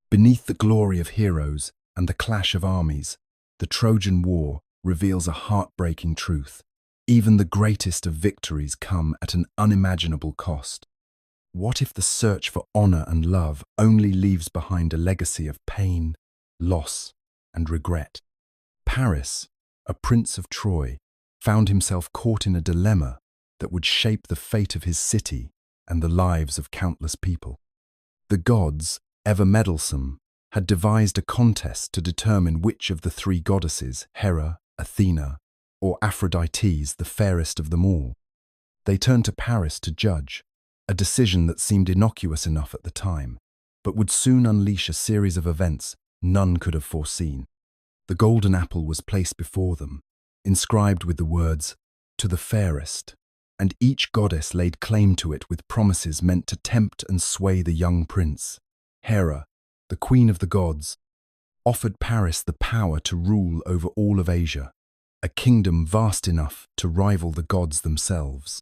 Beneath the glory of heroes and the clash of armies, the Trojan War reveals a heartbreaking truth. Even the greatest of victories come at an unimaginable cost. What if the search for honor and love only leaves behind a legacy of pain, loss, and regret? Paris, a prince of Troy, found himself caught in a dilemma that would shape the fate of his city and the lives of countless people. The gods, ever meddlesome, had devised a contest to determine which of the three goddesses, Hera, Athena, or Aphrodite, the fairest of them all. They turned to Paris to judge, a decision that seemed innocuous enough at the time, but would soon unleash a series of events none could have foreseen. The golden apple was placed before them, inscribed with the words, "To the fairest," and each goddess laid claim to it with promises meant to tempt and sway the young prince. Hera, the queen of the gods, offered Paris the power to rule over all of Asia, a kingdom vast enough to rival the gods themselves.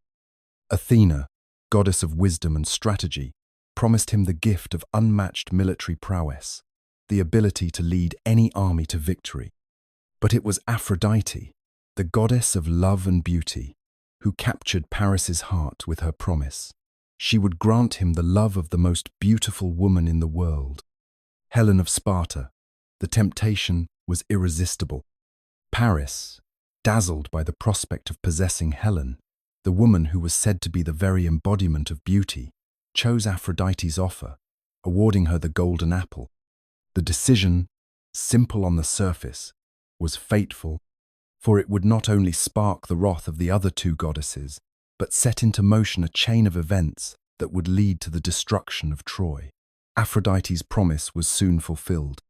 Athena, goddess of wisdom and strategy, promised him the gift of unmatched military prowess, the ability to lead any army to victory. But it was Aphrodite, the goddess of love and beauty, who captured Paris's heart with her promise. She would grant him the love of the most beautiful woman in the world. Helen of Sparta, the temptation was irresistible. Paris, dazzled by the prospect of possessing Helen, the woman who was said to be the very embodiment of beauty, chose Aphrodite's offer, awarding her the golden apple. The decision, simple on the surface, was fateful, for it would not only spark the wrath of the other two goddesses, but set into motion a chain of events that would lead to the destruction of Troy. Aphrodite's promise was soon fulfilled.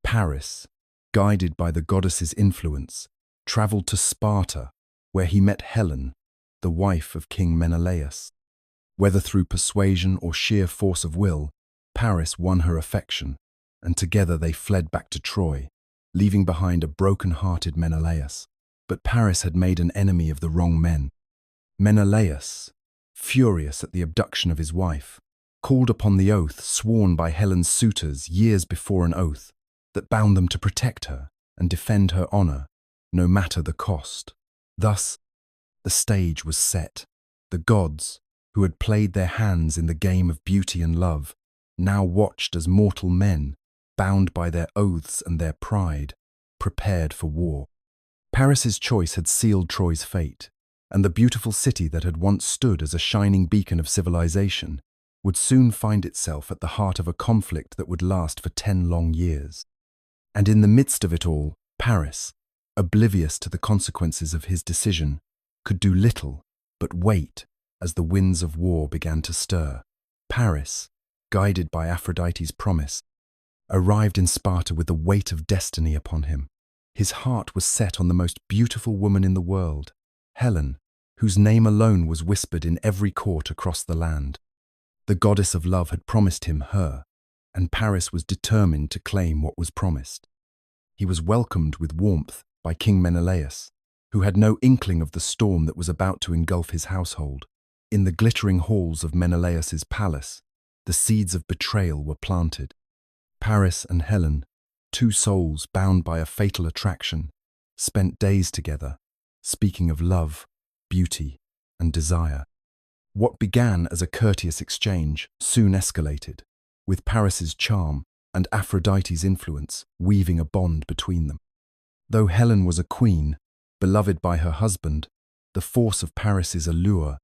Paris, guided by the goddess's influence, travelled to Sparta, where he met Helen, the wife of King Menelaus. Whether through persuasion or sheer force of will, Paris won her affection, and together they fled back to Troy, leaving behind a broken-hearted Menelaus. But Paris had made an enemy of the wrong men. Menelaus, furious at the abduction of his wife, called upon the oath sworn by Helen's suitors years before, an oath that bound them to protect her and defend her honor, no matter the cost. Thus, the stage was set. The gods, who had played their hands in the game of beauty and love, now watched as mortal men, bound by their oaths and their pride, prepared for war. Paris's choice had sealed Troy's fate, and the beautiful city that had once stood as a shining beacon of civilization would soon find itself at the heart of a conflict that would last for 10 long years. And in the midst of it all, Paris, oblivious to the consequences of his decision, could do little but wait as the winds of war began to stir. Paris, guided by Aphrodite's promise, arrived in Sparta with the weight of destiny upon him. His heart was set on the most beautiful woman in the world, Helen, whose name alone was whispered in every court across the land. The goddess of love had promised him her, and Paris was determined to claim what was promised. He was welcomed with warmth by King Menelaus, who had no inkling of the storm that was about to engulf his household. In the glittering halls of Menelaus's palace, the seeds of betrayal were planted. Paris and Helen, two souls bound by a fatal attraction, spent days together, speaking of love, beauty, and desire. What began as a courteous exchange soon escalated, with Paris's charm and Aphrodite's influence weaving a bond between them. Though Helen was a queen, beloved by her husband, the force of Paris's allure,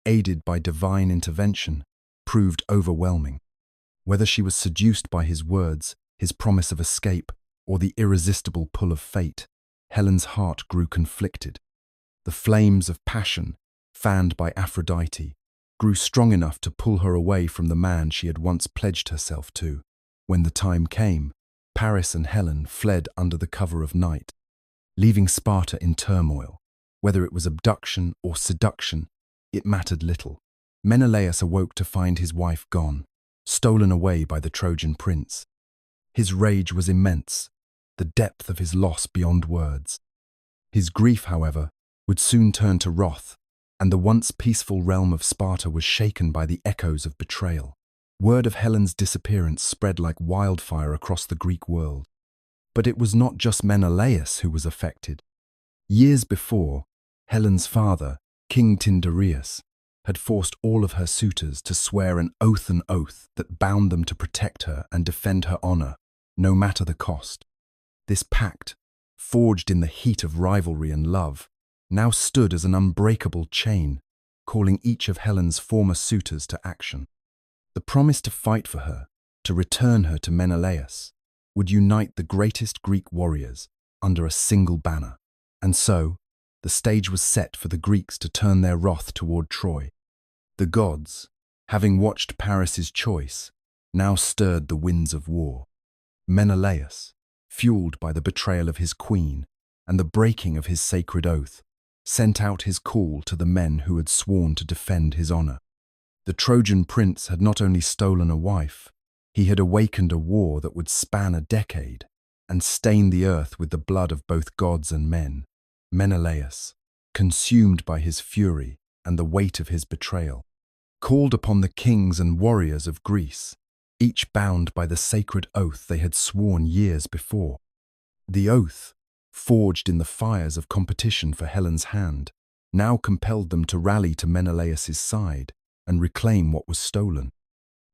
aided by divine intervention, proved overwhelming. Whether she was seduced by his words, his promise of escape, or the irresistible pull of fate, Helen's heart grew conflicted. The flames of passion, fanned by Aphrodite, grew strong enough to pull her away from the man she had once pledged herself to. When the time came, Paris and Helen fled under the cover of night, leaving Sparta in turmoil. Whether it was abduction or seduction, it mattered little. Menelaus awoke to find his wife gone, stolen away by the Trojan prince. His rage was immense, the depth of his loss beyond words. His grief, however, would soon turn to wrath, and the once peaceful realm of Sparta was shaken by the echoes of betrayal. Word of Helen's disappearance spread like wildfire across the Greek world. But it was not just Menelaus who was affected. Years before, Helen's father, King Tyndareus, had forced all of her suitors to swear an oath that bound them to protect her and defend her honor, no matter the cost. This pact, forged in the heat of rivalry and love, now stood as an unbreakable chain, calling each of Helen's former suitors to action. The promise to fight for her, to return her to Menelaus, would unite the greatest Greek warriors under a single banner. And so, the stage was set for the Greeks to turn their wrath toward Troy. The gods, having watched Paris's choice, now stirred the winds of war. Menelaus, fueled by the betrayal of his queen and the breaking of his sacred oath, sent out his call to the men who had sworn to defend his honor. The Trojan prince had not only stolen a wife, he had awakened a war that would span a decade and stain the earth with the blood of both gods and men. Menelaus, consumed by his fury and the weight of his betrayal, called upon the kings and warriors of Greece, each bound by the sacred oath they had sworn years before. The oath, forged in the fires of competition for Helen's hand, now compelled them to rally to Menelaus's side and reclaim what was stolen.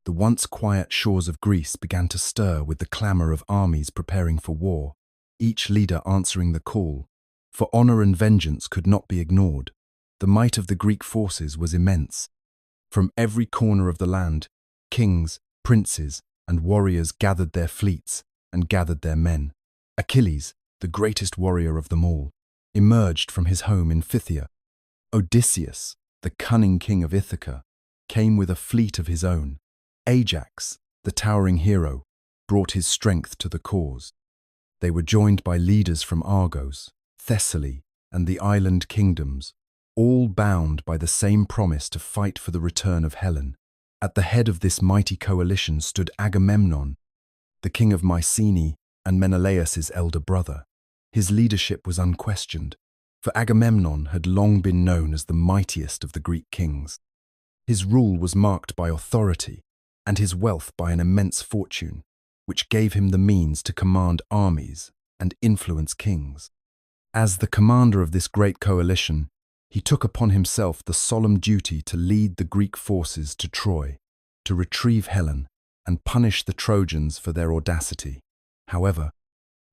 The once quiet shores of Greece began to stir with the clamor of armies preparing for war, each leader answering the call, for honor and vengeance could not be ignored. The might of the Greek forces was immense. From every corner of the land, kings, princes, and warriors gathered their fleets and gathered their men. Achilles, the greatest warrior of them all, emerged from his home in Phthia. Odysseus, the cunning king of Ithaca, came with a fleet of his own. Ajax, the towering hero, brought his strength to the cause. They were joined by leaders from Argos, Thessaly, and the island kingdoms, all bound by the same promise to fight for the return of Helen. At the head of this mighty coalition stood Agamemnon, the king of Mycenae and Menelaus's elder brother. His leadership was unquestioned, for Agamemnon had long been known as the mightiest of the Greek kings. His rule was marked by authority, and his wealth by an immense fortune, which gave him the means to command armies and influence kings. As the commander of this great coalition, he took upon himself the solemn duty to lead the Greek forces to Troy, to retrieve Helen and punish the Trojans for their audacity. However,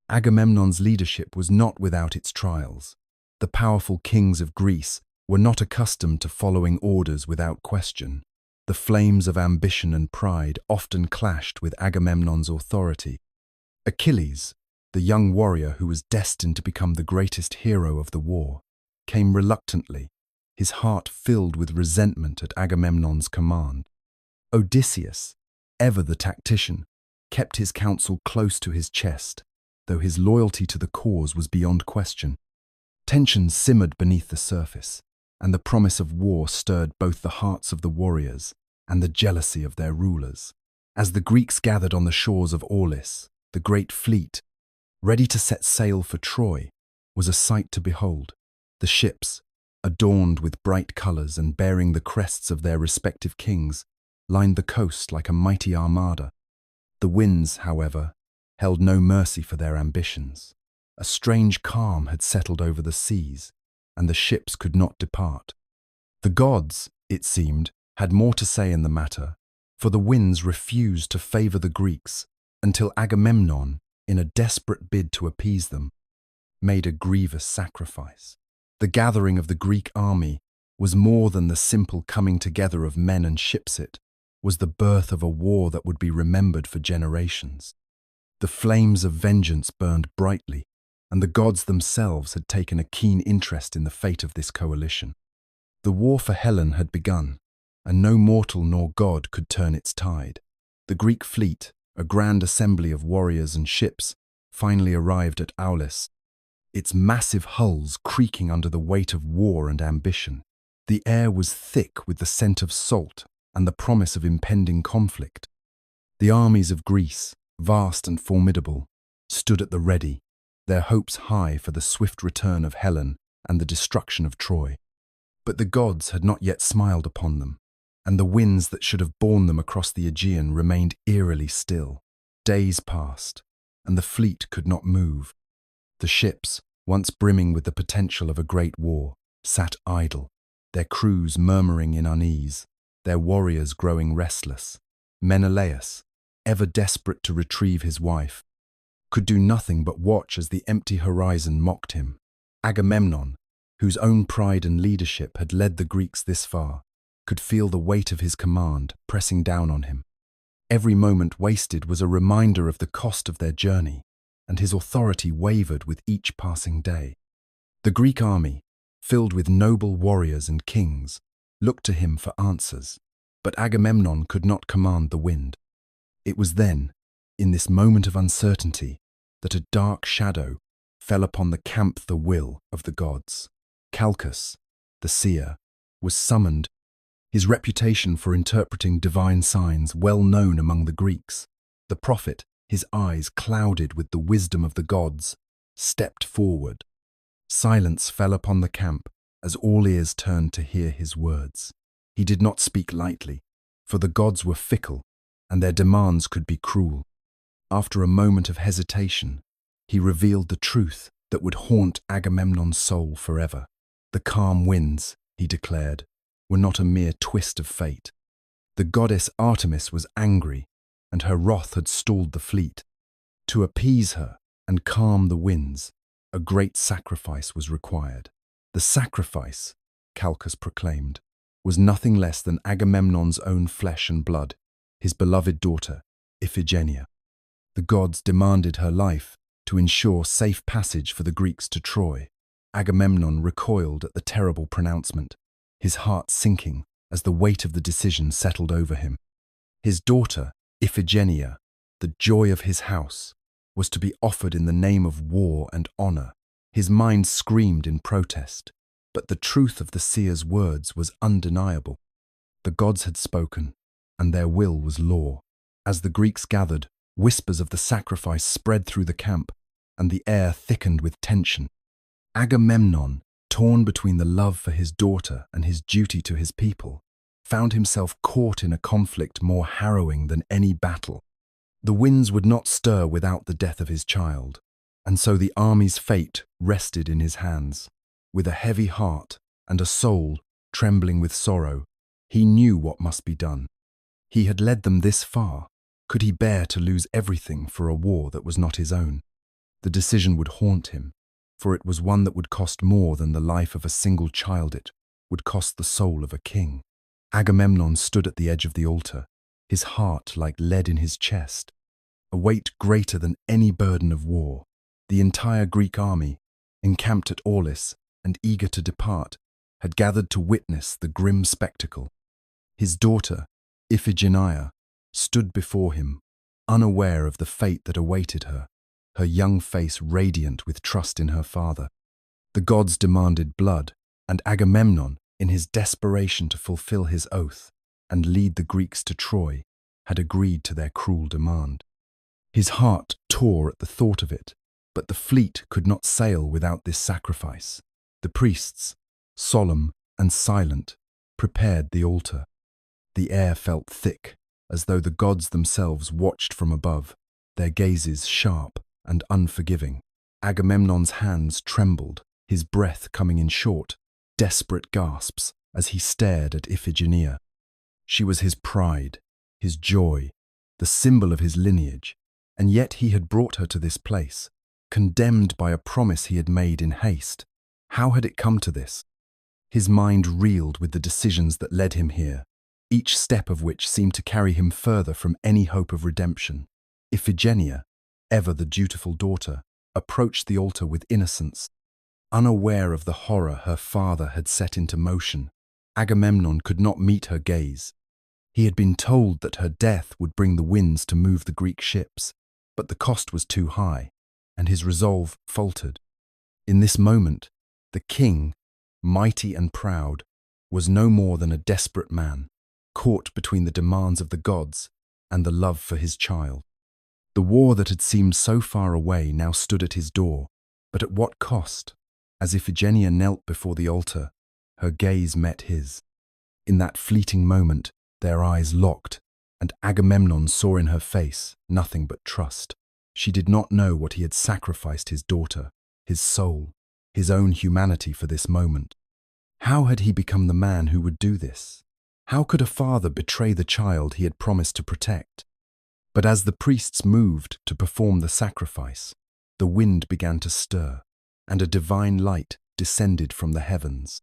Agamemnon's leadership was not without its trials. The powerful kings of Greece were not accustomed to following orders without question. The flames of ambition and pride often clashed with Agamemnon's authority. Achilles, the young warrior who was destined to become the greatest hero of the war, came reluctantly, his heart filled with resentment at Agamemnon's command. Odysseus, ever the tactician, kept his counsel close to his chest, though his loyalty to the cause was beyond question. Tensions simmered beneath the surface, and the promise of war stirred both the hearts of the warriors and the jealousy of their rulers. As the Greeks gathered on the shores of Aulis, the great fleet, ready to set sail for Troy, was a sight to behold. The ships, adorned with bright colors and bearing the crests of their respective kings, lined the coast like a mighty armada. The winds, however, held no mercy for their ambitions. A strange calm had settled over the seas, and the ships could not depart. The gods, it seemed, had more to say in the matter, for the winds refused to favor the Greeks until Agamemnon, in a desperate bid to appease them, made a grievous sacrifice. The gathering of the Greek army was more than the simple coming together of men and ships. It was the birth of a war that would be remembered for generations. The flames of vengeance burned brightly, and the gods themselves had taken a keen interest in the fate of this coalition. The war for Helen had begun, and no mortal nor god could turn its tide. The Greek fleet, a grand assembly of warriors and ships, finally arrived at Aulis, its massive hulls creaking under the weight of war and ambition. The air was thick with the scent of salt and the promise of impending conflict. The armies of Greece, vast and formidable, stood at the ready, their hopes high for the swift return of Helen and the destruction of Troy. But the gods had not yet smiled upon them, and the winds that should have borne them across the Aegean remained eerily still. Days passed, and the fleet could not move. The ships, once brimming with the potential of a great war, sat idle, their crews murmuring in unease, their warriors growing restless. Menelaus, ever desperate to retrieve his wife, could do nothing but watch as the empty horizon mocked him. Agamemnon, whose own pride and leadership had led the Greeks this far, could feel the weight of his command pressing down on him. Every moment wasted was a reminder of the cost of their journey, and his authority wavered with each passing day. The Greek army, filled with noble warriors and kings, looked to him for answers, but Agamemnon could not command the wind. It was then, in this moment of uncertainty, that a dark shadow fell upon the camp, the will of the gods. Calchas, the seer, was summoned, his reputation for interpreting divine signs well known among the Greeks. The prophet, his eyes clouded with the wisdom of the gods, stepped forward. Silence fell upon the camp as all ears turned to hear his words. He did not speak lightly, for the gods were fickle and their demands could be cruel. After a moment of hesitation, he revealed the truth that would haunt Agamemnon's soul forever. The calm winds, he declared, were not a mere twist of fate. The goddess Artemis was angry, and her wrath had stalled the fleet. To appease her and calm the winds, a great sacrifice was required. The sacrifice, Calchas proclaimed, was nothing less than Agamemnon's own flesh and blood, his beloved daughter, Iphigenia. The gods demanded her life to ensure safe passage for the Greeks to Troy. Agamemnon recoiled at the terrible pronouncement, his heart sinking as the weight of the decision settled over him. His daughter, Iphigenia, the joy of his house, was to be offered in the name of war and honor. His mind screamed in protest, but the truth of the seer's words was undeniable. The gods had spoken, and their will was law. As the Greeks gathered, whispers of the sacrifice spread through the camp, and the air thickened with tension. Agamemnon, torn between the love for his daughter and his duty to his people, found himself caught in a conflict more harrowing than any battle. The winds would not stir without the death of his child, and so the army's fate rested in his hands. With a heavy heart and a soul trembling with sorrow, he knew what must be done. He had led them this far. Could he bear to lose everything for a war that was not his own? The decision would haunt him, for it was one that would cost more than the life of a single child. It would cost the soul of a king. Agamemnon stood at the edge of the altar, his heart like lead in his chest, a weight greater than any burden of war. The entire Greek army, encamped at Aulis and eager to depart, had gathered to witness the grim spectacle. His daughter, Iphigenia, stood before him, unaware of the fate that awaited her, her young face radiant with trust in her father. The gods demanded blood, and Agamemnon, in his desperation to fulfill his oath and lead the Greeks to Troy, had agreed to their cruel demand. His heart tore at the thought of it, but the fleet could not sail without this sacrifice. The priests, solemn and silent, prepared the altar. The air felt thick, as though the gods themselves watched from above, their gazes sharp and unforgiving. Agamemnon's hands trembled, his breath coming in short, desperate gasps as he stared at Iphigenia. She was his pride, his joy, the symbol of his lineage, and yet he had brought her to this place, condemned by a promise he had made in haste. How had it come to this? His mind reeled with the decisions that led him here, each step of which seemed to carry him further from any hope of redemption. Iphigenia, ever the dutiful daughter, approached the altar with innocence. Unaware of the horror her father had set into motion, Agamemnon could not meet her gaze. He had been told that her death would bring the winds to move the Greek ships, but the cost was too high, and his resolve faltered. In this moment, the king, mighty and proud, was no more than a desperate man, caught between the demands of the gods and the love for his child. The war that had seemed so far away now stood at his door, but at what cost? As Iphigenia knelt before the altar, her gaze met his. In that fleeting moment, Their eyes locked, and Agamemnon saw in her face nothing but trust. She did not know what he had sacrificed his daughter, his soul, his own humanity for this moment. How had he become the man who would do this? How could a father betray the child he had promised to protect? But as the priests moved to perform the sacrifice, the wind began to stir, and a divine light descended from the heavens.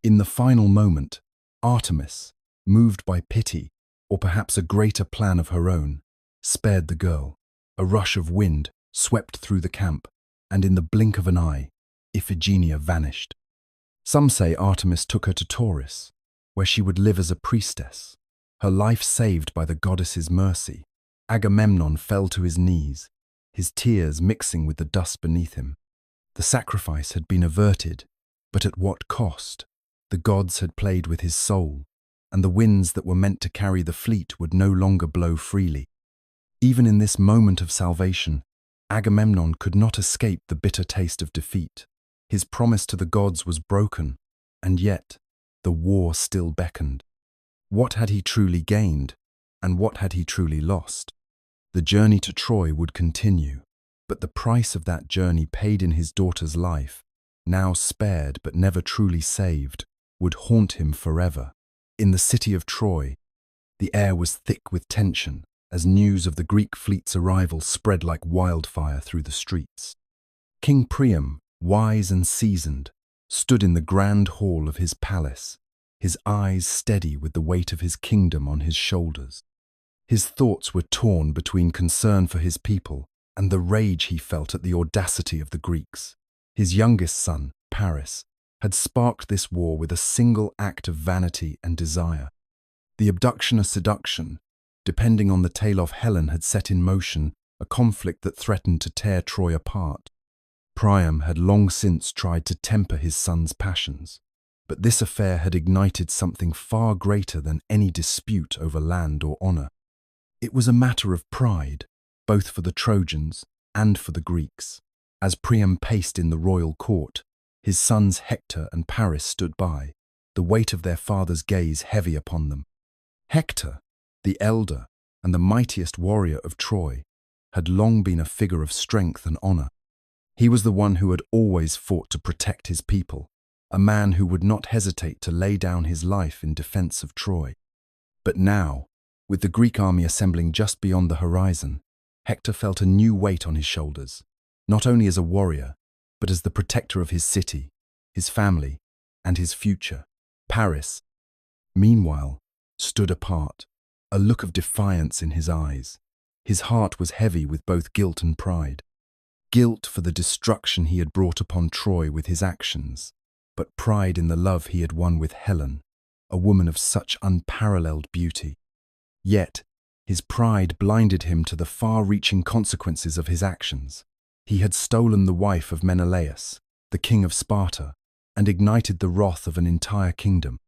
In the final moment, Artemis, moved by pity, or perhaps a greater plan of her own, spared the girl. A rush of wind swept through the camp, and in the blink of an eye, Iphigenia vanished. Some say Artemis took her to Taurus, where she would live as a priestess, her life saved by the goddess's mercy. Agamemnon fell to his knees, his tears mixing with the dust beneath him. The sacrifice had been averted, but at what cost? The gods had played with his soul, and the winds that were meant to carry the fleet would no longer blow freely. Even in this moment of salvation, Agamemnon could not escape the bitter taste of defeat. His promise to the gods was broken, and yet the war still beckoned. What had he truly gained, and what had he truly lost? The journey to Troy would continue, but the price of that journey paid in his daughter's life, now spared but never truly saved, would haunt him forever. In the city of Troy, the air was thick with tension, as news of the Greek fleet's arrival spread like wildfire through the streets. King Priam, wise and seasoned, stood in the grand hall of his palace, his eyes steady with the weight of his kingdom on his shoulders. His thoughts were torn between concern for his people and the rage he felt at the audacity of the Greeks. His youngest son, Paris, had sparked this war with a single act of vanity and desire. The abduction or seduction, depending on the tale of Helen, had set in motion a conflict that threatened to tear Troy apart. Priam had long since tried to temper his son's passions, but this affair had ignited something far greater than any dispute over land or honor. It was a matter of pride, both for the Trojans and for the Greeks. As Priam paced in the royal court, his sons Hector and Paris stood by, the weight of their father's gaze heavy upon them. Hector, the elder and the mightiest warrior of Troy, had long been a figure of strength and honor. He was the one who had always fought to protect his people, a man who would not hesitate to lay down his life in defense of Troy. But now, with the Greek army assembling just beyond the horizon, Hector felt a new weight on his shoulders, not only as a warrior, but as the protector of his city, his family, and his future. Paris, meanwhile, stood apart, a look of defiance in his eyes. His heart was heavy with both guilt and pride. Guilt for the destruction he had brought upon Troy with his actions, but pride in the love he had won with Helen, a woman of such unparalleled beauty. Yet, his pride blinded him to the far-reaching consequences of his actions. He had stolen the wife of Menelaus, the king of Sparta, and ignited the wrath of an entire kingdom.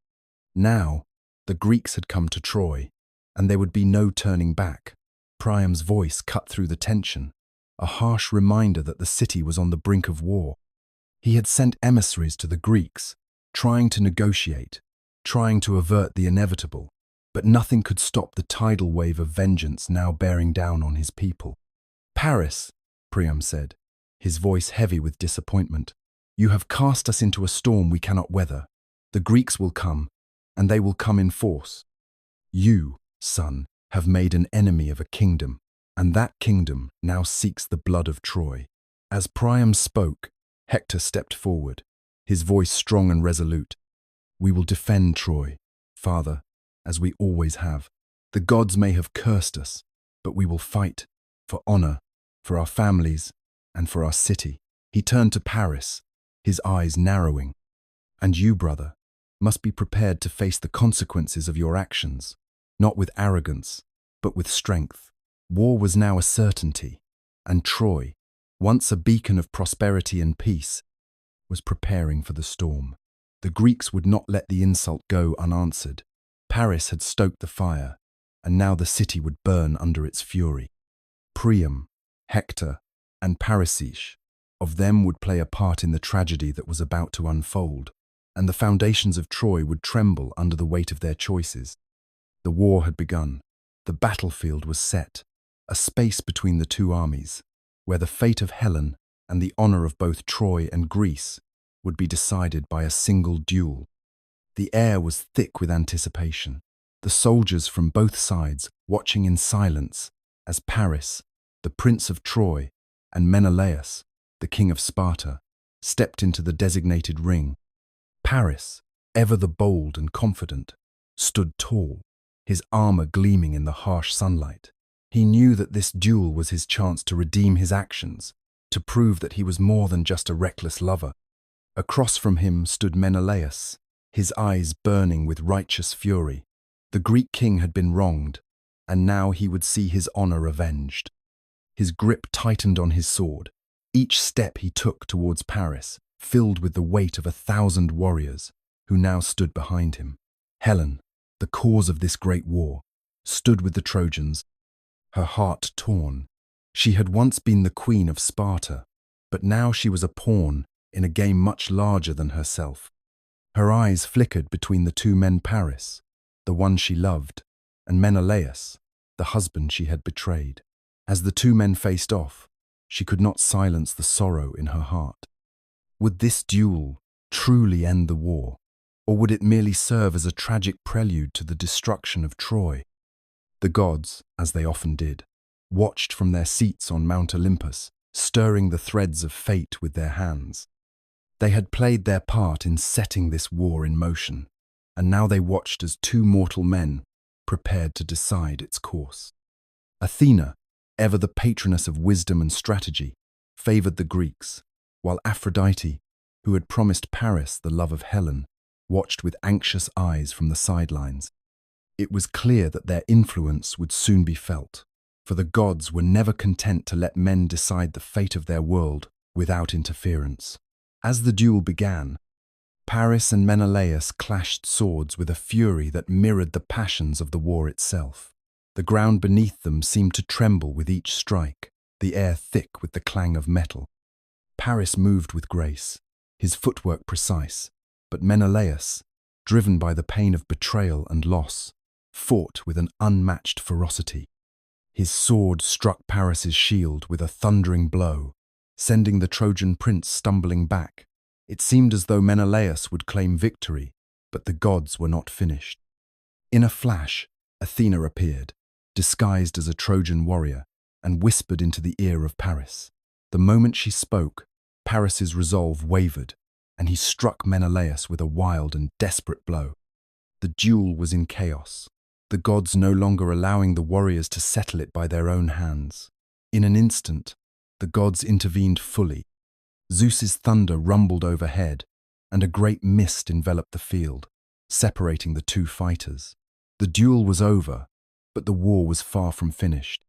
Now, the Greeks had come to Troy, and there would be no turning back. Priam's voice cut through the tension, a harsh reminder that the city was on the brink of war. He had sent emissaries to the Greeks, trying to negotiate, trying to avert the inevitable, but nothing could stop the tidal wave of vengeance now bearing down on his people. "Paris," Priam said, his voice heavy with disappointment, "you have cast us into a storm we cannot weather. The Greeks will come, and they will come in force. You, son, have made an enemy of a kingdom, and that kingdom now seeks the blood of Troy." As Priam spoke, Hector stepped forward, his voice strong and resolute. "We will defend Troy, father, as we always have. The gods may have cursed us, but we will fight for honor, for our families, and for our city." He turned to Paris, his eyes narrowing. "And you, brother, must be prepared to face the consequences of your actions, not with arrogance, but with strength." War was now a certainty, and Troy, once a beacon of prosperity and peace, was preparing for the storm. The Greeks would not let the insult go unanswered. Paris had stoked the fire, and now the city would burn under its fury. Priam, Hector, and Paris, of them would play a part in the tragedy that was about to unfold, and the foundations of Troy would tremble under the weight of their choices. The war had begun. The battlefield was set, a space between the two armies, where the fate of Helen and the honor of both Troy and Greece would be decided by a single duel. The air was thick with anticipation, the soldiers from both sides watching in silence as Paris, the prince of Troy, and Menelaus, the king of Sparta, stepped into the designated ring. Paris, ever the bold and confident, stood tall, his armor gleaming in the harsh sunlight. He knew that this duel was his chance to redeem his actions, to prove that he was more than just a reckless lover. Across from him stood Menelaus, his eyes burning with righteous fury. The Greek king had been wronged, and now he would see his honor avenged. His grip tightened on his sword. Each step he took towards Paris, filled with the weight of 1,000 warriors, who now stood behind him. Helen, the cause of this great war, stood with the Trojans, her heart torn. She had once been the queen of Sparta, but now she was a pawn in a game much larger than herself. Her eyes flickered between the two men, Paris, the one she loved, and Menelaus, the husband she had betrayed. As the two men faced off, she could not silence the sorrow in her heart. Would this duel truly end the war, or would it merely serve as a tragic prelude to the destruction of Troy? The gods, as they often did, watched from their seats on Mount Olympus, stirring the threads of fate with their hands. They had played their part in setting this war in motion, and now they watched as two mortal men prepared to decide its course. Athena, ever the patroness of wisdom and strategy, favored the Greeks, while Aphrodite, who had promised Paris the love of Helen, watched with anxious eyes from the sidelines. It was clear that their influence would soon be felt, for the gods were never content to let men decide the fate of their world without interference. As the duel began, Paris and Menelaus clashed swords with a fury that mirrored the passions of the war itself. The ground beneath them seemed to tremble with each strike, the air thick with the clang of metal. Paris moved with grace, his footwork precise, but Menelaus, driven by the pain of betrayal and loss, fought with an unmatched ferocity. His sword struck Paris's shield with a thundering blow, sending the Trojan prince stumbling back. It seemed as though Menelaus would claim victory, but the gods were not finished. In a flash, Athena appeared, disguised as a Trojan warrior, and whispered into the ear of Paris. The moment she spoke, Paris's resolve wavered, and he struck Menelaus with a wild and desperate blow. The duel was in chaos, the gods no longer allowing the warriors to settle it by their own hands. In an instant, the gods intervened fully. Zeus's thunder rumbled overhead, and a great mist enveloped the field, separating the two fighters. The duel was over, but the war was far from finished.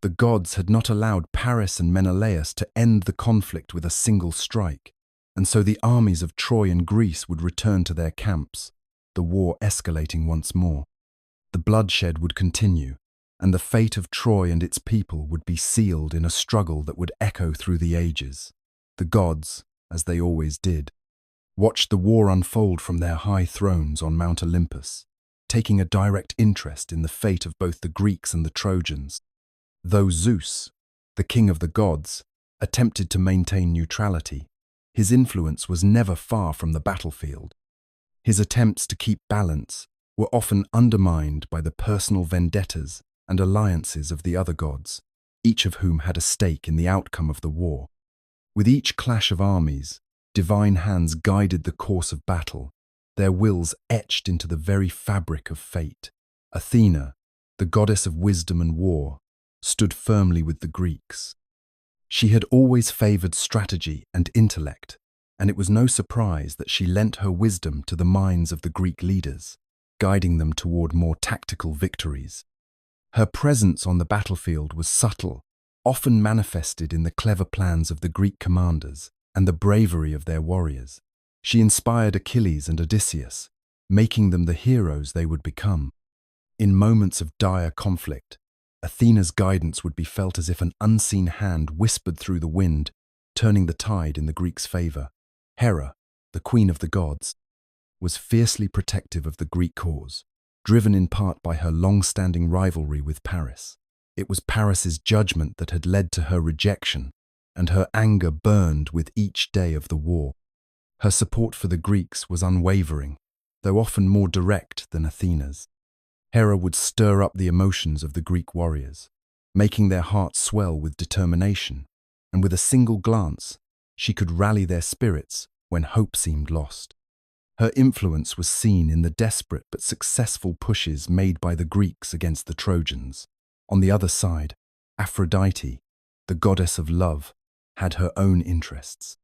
The gods had not allowed Paris and Menelaus to end the conflict with a single strike, and so the armies of Troy and Greece would return to their camps, the war escalating once more. The bloodshed would continue, and the fate of Troy and its people would be sealed in a struggle that would echo through the ages. The gods, as they always did, watched the war unfold from their high thrones on Mount Olympus, taking a direct interest in the fate of both the Greeks and the Trojans. Though Zeus, the king of the gods, attempted to maintain neutrality, his influence was never far from the battlefield. His attempts to keep balance were often undermined by the personal vendettas and alliances of the other gods, each of whom had a stake in the outcome of the war. With each clash of armies, divine hands guided the course of battle, their wills etched into the very fabric of fate. Athena, the goddess of wisdom and war, stood firmly with the Greeks. She had always favored strategy and intellect, and it was no surprise that she lent her wisdom to the minds of the Greek leaders, guiding them toward more tactical victories. Her presence on the battlefield was subtle, often manifested in the clever plans of the Greek commanders and the bravery of their warriors. She inspired Achilles and Odysseus, making them the heroes they would become. In moments of dire conflict, Athena's guidance would be felt as if an unseen hand whispered through the wind, turning the tide in the Greeks' favor. Hera, the queen of the gods, was fiercely protective of the Greek cause. driven in part by her long-standing rivalry with Paris. It was Paris's judgment that had led to her rejection, and her anger burned with each day of the war. Her support for the Greeks was unwavering, though often more direct than Athena's. Hera would stir up the emotions of the Greek warriors, making their hearts swell with determination, and with a single glance, she could rally their spirits when hope seemed lost. Her influence was seen in the desperate but successful pushes made by the Greeks against the Trojans. On the other side, Aphrodite, the goddess of love, had her own interests.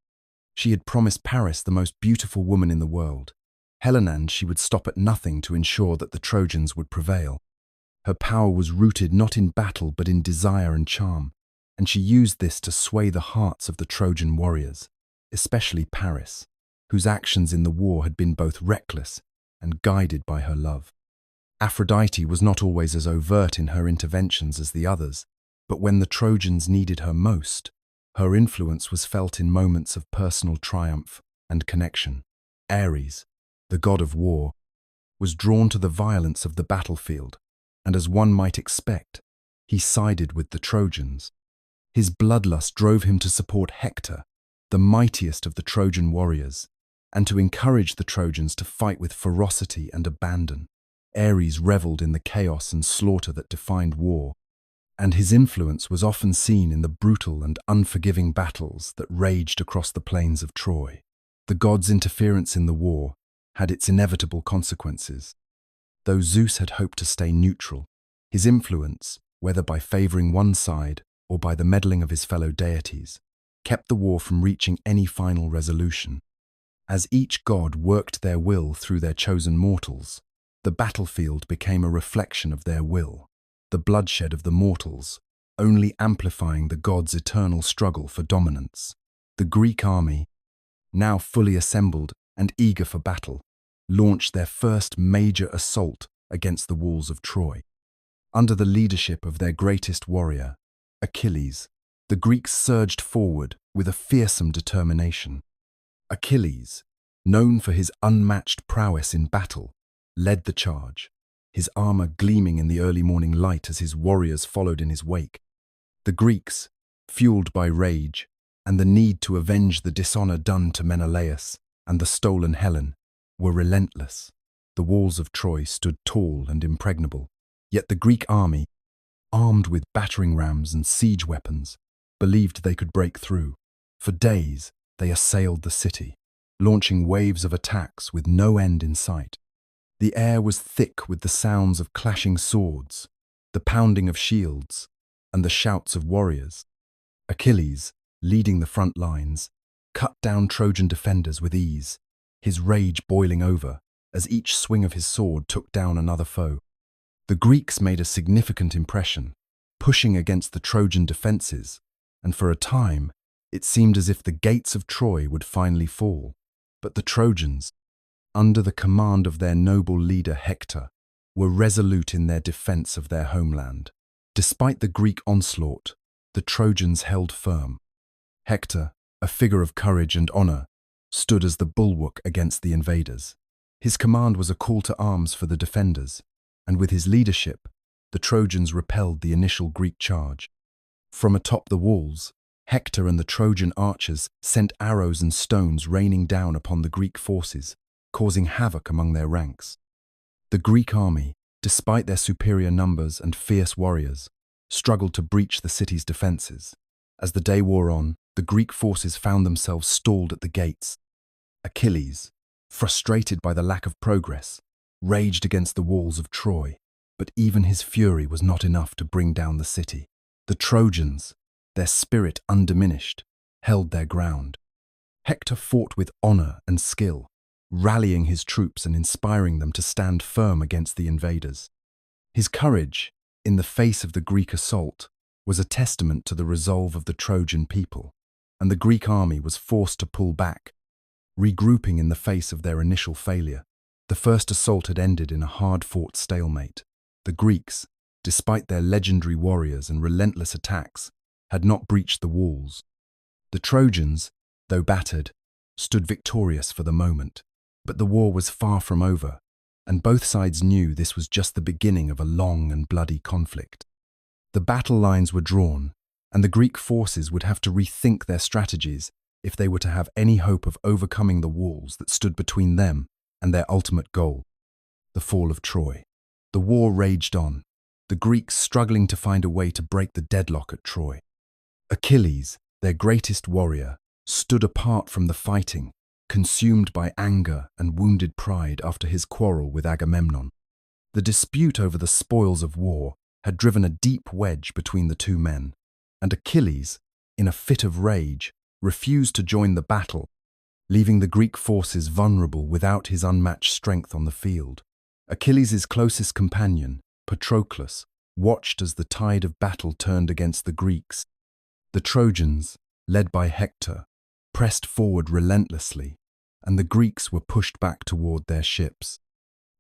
She had promised Paris the most beautiful woman in the world. Helen, and she would stop at nothing to ensure that the Trojans would prevail. Her power was rooted not in battle but in desire and charm, and she used this to sway the hearts of the Trojan warriors, especially Paris, whose actions in the war had been both reckless and guided by her love. Aphrodite was not always as overt in her interventions as the others, but when the Trojans needed her most, her influence was felt in moments of personal triumph and connection. Ares, the god of war, was drawn to the violence of the battlefield, and as one might expect, he sided with the Trojans. His bloodlust drove him to support Hector, the mightiest of the Trojan warriors, and to encourage the Trojans to fight with ferocity and abandon. Ares reveled in the chaos and slaughter that defined war, and his influence was often seen in the brutal and unforgiving battles that raged across the plains of Troy. The god's interference in the war had its inevitable consequences. Though Zeus had hoped to stay neutral, his influence, whether by favoring one side or by the meddling of his fellow deities, kept the war from reaching any final resolution. As each god worked their will through their chosen mortals, the battlefield became a reflection of their will, the bloodshed of the mortals, only amplifying the gods' eternal struggle for dominance. The Greek army, now fully assembled and eager for battle, launched their first major assault against the walls of Troy. Under the leadership of their greatest warrior, Achilles, the Greeks surged forward with a fearsome determination. Achilles, known for his unmatched prowess in battle, led the charge, his armor gleaming in the early morning light as his warriors followed in his wake. The Greeks, fueled by rage and the need to avenge the dishonor done to Menelaus and the stolen Helen, were relentless. The walls of Troy stood tall and impregnable, yet the Greek army, armed with battering rams and siege weapons, believed they could break through. For days, they assailed the city, launching waves of attacks with no end in sight. The air was thick with the sounds of clashing swords, the pounding of shields, and the shouts of warriors. Achilles, leading the front lines, cut down Trojan defenders with ease, his rage boiling over as each swing of his sword took down another foe. The Greeks made a significant impression, pushing against the Trojan defenses, and for a time, it seemed as if the gates of Troy would finally fall. But the Trojans, under the command of their noble leader Hector, were resolute in their defense of their homeland. Despite the Greek onslaught, the Trojans held firm. Hector, a figure of courage and honor, stood as the bulwark against the invaders. His command was a call to arms for the defenders, and with his leadership, the Trojans repelled the initial Greek charge. From atop the walls, Hector and the Trojan archers sent arrows and stones raining down upon the Greek forces, causing havoc among their ranks. The Greek army, despite their superior numbers and fierce warriors, struggled to breach the city's defenses. As the day wore on, the Greek forces found themselves stalled at the gates. Achilles, frustrated by the lack of progress, raged against the walls of Troy, but even his fury was not enough to bring down the city. The Trojans, their spirit undiminished, held their ground. Hector fought with honor and skill, rallying his troops and inspiring them to stand firm against the invaders. His courage, in the face of the Greek assault, was a testament to the resolve of the Trojan people, and the Greek army was forced to pull back, regrouping in the face of their initial failure. The first assault had ended in a hard-fought stalemate. The Greeks, despite their legendary warriors and relentless attacks, had not breached the walls. The Trojans, though battered, stood victorious for the moment. But the war was far from over, and both sides knew this was just the beginning of a long and bloody conflict. The battle lines were drawn, and the Greek forces would have to rethink their strategies if they were to have any hope of overcoming the walls that stood between them and their ultimate goal, the fall of Troy. The war raged on, the Greeks struggling to find a way to break the deadlock at Troy. Achilles, their greatest warrior, stood apart from the fighting, consumed by anger and wounded pride after his quarrel with Agamemnon. The dispute over the spoils of war had driven a deep wedge between the two men, and Achilles, in a fit of rage, refused to join the battle, leaving the Greek forces vulnerable without his unmatched strength on the field. Achilles' closest companion, Patroclus, watched as the tide of battle turned against the Greeks. The Trojans, led by Hector, pressed forward relentlessly, and the Greeks were pushed back toward their ships.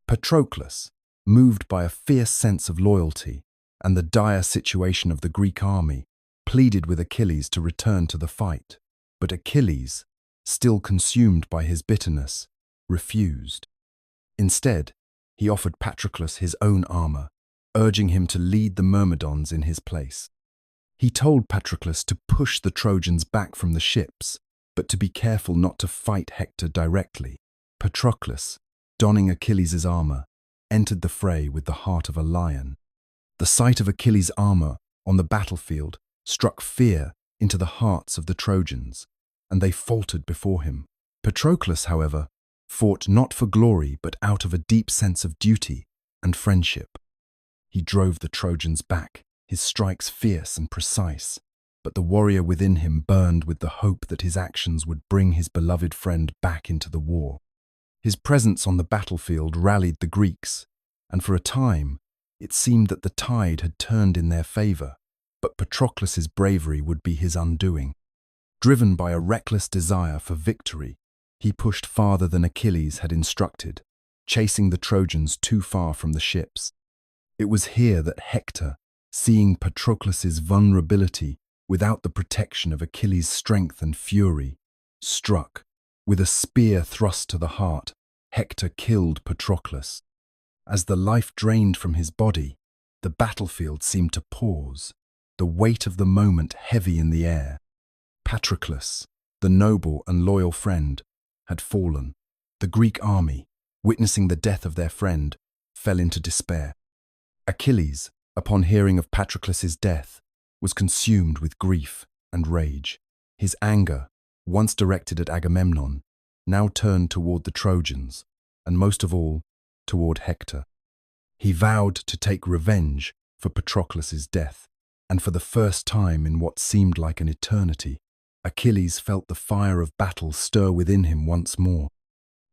Patroclus, moved by a fierce sense of loyalty and the dire situation of the Greek army, pleaded with Achilles to return to the fight. But Achilles, still consumed by his bitterness, refused. Instead, he offered Patroclus his own armor, urging him to lead the Myrmidons in his place. He told Patroclus to push the Trojans back from the ships, but to be careful not to fight Hector directly. Patroclus, donning Achilles' armor, entered the fray with the heart of a lion. The sight of Achilles' armor on the battlefield struck fear into the hearts of the Trojans, and they faltered before him. Patroclus, however, fought not for glory but out of a deep sense of duty and friendship. He drove the Trojans back, his strikes fierce and precise, but the warrior within him burned with the hope that his actions would bring his beloved friend back into the war. His presence on the battlefield rallied the Greeks, and for a time it seemed that the tide had turned in their favor, but Patroclus' bravery would be his undoing. Driven by a reckless desire for victory, he pushed farther than Achilles had instructed, chasing the Trojans too far from the ships. It was here that Hector, seeing Patroclus' vulnerability without the protection of Achilles' strength and fury, struck. With a spear thrust to the heart, Hector killed Patroclus. As the life drained from his body, the battlefield seemed to pause, the weight of the moment heavy in the air. Patroclus, the noble and loyal friend, had fallen. The Greek army, witnessing the death of their friend, fell into despair. Achilles, upon hearing of Patroclus' death, was consumed with grief and rage. His anger, once directed at Agamemnon, now turned toward the Trojans, and most of all, toward Hector. He vowed to take revenge for Patroclus' death, and for the first time in what seemed like an eternity, Achilles felt the fire of battle stir within him once more.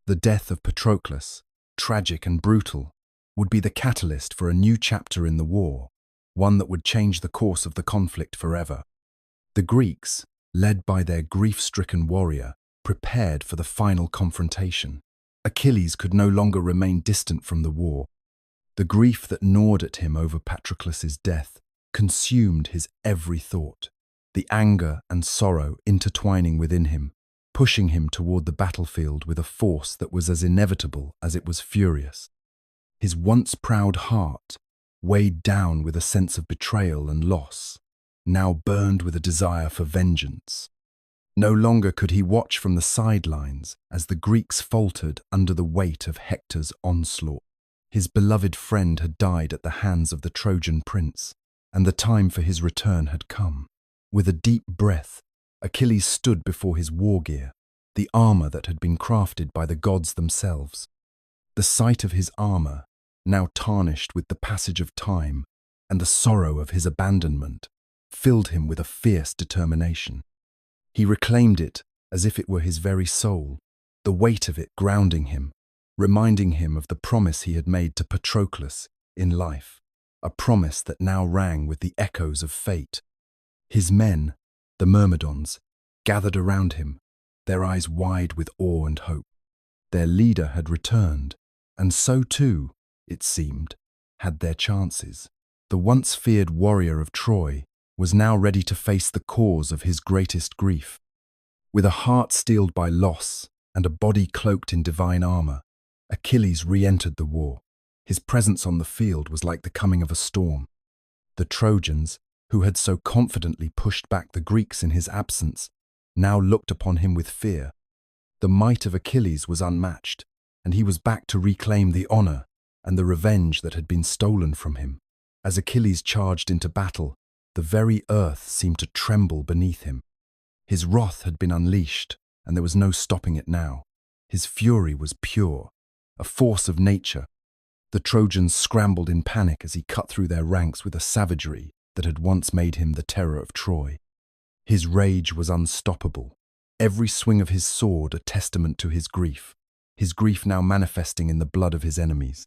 The death of Patroclus, tragic and brutal, would be the catalyst for a new chapter in the war, one that would change the course of the conflict forever. The Greeks, led by their grief-stricken warrior, prepared for the final confrontation. Achilles could no longer remain distant from the war. The grief that gnawed at him over Patroclus' death consumed his every thought, the anger and sorrow intertwining within him, pushing him toward the battlefield with a force that was as inevitable as it was furious. His once proud heart, weighed down with a sense of betrayal and loss, now burned with a desire for vengeance. No longer could he watch from the sidelines as the Greeks faltered under the weight of Hector's onslaught. His beloved friend had died at the hands of the Trojan prince, and the time for his return had come. With a deep breath, Achilles stood before his war gear, the armor that had been crafted by the gods themselves. The sight of his armor, now tarnished with the passage of time and the sorrow of his abandonment, filled him with a fierce determination. He reclaimed it as if it were his very soul, the weight of it grounding him, reminding him of the promise he had made to Patroclus in life, a promise that now rang with the echoes of fate. His men, the Myrmidons, gathered around him, their eyes wide with awe and hope. Their leader had returned, and so too, it seemed, had their chances. The once feared warrior of Troy was now ready to face the cause of his greatest grief. With a heart steeled by loss and a body cloaked in divine armor, Achilles re-entered the war. His presence on the field was like the coming of a storm. The Trojans, who had so confidently pushed back the Greeks in his absence, now looked upon him with fear. The might of Achilles was unmatched, and he was back to reclaim the honor and the revenge that had been stolen from him. As Achilles charged into battle, the very earth seemed to tremble beneath him. His wrath had been unleashed, and there was no stopping it now. His fury was pure, a force of nature. The Trojans scrambled in panic as he cut through their ranks with a savagery that had once made him the terror of Troy. His rage was unstoppable, every swing of his sword a testament to his grief now manifesting in the blood of his enemies.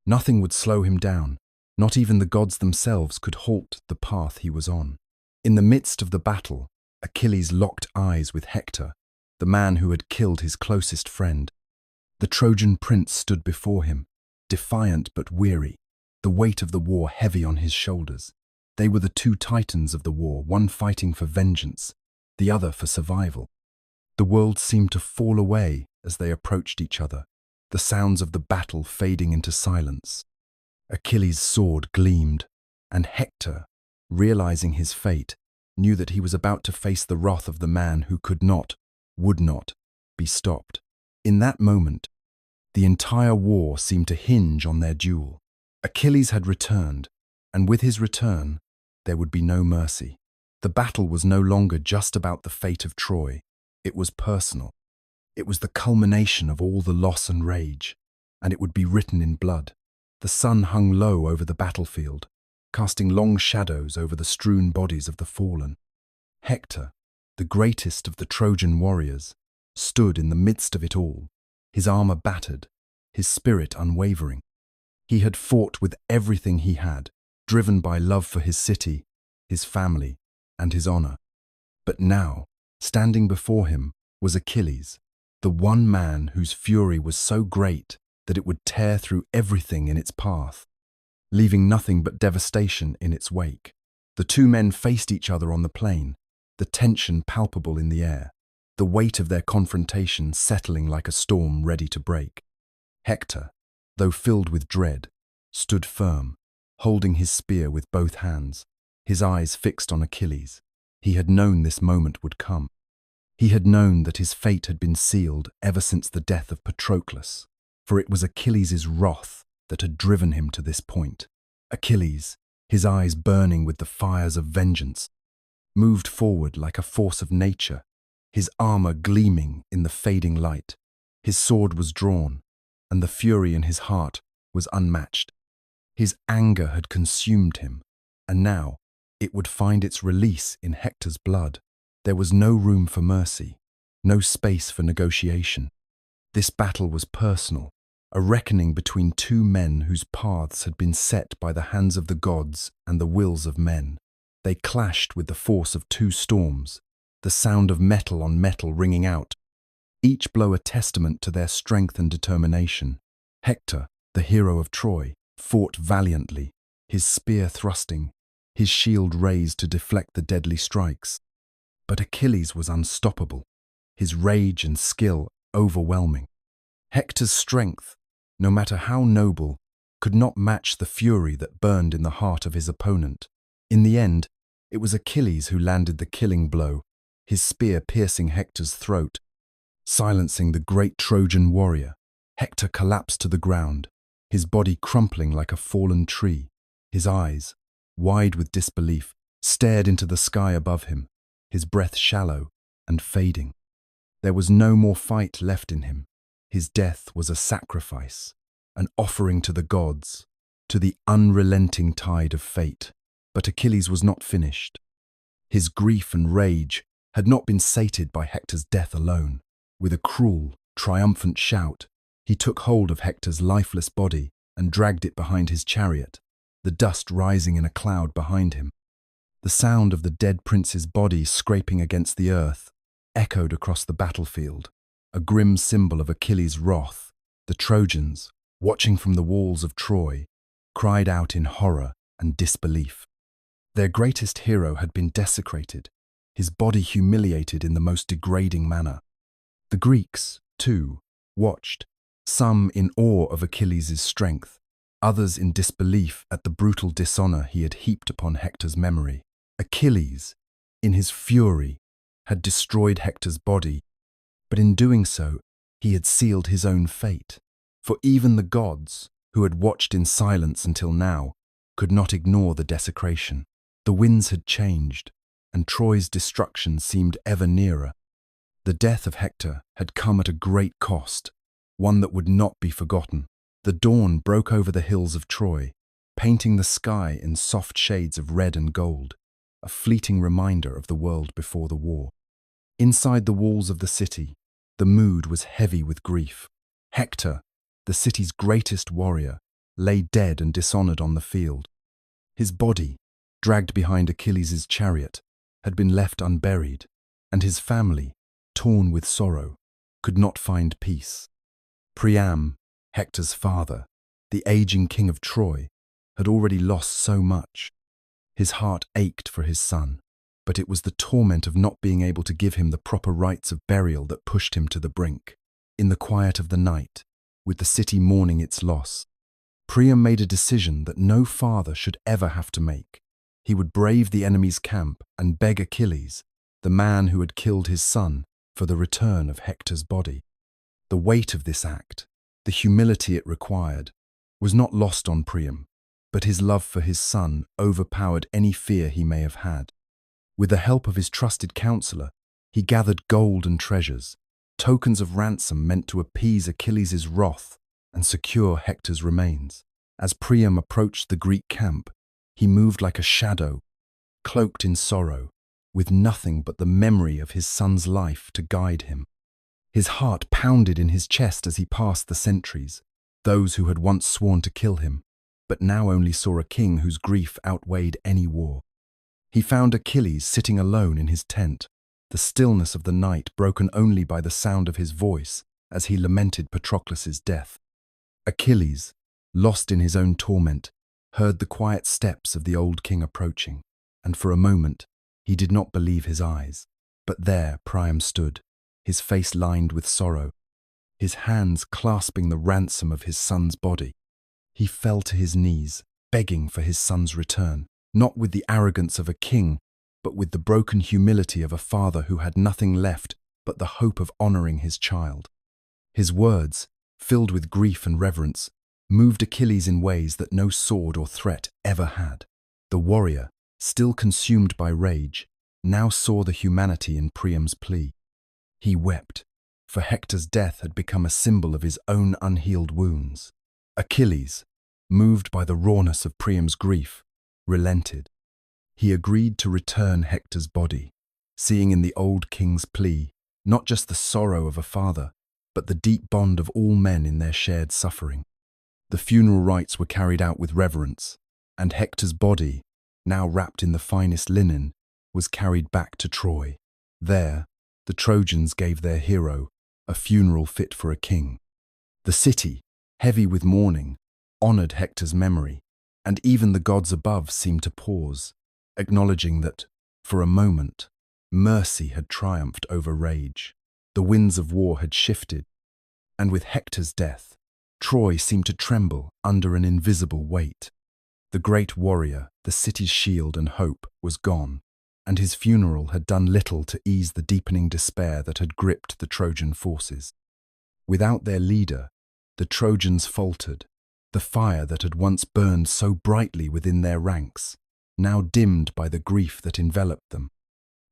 Nothing would slow him down, not even the gods themselves could halt the path he was on. In the midst of the battle, Achilles locked eyes with Hector, the man who had killed his closest friend. The Trojan prince stood before him, defiant but weary, the weight of the war heavy on his shoulders. They were the two titans of the war, one fighting for vengeance, the other for survival. The world seemed to fall away as they approached each other, the sounds of the battle fading into silence. Achilles' sword gleamed, and Hector, realizing his fate, knew that he was about to face the wrath of the man who could not, would not, be stopped. In that moment, the entire war seemed to hinge on their duel. Achilles had returned, and with his return, there would be no mercy. The battle was no longer just about the fate of Troy. It was personal. It was the culmination of all the loss and rage, and it would be written in blood. The sun hung low over the battlefield, casting long shadows over the strewn bodies of the fallen. Hector, the greatest of the Trojan warriors, stood in the midst of it all, his armor battered, his spirit unwavering. He had fought with everything he had, driven by love for his city, his family, and his honor. But now, standing before him, was Achilles, the one man whose fury was so great that it would tear through everything in its path, leaving nothing but devastation in its wake. The two men faced each other on the plain, the tension palpable in the air, the weight of their confrontation settling like a storm ready to break. Hector, though filled with dread, stood firm, holding his spear with both hands, his eyes fixed on Achilles. He had known this moment would come. He had known that his fate had been sealed ever since the death of Patroclus, for it was Achilles' wrath that had driven him to this point. Achilles, his eyes burning with the fires of vengeance, moved forward like a force of nature, his armor gleaming in the fading light. His sword was drawn, and the fury in his heart was unmatched. His anger had consumed him, and now it would find its release in Hector's blood. There was no room for mercy, no space for negotiation. This battle was personal, a reckoning between two men whose paths had been set by the hands of the gods and the wills of men. They clashed with the force of two storms, the sound of metal on metal ringing out, each blow a testament to their strength and determination. Hector, the hero of Troy, fought valiantly, his spear thrusting, his shield raised to deflect the deadly strikes. But Achilles was unstoppable, his rage and skill overwhelming. Hector's strength, no matter how noble, could not match the fury that burned in the heart of his opponent. In the end, it was Achilles who landed the killing blow, his spear piercing Hector's throat. Silencing the great Trojan warrior, Hector collapsed to the ground, his body crumpling like a fallen tree. His eyes, wide with disbelief, stared into the sky above him, his breath shallow and fading. There was no more fight left in him. His death was a sacrifice, an offering to the gods, to the unrelenting tide of fate. But Achilles was not finished. His grief and rage had not been sated by Hector's death alone. With a cruel, triumphant shout, he took hold of Hector's lifeless body and dragged it behind his chariot, the dust rising in a cloud behind him. The sound of the dead prince's body scraping against the earth echoed across the battlefield, a grim symbol of Achilles' wrath. The Trojans, watching from the walls of Troy, cried out in horror and disbelief. Their greatest hero had been desecrated, his body humiliated in the most degrading manner. The Greeks, too, watched, some in awe of Achilles' strength, others in disbelief at the brutal dishonor he had heaped upon Hector's memory. Achilles, in his fury, had destroyed Hector's body, but in doing so, he had sealed his own fate. For even the gods, who had watched in silence until now, could not ignore the desecration. The winds had changed, and Troy's destruction seemed ever nearer. The death of Hector had come at a great cost, one that would not be forgotten. The dawn broke over the hills of Troy, painting the sky in soft shades of red and gold, a fleeting reminder of the world before the war. Inside the walls of the city, the mood was heavy with grief. Hector, the city's greatest warrior, lay dead and dishonored on the field. His body, dragged behind Achilles' chariot, had been left unburied, and his family, torn with sorrow, could not find peace. Priam, Hector's father, the aging king of Troy, had already lost so much. His heart ached for his son, but it was the torment of not being able to give him the proper rites of burial that pushed him to the brink. In the quiet of the night, with the city mourning its loss, Priam made a decision that no father should ever have to make. He would brave the enemy's camp and beg Achilles, the man who had killed his son, for the return of Hector's body. The weight of this act, the humility it required, was not lost on Priam, but his love for his son overpowered any fear he may have had. With the help of his trusted counselor, he gathered gold and treasures, tokens of ransom meant to appease Achilles' wrath and secure Hector's remains. As Priam approached the Greek camp, he moved like a shadow, cloaked in sorrow, with nothing but the memory of his son's life to guide him. His heart pounded in his chest as he passed the sentries, those who had once sworn to kill him, but now only saw a king whose grief outweighed any war. He found Achilles sitting alone in his tent, the stillness of the night broken only by the sound of his voice as he lamented Patroclus' death. Achilles, lost in his own torment, heard the quiet steps of the old king approaching, and for a moment he did not believe his eyes. But there Priam stood, his face lined with sorrow, his hands clasping the ransom of his son's body. He fell to his knees, begging for his son's return, not with the arrogance of a king, but with the broken humility of a father who had nothing left but the hope of honoring his child. His words, filled with grief and reverence, moved Achilles in ways that no sword or threat ever had. The warrior, still consumed by rage, now saw the humanity in Priam's plea. He wept, for Hector's death had become a symbol of his own unhealed wounds. Achilles, moved by the rawness of Priam's grief, relented. He agreed to return Hector's body, seeing in the old king's plea not just the sorrow of a father, but the deep bond of all men in their shared suffering. The funeral rites were carried out with reverence, and Hector's body, now wrapped in the finest linen, was carried back to Troy. There, the Trojans gave their hero a funeral fit for a king. The city, heavy with mourning, honored Hector's memory, and even the gods above seemed to pause, acknowledging that, for a moment, mercy had triumphed over rage. The winds of war had shifted, and with Hector's death, Troy seemed to tremble under an invisible weight. The great warrior, the city's shield and hope, was gone, and his funeral had done little to ease the deepening despair that had gripped the Trojan forces. Without their leader, the Trojans faltered, the fire that had once burned so brightly within their ranks, now dimmed by the grief that enveloped them.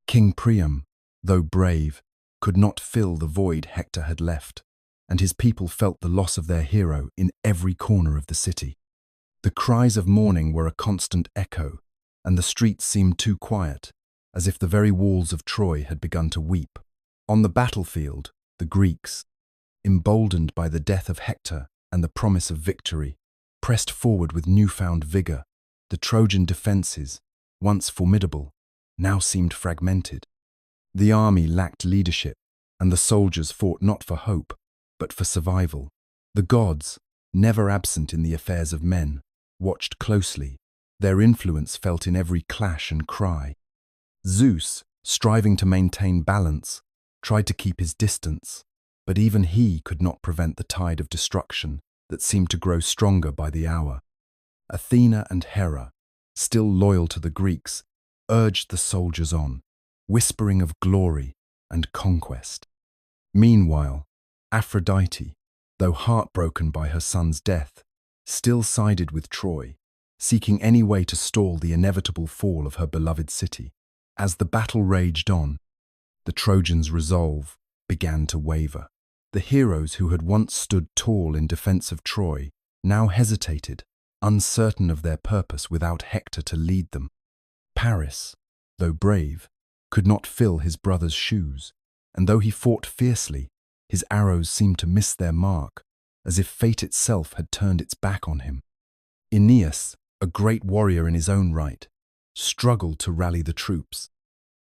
King Priam, though brave, could not fill the void Hector had left, and his people felt the loss of their hero in every corner of the city. The cries of mourning were a constant echo, and the streets seemed too quiet, as if the very walls of Troy had begun to weep. On the battlefield, the Greeks, emboldened by the death of Hector and the promise of victory, pressed forward with newfound vigor. The Trojan defenses, once formidable, now seemed fragmented. The army lacked leadership, and the soldiers fought not for hope, but for survival. The gods, never absent in the affairs of men, watched closely, their influence felt in every clash and cry. Zeus, striving to maintain balance, tried to keep his distance, but even he could not prevent the tide of destruction that seemed to grow stronger by the hour. Athena and Hera, still loyal to the Greeks, urged the soldiers on, whispering of glory and conquest. Meanwhile, Aphrodite, though heartbroken by her son's death, still sided with Troy, seeking any way to stall the inevitable fall of her beloved city. As the battle raged on, the Trojans' resolve began to waver. The heroes who had once stood tall in defense of Troy now hesitated, uncertain of their purpose without Hector to lead them. Paris, though brave, could not fill his brother's shoes, and though he fought fiercely, his arrows seemed to miss their mark, as if fate itself had turned its back on him. Aeneas, a great warrior in his own right, struggled to rally the troops.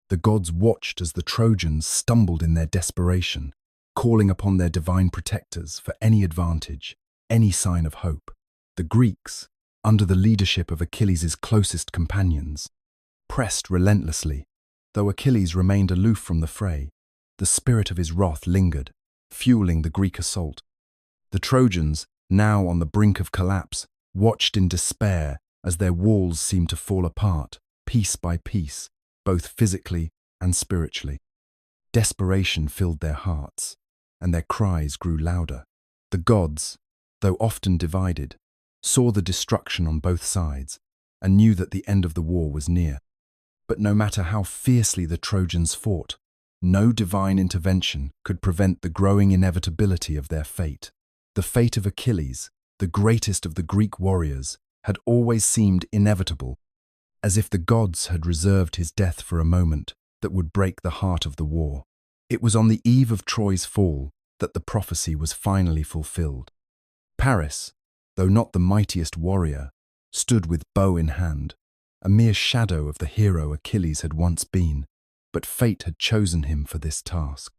The gods watched as the Trojans stumbled in their desperation, calling upon their divine protectors for any advantage, any sign of hope. The Greeks, under the leadership of Achilles' closest companions, pressed relentlessly. Though Achilles remained aloof from the fray, the spirit of his wrath lingered, fueling the Greek assault. The Trojans, now on the brink of collapse, watched in despair as their walls seemed to fall apart, piece by piece, both physically and spiritually. Desperation filled their hearts, and their cries grew louder. The gods, though often divided, saw the destruction on both sides and knew that the end of the war was near. But no matter how fiercely the Trojans fought, no divine intervention could prevent the growing inevitability of their fate. The fate of Achilles, the greatest of the Greek warriors, had always seemed inevitable, as if the gods had reserved his death for a moment that would break the heart of the war. It was on the eve of Troy's fall that the prophecy was finally fulfilled. Paris, though not the mightiest warrior, stood with bow in hand, a mere shadow of the hero Achilles had once been, but fate had chosen him for this task.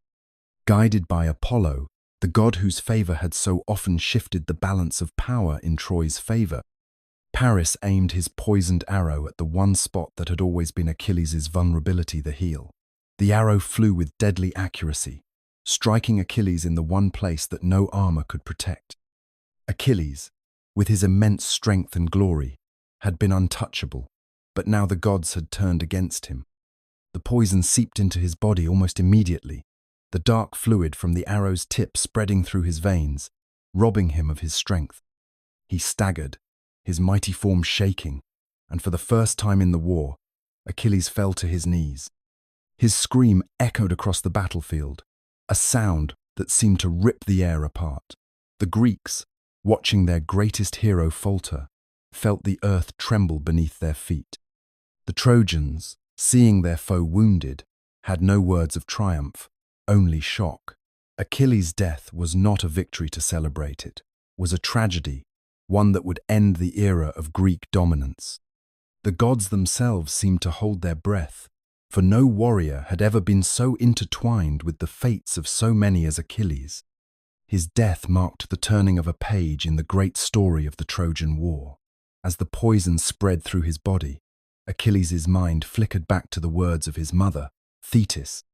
Guided by Apollo, the god whose favor had so often shifted the balance of power in Troy's favor, Paris aimed his poisoned arrow at the one spot that had always been Achilles' vulnerability, the heel. The arrow flew with deadly accuracy, striking Achilles in the one place that no armor could protect. Achilles, with his immense strength and glory, had been untouchable, but now the gods had turned against him. The poison seeped into his body almost immediately, the dark fluid from the arrow's tip spreading through his veins, robbing him of his strength. He staggered, his mighty form shaking, and for the first time in the war, Achilles fell to his knees. His scream echoed across the battlefield, a sound that seemed to rip the air apart. The Greeks, watching their greatest hero falter, felt the earth tremble beneath their feet. The Trojans, seeing their foe wounded, had no words of triumph, only shock. Achilles' death was not a victory to celebrate, it was a tragedy, one that would end the era of Greek dominance. The gods themselves seemed to hold their breath, for no warrior had ever been so intertwined with the fates of so many as Achilles. His death marked the turning of a page in the great story of the Trojan War. As the poison spread through his body, Achilles' mind flickered back to the words of his mother, Thetis,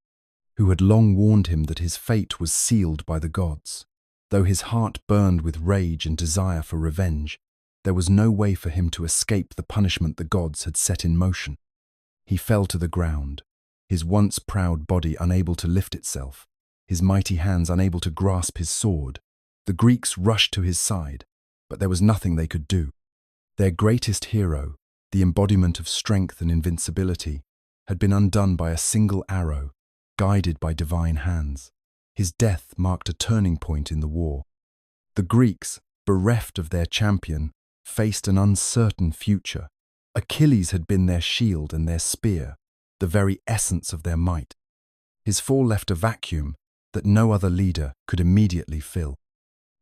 who had long warned him that his fate was sealed by the gods. Though his heart burned with rage and desire for revenge, there was no way for him to escape the punishment the gods had set in motion. He fell to the ground, his once proud body unable to lift itself, his mighty hands unable to grasp his sword. The Greeks rushed to his side, but there was nothing they could do. Their greatest hero, the embodiment of strength and invincibility, had been undone by a single arrow, guided by divine hands. His death marked a turning point in the war. The Greeks, bereft of their champion, faced an uncertain future. Achilles had been their shield and their spear, the very essence of their might. His fall left a vacuum that no other leader could immediately fill.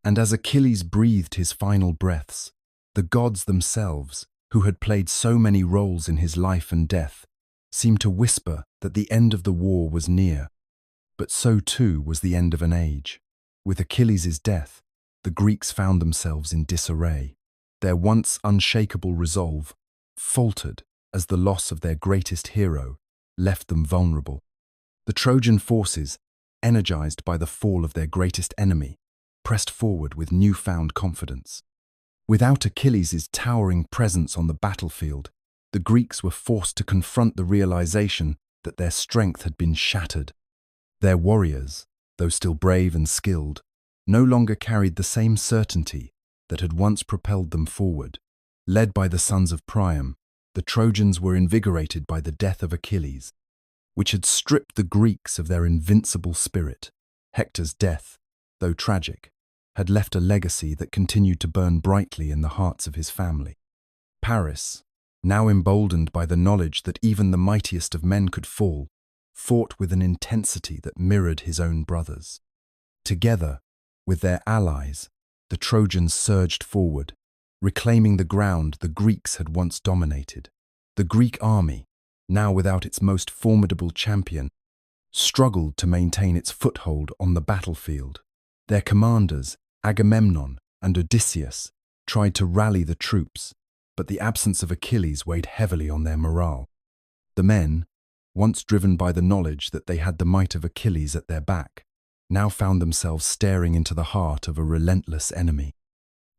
And as Achilles breathed his final breaths, the gods themselves, who had played so many roles in his life and death, seemed to whisper that the end of the war was near. But so too was the end of an age. With Achilles' death, the Greeks found themselves in disarray. Their once unshakable resolve faltered as the loss of their greatest hero left them vulnerable. The Trojan forces, energized by the fall of their greatest enemy, pressed forward with newfound confidence. Without Achilles' towering presence on the battlefield, the Greeks were forced to confront the realization that their strength had been shattered. Their warriors, though still brave and skilled, no longer carried the same certainty that had once propelled them forward. Led by the sons of Priam, the Trojans were invigorated by the death of Achilles, which had stripped the Greeks of their invincible spirit. Hector's death, though tragic, had left a legacy that continued to burn brightly in the hearts of his family. Paris, now emboldened by the knowledge that even the mightiest of men could fall, fought with an intensity that mirrored his own brothers. Together, with their allies, the Trojans surged forward, reclaiming the ground the Greeks had once dominated. The Greek army, now without its most formidable champion, struggled to maintain its foothold on the battlefield. Their commanders, Agamemnon and Odysseus, tried to rally the troops, but the absence of Achilles weighed heavily on their morale. The men, once driven by the knowledge that they had the might of Achilles at their back, now found themselves staring into the heart of a relentless enemy.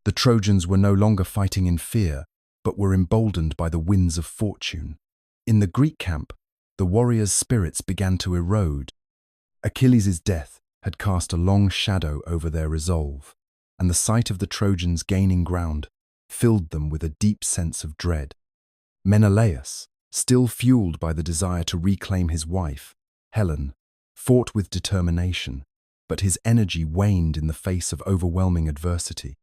The Trojans were no longer fighting in fear, but were emboldened by the winds of fortune. In the Greek camp, the warriors' spirits began to erode. Achilles' death had cast a long shadow over their resolve, and the sight of the Trojans gaining ground filled them with a deep sense of dread. Menelaus, still fueled by the desire to reclaim his wife, Helen, fought with determination, but his energy waned in the face of overwhelming adversity.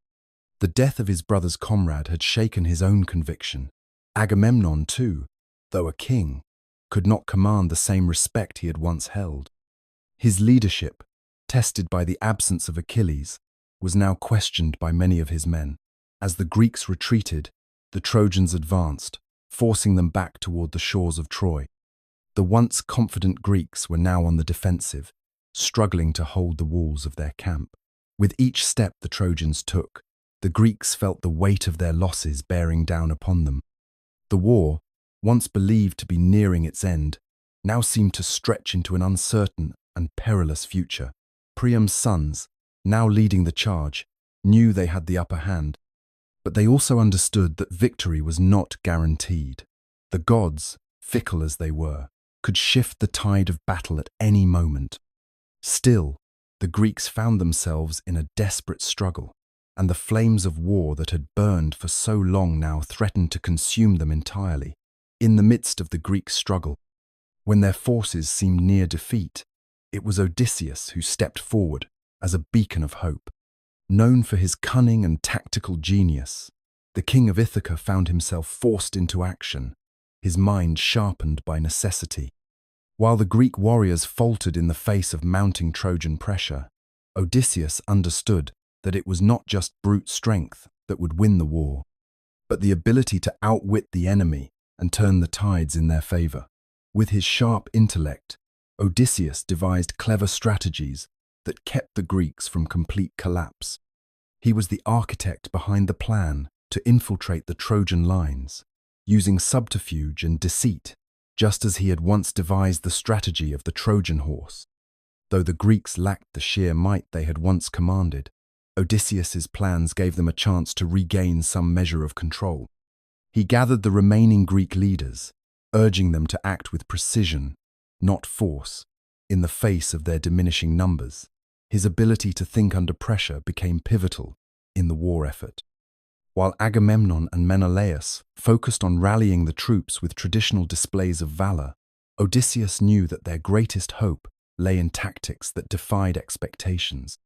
The death of his brother's comrade had shaken his own conviction. Agamemnon, too, though a king, could not command the same respect he had once held. His leadership, tested by the absence of Achilles, was now questioned by many of his men. As the Greeks retreated, the Trojans advanced, forcing them back toward the shores of Troy. The once confident Greeks were now on the defensive, struggling to hold the walls of their camp. With each step the Trojans took, the Greeks felt the weight of their losses bearing down upon them. The war, once believed to be nearing its end, now seemed to stretch into an uncertain and perilous future. Priam's sons, now leading the charge, knew they had the upper hand, but they also understood that victory was not guaranteed. The gods, fickle as they were, could shift the tide of battle at any moment. Still, the Greeks found themselves in a desperate struggle, and the flames of war that had burned for so long now threatened to consume them entirely. In the midst of the Greek struggle, when their forces seemed near defeat, it was Odysseus who stepped forward as a beacon of hope. Known for his cunning and tactical genius, the king of Ithaca found himself forced into action, his mind sharpened by necessity. While the Greek warriors faltered in the face of mounting Trojan pressure, Odysseus understood that it was not just brute strength that would win the war, but the ability to outwit the enemy and turn the tides in their favor. With his sharp intellect, Odysseus devised clever strategies that kept the Greeks from complete collapse. He was the architect behind the plan to infiltrate the Trojan lines, using subterfuge and deceit, just as he had once devised the strategy of the Trojan horse. Though the Greeks lacked the sheer might they had once commanded, Odysseus's plans gave them a chance to regain some measure of control. He gathered the remaining Greek leaders, urging them to act with precision, not force, in the face of their diminishing numbers. His ability to think under pressure became pivotal in the war effort. While Agamemnon and Menelaus focused on rallying the troops with traditional displays of valor, Odysseus knew that their greatest hope lay in tactics that defied expectations.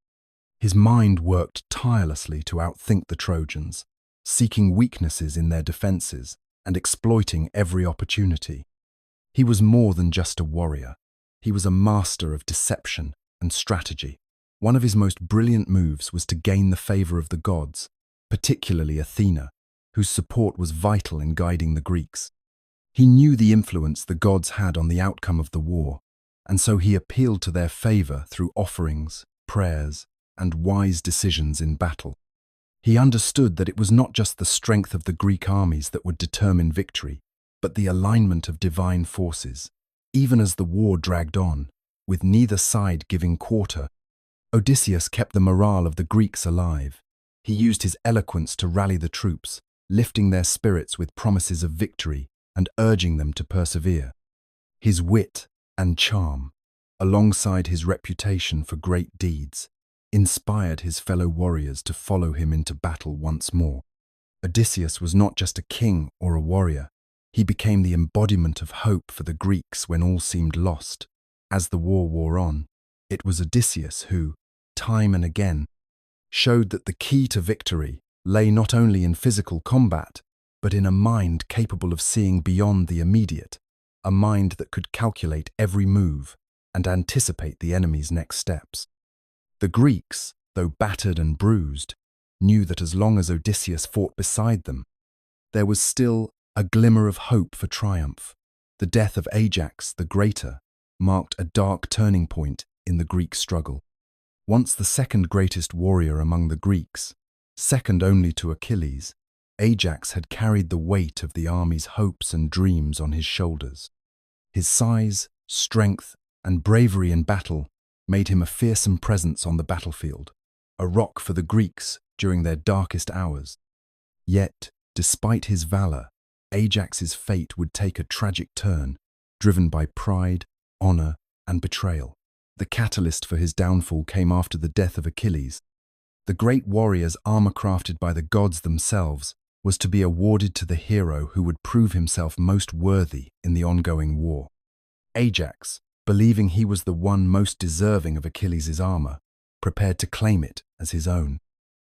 His mind worked tirelessly to outthink the Trojans, seeking weaknesses in their defenses and exploiting every opportunity. He was more than just a warrior. He was a master of deception and strategy. One of his most brilliant moves was to gain the favor of the gods, particularly Athena, whose support was vital in guiding the Greeks. He knew the influence the gods had on the outcome of the war, and so he appealed to their favor through offerings, prayers, and wise decisions in battle. He understood that it was not just the strength of the Greek armies that would determine victory, but the alignment of divine forces. Even as the war dragged on, with neither side giving quarter. Odysseus kept the morale of the Greeks alive. He used his eloquence to rally the troops, lifting their spirits with promises of victory and urging them to persevere. His wit and charm, alongside his reputation for great deeds, inspired his fellow warriors to follow him into battle once more. Odysseus was not just a king or a warrior. He became the embodiment of hope for the Greeks when all seemed lost. As the war wore on, it was Odysseus who, time and again, showed that the key to victory lay not only in physical combat, but in a mind capable of seeing beyond the immediate, a mind that could calculate every move and anticipate the enemy's next steps. The Greeks, though battered and bruised, knew that as long as Odysseus fought beside them, there was still a glimmer of hope for triumph. The death of Ajax the Greater marked a dark turning point in the Greek struggle. Once the second greatest warrior among the Greeks, second only to Achilles, Ajax had carried the weight of the army's hopes and dreams on his shoulders. His size, strength, and bravery in battle made him a fearsome presence on the battlefield, a rock for the Greeks during their darkest hours. Yet, despite his valor, Ajax's fate would take a tragic turn, driven by pride, honor, and betrayal. The catalyst for his downfall came after the death of Achilles. The great warrior's armor crafted by the gods themselves was to be awarded to the hero who would prove himself most worthy in the ongoing war. Ajax, believing he was the one most deserving of Achilles' armor, prepared to claim it as his own.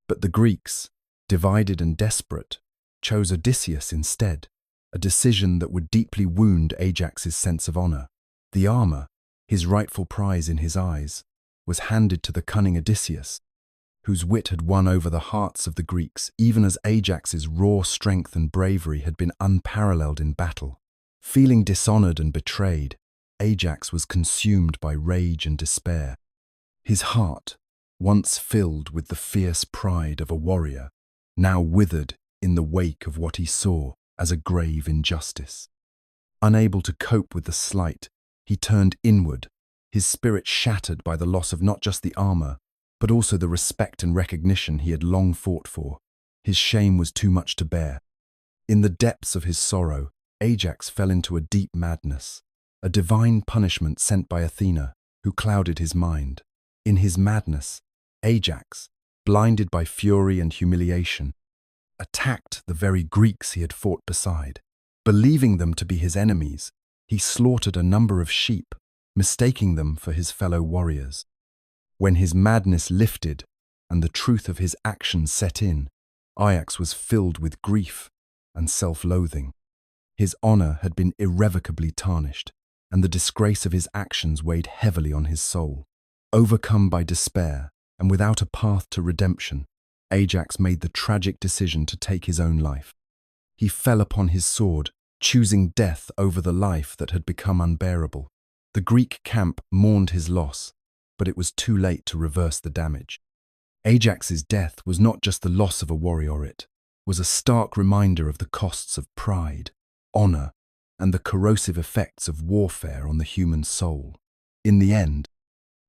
But the Greeks, divided and desperate, chose Odysseus instead, a decision that would deeply wound Ajax's sense of honor. The armor, his rightful prize in his eyes, was handed to the cunning Odysseus, whose wit had won over the hearts of the Greeks, even as Ajax's raw strength and bravery had been unparalleled in battle. Feeling dishonored and betrayed, Ajax was consumed by rage and despair. His heart, once filled with the fierce pride of a warrior, now withered in the wake of what he saw as a grave injustice. Unable to cope with the slight, he turned inward, his spirit shattered by the loss of not just the armor, but also the respect and recognition he had long fought for. His shame was too much to bear. In the depths of his sorrow, Ajax fell into a deep madness, a divine punishment sent by Athena, who clouded his mind. In his madness, Ajax, blinded by fury and humiliation, attacked the very Greeks he had fought beside. Believing them to be his enemies, he slaughtered a number of sheep, mistaking them for his fellow warriors. When his madness lifted and the truth of his actions set in, Ajax was filled with grief and self-loathing. His honor had been irrevocably tarnished, and the disgrace of his actions weighed heavily on his soul. Overcome by despair and without a path to redemption, Ajax made the tragic decision to take his own life. He fell upon his sword, choosing death over the life that had become unbearable. The Greek camp mourned his loss, but it was too late to reverse the damage. Ajax's death was not just the loss of a warrior, it was a stark reminder of the costs of pride, honor, and the corrosive effects of warfare on the human soul. In the end,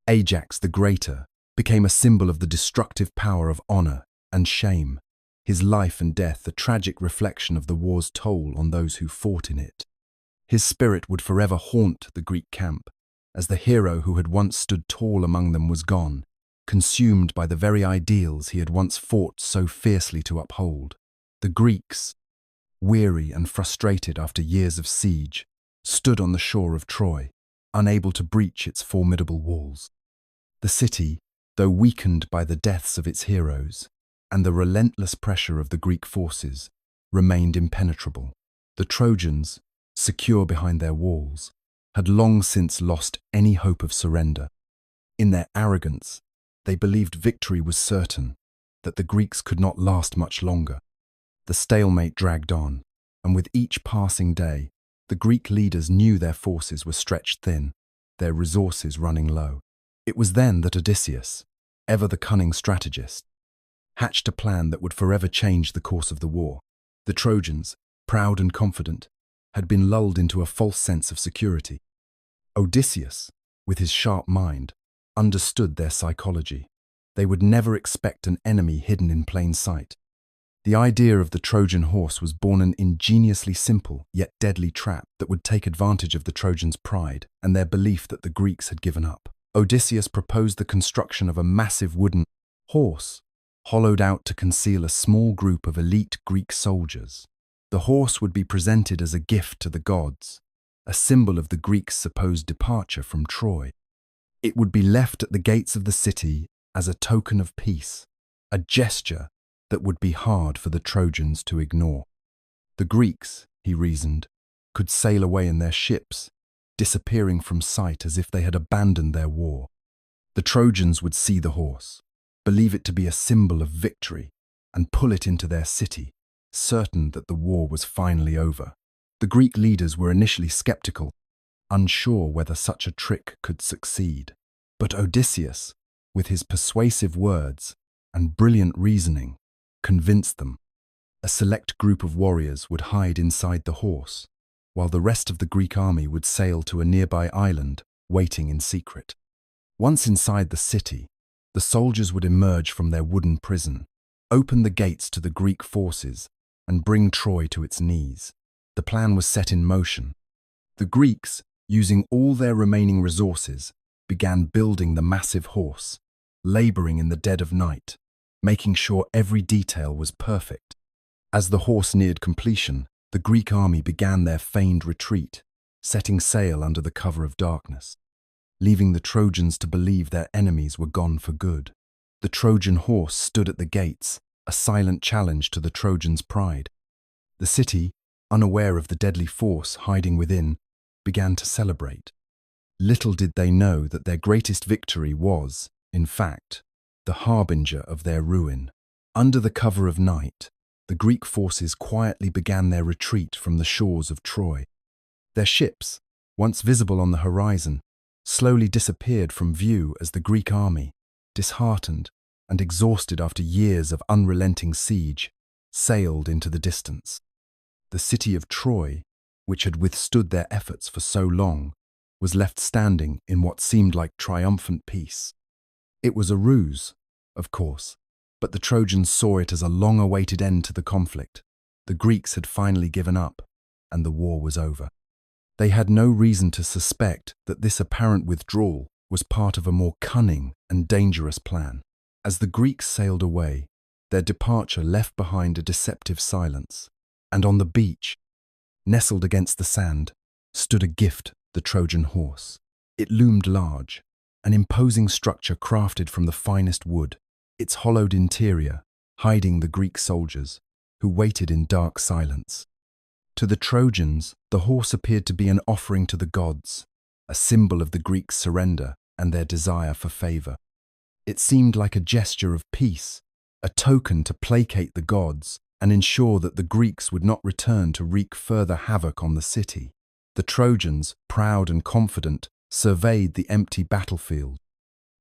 Ajax the Greater became a symbol of the destructive power of honor and shame, his life and death a tragic reflection of the war's toll on those who fought in it. His spirit would forever haunt the Greek camp, as the hero who had once stood tall among them was gone, consumed by the very ideals he had once fought so fiercely to uphold. The Greeks, weary and frustrated after years of siege, stood on the shore of Troy, unable to breach its formidable walls. The city, though weakened by the deaths of its heroes and the relentless pressure of the Greek forces, remained impenetrable. The Trojans, secure behind their walls, had long since lost any hope of surrender. In their arrogance, they believed victory was certain, that the Greeks could not last much longer. The stalemate dragged on, and with each passing day, the Greek leaders knew their forces were stretched thin, their resources running low. It was then that Odysseus, ever the cunning strategist, hatched a plan that would forever change the course of the war. The Trojans, proud and confident, had been lulled into a false sense of security. Odysseus, with his sharp mind, understood their psychology. They would never expect an enemy hidden in plain sight. The idea of the Trojan horse was born an ingeniously simple yet deadly trap that would take advantage of the Trojans' pride and their belief that the Greeks had given up. Odysseus proposed the construction of a massive wooden horse, hollowed out to conceal a small group of elite Greek soldiers. The horse would be presented as a gift to the gods, a symbol of the Greeks' supposed departure from Troy. It would be left at the gates of the city as a token of peace, a gesture that would be hard for the Trojans to ignore. The Greeks, he reasoned, could sail away in their ships, disappearing from sight as if they had abandoned their war. The Trojans would see the horse, believe it to be a symbol of victory, and pull it into their city, certain that the war was finally over. The Greek leaders were initially skeptical, unsure whether such a trick could succeed. But Odysseus, with his persuasive words and brilliant reasoning, convinced them. A select group of warriors would hide inside the horse, while the rest of the Greek army would sail to a nearby island, waiting in secret. Once inside the city, the soldiers would emerge from their wooden prison, open the gates to the Greek forces, and bring Troy to its knees. The plan was set in motion. The Greeks, using all their remaining resources, began building the massive horse, laboring in the dead of night, making sure every detail was perfect. As the horse neared completion, the Greek army began their feigned retreat, setting sail under the cover of darkness, leaving the Trojans to believe their enemies were gone for good. The Trojan horse stood at the gates, a silent challenge to the Trojans' pride. The city, unaware of the deadly force hiding within, began to celebrate. Little did they know that their greatest victory was, in fact, the harbinger of their ruin. Under the cover of night, the Greek forces quietly began their retreat from the shores of Troy. Their ships, once visible on the horizon, slowly disappeared from view as the Greek army, disheartened and exhausted after years of unrelenting siege, sailed into the distance. The city of Troy, which had withstood their efforts for so long, was left standing in what seemed like triumphant peace. It was a ruse, of course, but the Trojans saw it as a long-awaited end to the conflict. The Greeks had finally given up, and the war was over. They had no reason to suspect that this apparent withdrawal was part of a more cunning and dangerous plan. As the Greeks sailed away, their departure left behind a deceptive silence, and on the beach, nestled against the sand, stood a gift, the Trojan horse. It loomed large, an imposing structure crafted from the finest wood, its hollowed interior hiding the Greek soldiers, who waited in dark silence. To the Trojans, the horse appeared to be an offering to the gods, a symbol of the Greeks' surrender and their desire for favor. It seemed like a gesture of peace, a token to placate the gods and ensure that the Greeks would not return to wreak further havoc on the city. The Trojans, proud and confident, surveyed the empty battlefield.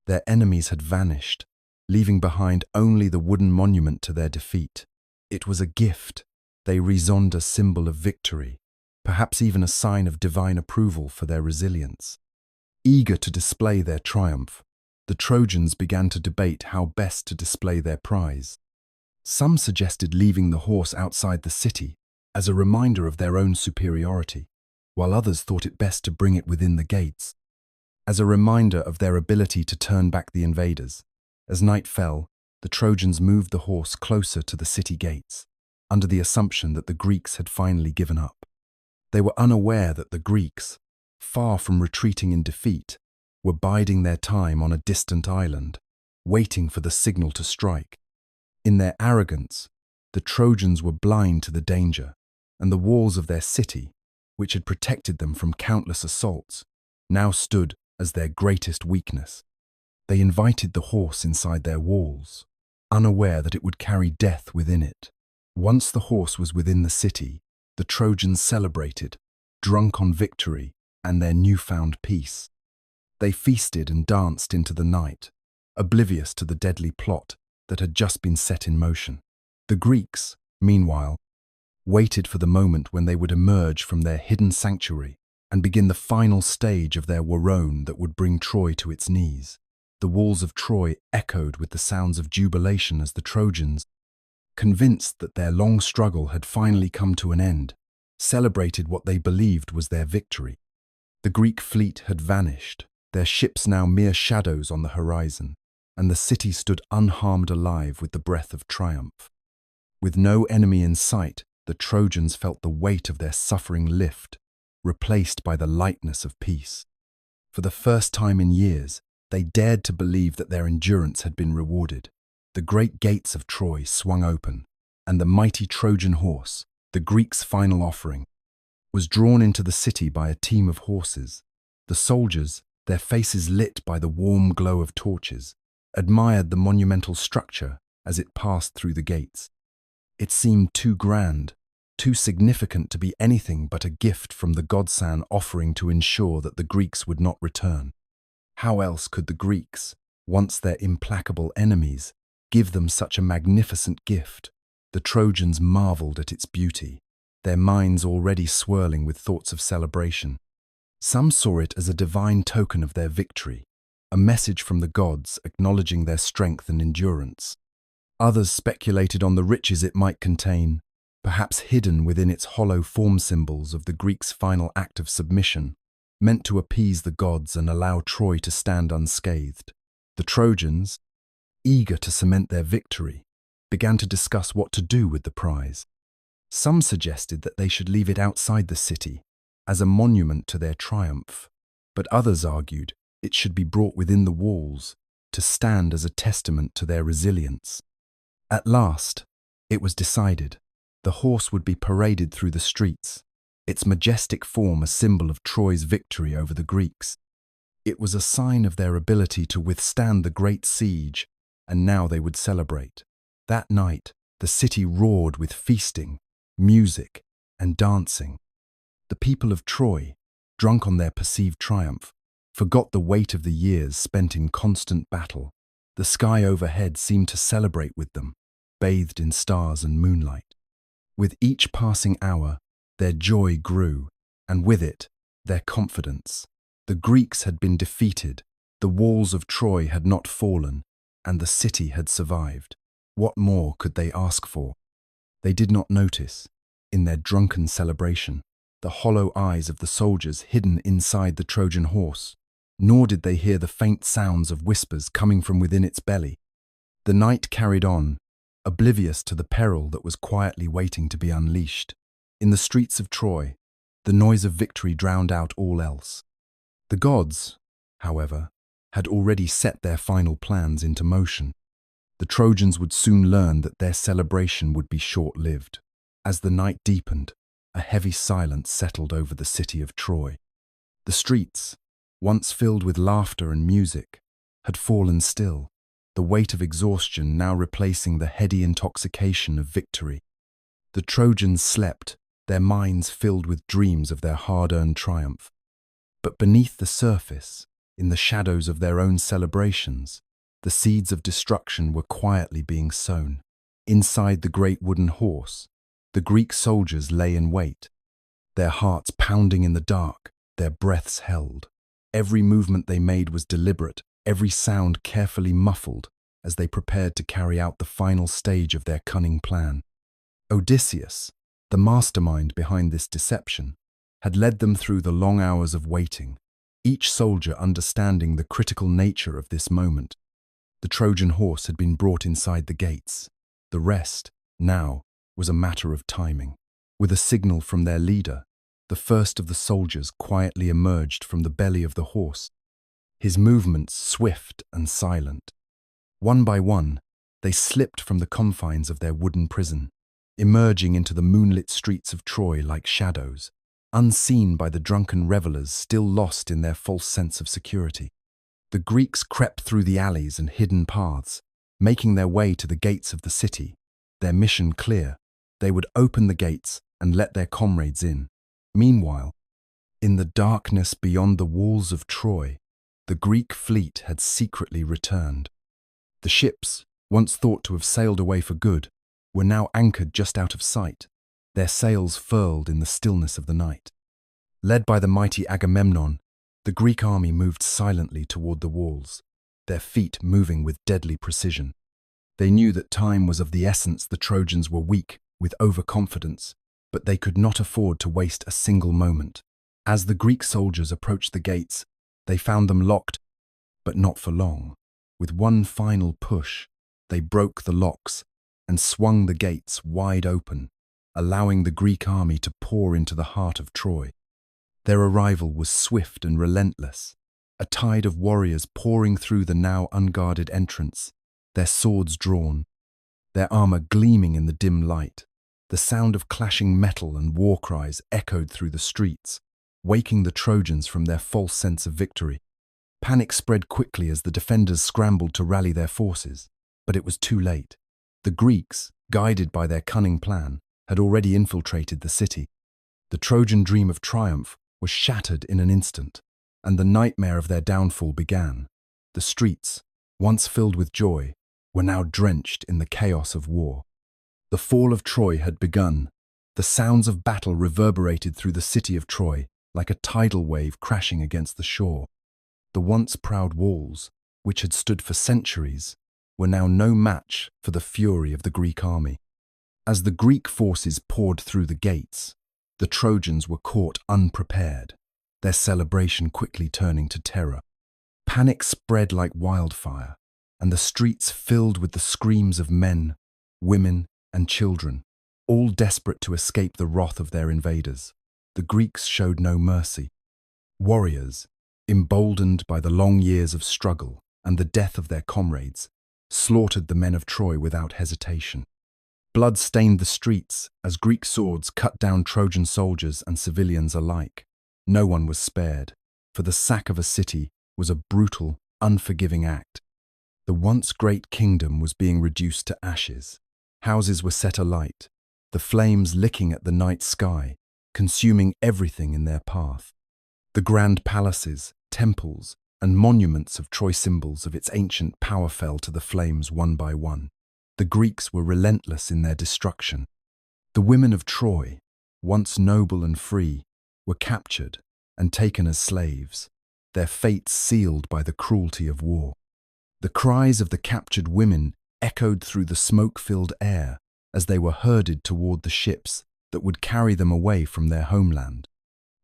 Their enemies had vanished, leaving behind only the wooden monument to their defeat. It was a gift, they reasoned, a symbol of victory, perhaps even a sign of divine approval for their resilience. Eager to display their triumph, the Trojans began to debate how best to display their prize. Some suggested leaving the horse outside the city as a reminder of their own superiority, while others thought it best to bring it within the gates, as a reminder of their ability to turn back the invaders. As night fell, the Trojans moved the horse closer to the city gates, under the assumption that the Greeks had finally given up. They were unaware that the Greeks, far from retreating in defeat, were biding their time on a distant island, waiting for the signal to strike. In their arrogance, the Trojans were blind to the danger, and the walls of their city, which had protected them from countless assaults, now stood as their greatest weakness. They invited the horse inside their walls, unaware that it would carry death within it. Once the horse was within the city, the Trojans celebrated, drunk on victory and their newfound peace. They feasted and danced into the night, oblivious to the deadly plot that had just been set in motion. The Greeks, meanwhile, waited for the moment when they would emerge from their hidden sanctuary and begin the final stage of their warone that would bring Troy to its knees. The walls of Troy echoed with the sounds of jubilation as the Trojans, convinced that their long struggle had finally come to an end, celebrated what they believed was their victory. The Greek fleet had vanished, their ships now mere shadows on the horizon, and the city stood unharmed alive with the breath of triumph. With no enemy in sight, the Trojans felt the weight of their suffering lift, replaced by the lightness of peace. For the first time in years, they dared to believe that their endurance had been rewarded. The great gates of Troy swung open, and the mighty Trojan horse, the Greeks' final offering, was drawn into the city by a team of horses. The soldiers, their faces lit by the warm glow of torches, admired the monumental structure as it passed through the gates. It seemed too grand, too significant to be anything but a gift from the godson offering to ensure that the Greeks would not return. How else could the Greeks, once their implacable enemies, give them such a magnificent gift? The Trojans marveled at its beauty, their minds already swirling with thoughts of celebration. Some saw it as a divine token of their victory, a message from the gods acknowledging their strength and endurance. Others speculated on the riches it might contain, perhaps hidden within its hollow form symbols of the Greeks' final act of submission, meant to appease the gods and allow Troy to stand unscathed. The Trojans, eager to cement their victory, began to discuss what to do with the prize. Some suggested that they should leave it outside the city, as a monument to their triumph, but others argued it should be brought within the walls, to stand as a testament to their resilience. At last, it was decided. The horse would be paraded through the streets, its majestic form a symbol of Troy's victory over the Greeks. It was a sign of their ability to withstand the great siege, and now they would celebrate. That night, the city roared with feasting, music, and dancing. The people of Troy, drunk on their perceived triumph, forgot the weight of the years spent in constant battle. The sky overhead seemed to celebrate with them, bathed in stars and moonlight. With each passing hour, their joy grew, and with it, their confidence. The Greeks had been defeated, the walls of Troy had not fallen, and the city had survived. What more could they ask for? They did not notice, in their drunken celebration, the hollow eyes of the soldiers hidden inside the Trojan horse, nor did they hear the faint sounds of whispers coming from within its belly. The night carried on, oblivious to the peril that was quietly waiting to be unleashed. In the streets of Troy, the noise of victory drowned out all else. The gods, however, had already set their final plans into motion. The Trojans would soon learn that their celebration would be short-lived. As the night deepened, a heavy silence settled over the city of Troy. The streets, once filled with laughter and music, had fallen still, the weight of exhaustion now replacing the heady intoxication of victory. The Trojans slept, their minds filled with dreams of their hard-earned triumph. But beneath the surface, in the shadows of their own celebrations, the seeds of destruction were quietly being sown. Inside the great wooden horse, the Greek soldiers lay in wait, their hearts pounding in the dark, their breaths held. Every movement they made was deliberate, every sound carefully muffled as they prepared to carry out the final stage of their cunning plan. Odysseus, the mastermind behind this deception, had led them through the long hours of waiting, each soldier understanding the critical nature of this moment. The Trojan horse had been brought inside the gates. The rest, now, was a matter of timing. With a signal from their leader, the first of the soldiers quietly emerged from the belly of the horse, his movements swift and silent. One by one, they slipped from the confines of their wooden prison, emerging into the moonlit streets of Troy like shadows, unseen by the drunken revelers still lost in their false sense of security. The Greeks crept through the alleys and hidden paths, making their way to the gates of the city, their mission clear. They would open the gates and let their comrades in. Meanwhile, in the darkness beyond the walls of Troy, the Greek fleet had secretly returned. The ships, once thought to have sailed away for good, were now anchored just out of sight, their sails furled in the stillness of the night. Led by the mighty Agamemnon, the Greek army moved silently toward the walls, their feet moving with deadly precision. They knew that time was of the essence. The Trojans were weak with overconfidence, but they could not afford to waste a single moment. As the Greek soldiers approached the gates, they found them locked, but not for long. With one final push, they broke the locks and swung the gates wide open, allowing the Greek army to pour into the heart of Troy. Their arrival was swift and relentless, a tide of warriors pouring through the now unguarded entrance, their swords drawn, their armor gleaming in the dim light. The sound of clashing metal and war cries echoed through the streets, waking the Trojans from their false sense of victory. Panic spread quickly as the defenders scrambled to rally their forces, but it was too late. The Greeks, guided by their cunning plan, had already infiltrated the city. The Trojan dream of triumph was shattered in an instant, and the nightmare of their downfall began. The streets, once filled with joy, were now drenched in the chaos of war. The fall of Troy had begun. The sounds of battle reverberated through the city of Troy like a tidal wave crashing against the shore. The once proud walls, which had stood for centuries, were now no match for the fury of the Greek army. As the Greek forces poured through the gates, the Trojans were caught unprepared, their celebration quickly turning to terror. Panic spread like wildfire, and the streets filled with the screams of men, women, and children, all desperate to escape the wrath of their invaders. The Greeks showed no mercy. Warriors, emboldened by the long years of struggle and the death of their comrades, slaughtered the men of Troy without hesitation. Blood stained the streets as Greek swords cut down Trojan soldiers and civilians alike. No one was spared, for the sack of a city was a brutal, unforgiving act. The once great kingdom was being reduced to ashes. Houses were set alight, the flames licking at the night sky, consuming everything in their path. The grand palaces, temples, and monuments of Troy, symbols of its ancient power, fell to the flames one by one. The Greeks were relentless in their destruction. The women of Troy, once noble and free, were captured and taken as slaves, their fates sealed by the cruelty of war. The cries of the captured women echoed through the smoke-filled air as they were herded toward the ships that would carry them away from their homeland.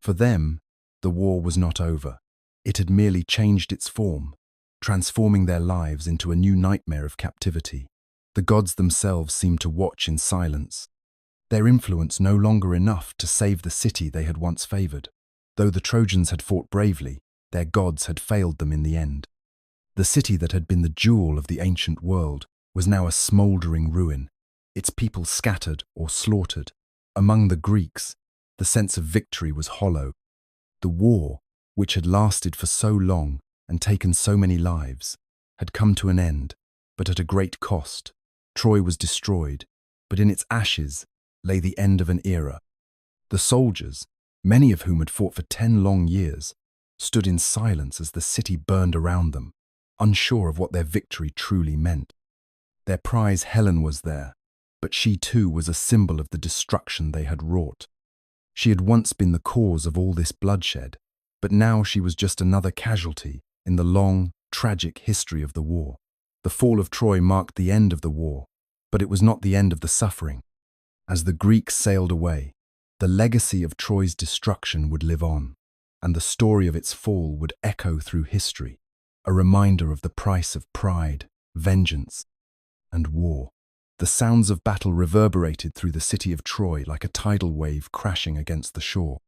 For them, the war was not over. It had merely changed its form, transforming their lives into a new nightmare of captivity. The gods themselves seemed to watch in silence, their influence no longer enough to save the city they had once favored. Though the Trojans had fought bravely, their gods had failed them in the end. The city that had been the jewel of the ancient world was now a smouldering ruin, its people scattered or slaughtered. Among the Greeks, the sense of victory was hollow. The war, which had lasted for so long and taken so many lives, had come to an end, but at a great cost. Troy was destroyed, but in its ashes lay the end of an era. The soldiers, many of whom had fought for 10 long years, stood in silence as the city burned around them, unsure of what their victory truly meant. Their prize Helen was there, but she too was a symbol of the destruction they had wrought. She had once been the cause of all this bloodshed, but now she was just another casualty in the long, tragic history of the war. The fall of Troy marked the end of the war, but it was not the end of the suffering. As the Greeks sailed away, the legacy of Troy's destruction would live on, and the story of its fall would echo through history, a reminder of the price of pride, vengeance, and war. The sounds of battle reverberated through the city of Troy like a tidal wave crashing against the shore.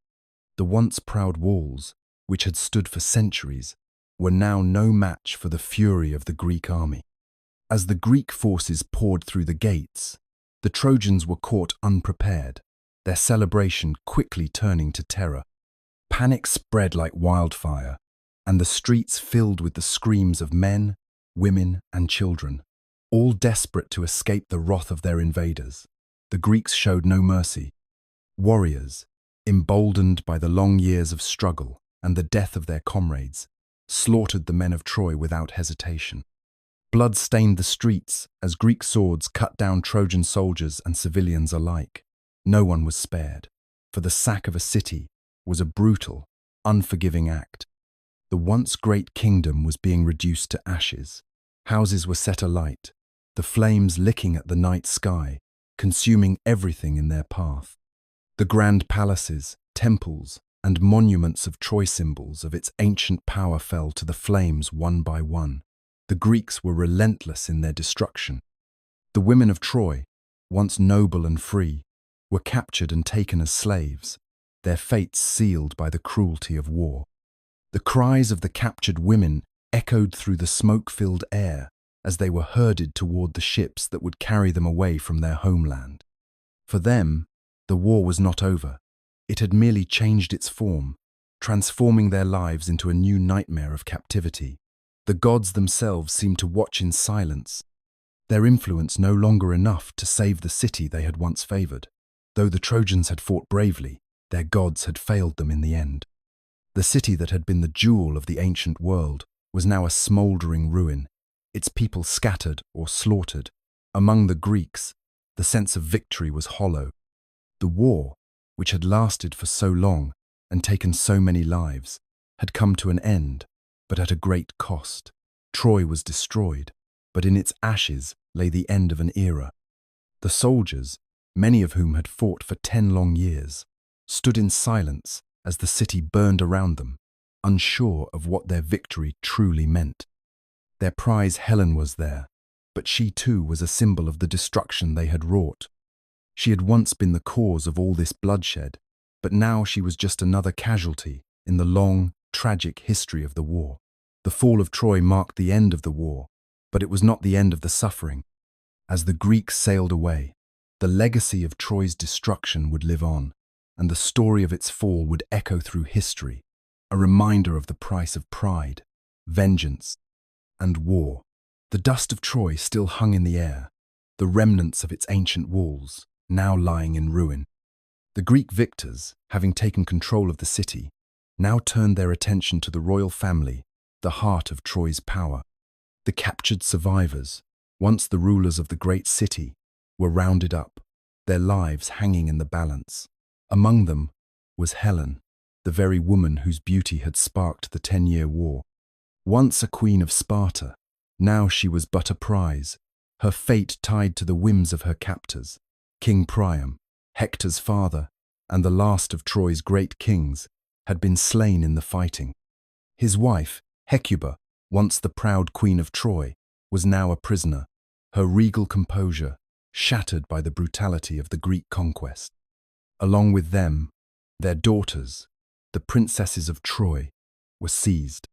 The once proud walls, which had stood for centuries, were now no match for the fury of the Greek army. As the Greek forces poured through the gates, the Trojans were caught unprepared, their celebration quickly turning to terror. Panic spread like wildfire, and the streets filled with the screams of men, women, and children, all desperate to escape the wrath of their invaders. The Greeks showed no mercy. Warriors, emboldened by the long years of struggle and the death of their comrades, slaughtered the men of Troy without hesitation. Blood stained the streets as Greek swords cut down Trojan soldiers and civilians alike. No one was spared, for the sack of a city was a brutal, unforgiving act. The once great kingdom was being reduced to ashes. Houses were set alight, the flames licking at the night sky, consuming everything in their path. The grand palaces, temples, and monuments of Troy, symbols of its ancient power, fell to the flames one by one. The Greeks were relentless in their destruction. The women of Troy, once noble and free, were captured and taken as slaves, their fates sealed by the cruelty of war. The cries of the captured women echoed through the smoke-filled air as they were herded toward the ships that would carry them away from their homeland. For them, the war was not over. It had merely changed its form, transforming their lives into a new nightmare of captivity. The gods themselves seemed to watch in silence, their influence no longer enough to save the city they had once favored. Though the Trojans had fought bravely, their gods had failed them in the end. The city that had been the jewel of the ancient world was now a smouldering ruin, its people scattered or slaughtered. Among the Greeks, the sense of victory was hollow. The war, which had lasted for so long and taken so many lives, had come to an end, but at a great cost. Troy was destroyed, but in its ashes lay the end of an era. The soldiers, many of whom had fought for 10 long years, stood in silence as the city burned around them, unsure of what their victory truly meant. Their prize Helen was there, but she too was a symbol of the destruction they had wrought. She had once been the cause of all this bloodshed, but now she was just another casualty in the long, tragic history of the war. The fall of Troy marked the end of the war, but it was not the end of the suffering. As the Greeks sailed away, the legacy of Troy's destruction would live on, and the story of its fall would echo through history, a reminder of the price of pride, vengeance, and war. The dust of Troy still hung in the air, the remnants of its ancient walls, now lying in ruin. The Greek victors, having taken control of the city, now turned their attention to the royal family, the heart of Troy's power. The captured survivors, once the rulers of the great city, were rounded up, their lives hanging in the balance. Among them was Helen, the very woman whose beauty had sparked the 10-year war. Once a queen of Sparta, now she was but a prize, her fate tied to the whims of her captors. King Priam, Hector's father, and the last of Troy's great kings, had been slain in the fighting. His wife, Hecuba, once the proud queen of Troy, was now a prisoner, her regal composure shattered by the brutality of the Greek conquest. Along with them, their daughters, the princesses of Troy, were seized.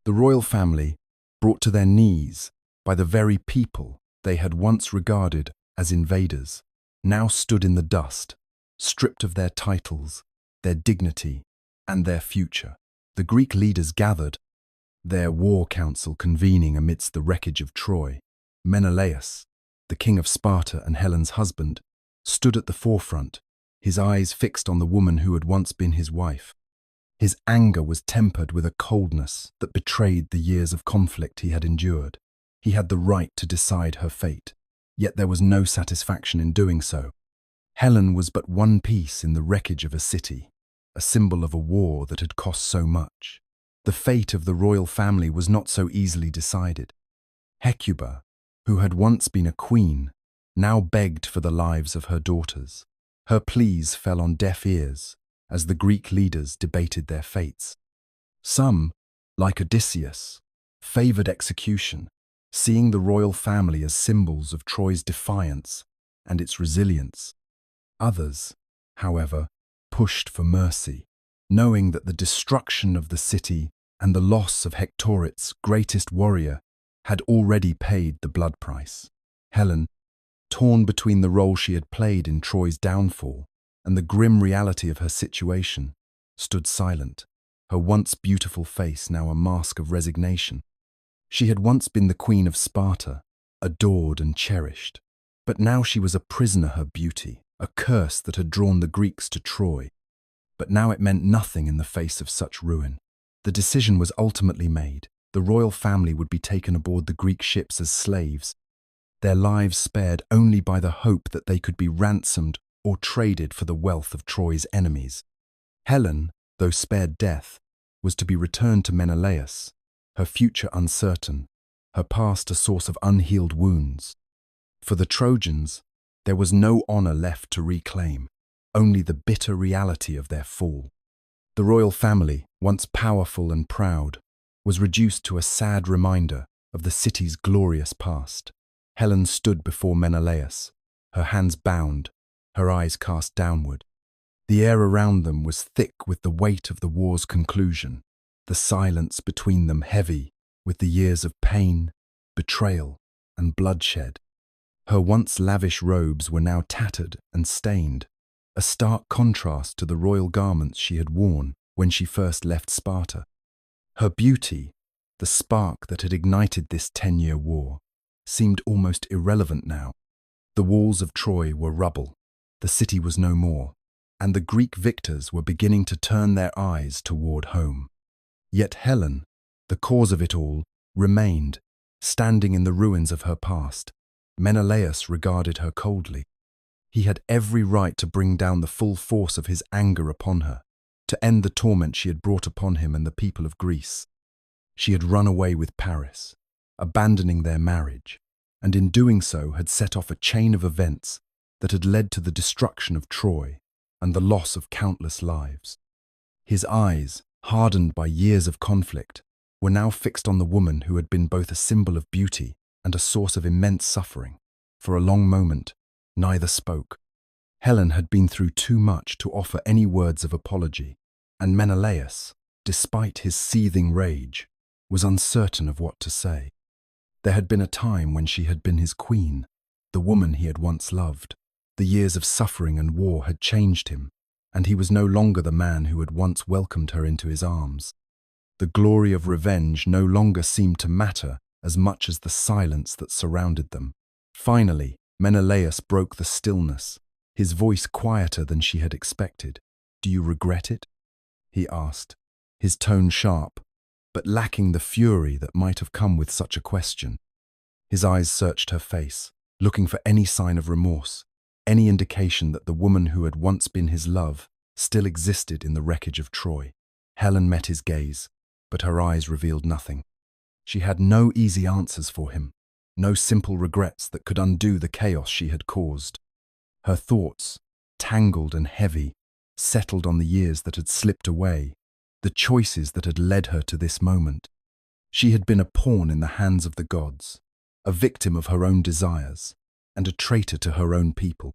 The royal family, brought to their knees by the very people they had once regarded as invaders, now stood in the dust, stripped of their titles, their dignity, and their future. The Greek leaders gathered, their war council convening amidst the wreckage of Troy. Menelaus, the king of Sparta and Helen's husband, stood at the forefront, his eyes fixed on the woman who had once been his wife. His anger was tempered with a coldness that betrayed the years of conflict he had endured. He had the right to decide her fate, yet there was no satisfaction in doing so. Helen was but one piece in the wreckage of a city, a symbol of a war that had cost so much. The fate of the royal family was not so easily decided. Hecuba, who had once been a queen, now begged for the lives of her daughters. Her pleas fell on deaf ears as the Greek leaders debated their fates. Some, like Odysseus, favored execution, seeing the royal family as symbols of Troy's defiance and its resilience. Others, however, pushed for mercy, knowing that the destruction of the city and the loss of Hector's greatest warrior had already paid the blood price. Helen, torn between the role she had played in Troy's downfall and the grim reality of her situation, stood silent, her once beautiful face now a mask of resignation. She had once been the queen of Sparta, adored and cherished, but now she was a prisoner, her beauty, a curse that had drawn the Greeks to Troy. But now it meant nothing in the face of such ruin. The decision was ultimately made. The royal family would be taken aboard the Greek ships as slaves, their lives spared only by the hope that they could be ransomed or traded for the wealth of Troy's enemies. Helen, though spared death, was to be returned to Menelaus, her future uncertain, her past a source of unhealed wounds. For the Trojans, there was no honor left to reclaim, only the bitter reality of their fall. The royal family, once powerful and proud, was reduced to a sad reminder of the city's glorious past. Helen stood before Menelaus, her hands bound, her eyes cast downward. The air around them was thick with the weight of the war's conclusion, the silence between them heavy with the years of pain, betrayal, and bloodshed. Her once lavish robes were now tattered and stained, a stark contrast to the royal garments she had worn when she first left Sparta. Her beauty, the spark that had ignited this 10-year war, seemed almost irrelevant now. The walls of Troy were rubble, the city was no more, and the Greek victors were beginning to turn their eyes toward home. Yet Helen, the cause of it all, remained, standing in the ruins of her past. Menelaus regarded her coldly. He had every right to bring down the full force of his anger upon her, to end the torment she had brought upon him and the people of Greece. She had run away with Paris, abandoning their marriage, and in doing so had set off a chain of events that had led to the destruction of Troy and the loss of countless lives. His eyes, hardened by years of conflict, were now fixed on the woman who had been both a symbol of beauty and a source of immense suffering. For a long moment, neither spoke. Helen had been through too much to offer any words of apology, and Menelaus, despite his seething rage, was uncertain of what to say. There had been a time when she had been his queen, the woman he had once loved. The years of suffering and war had changed him, and he was no longer the man who had once welcomed her into his arms. The glory of revenge no longer seemed to matter as much as the silence that surrounded them. Finally, Menelaus broke the stillness, his voice quieter than she had expected. "Do you regret it?" he asked, his tone sharp, but lacking the fury that might have come with such a question. His eyes searched her face, looking for any sign of remorse, any indication that the woman who had once been his love still existed in the wreckage of Troy. Helen met his gaze, but her eyes revealed nothing. She had no easy answers for him, no simple regrets that could undo the chaos she had caused. Her thoughts, tangled and heavy, settled on the years that had slipped away, the choices that had led her to this moment. She had been a pawn in the hands of the gods, a victim of her own desires, and a traitor to her own people.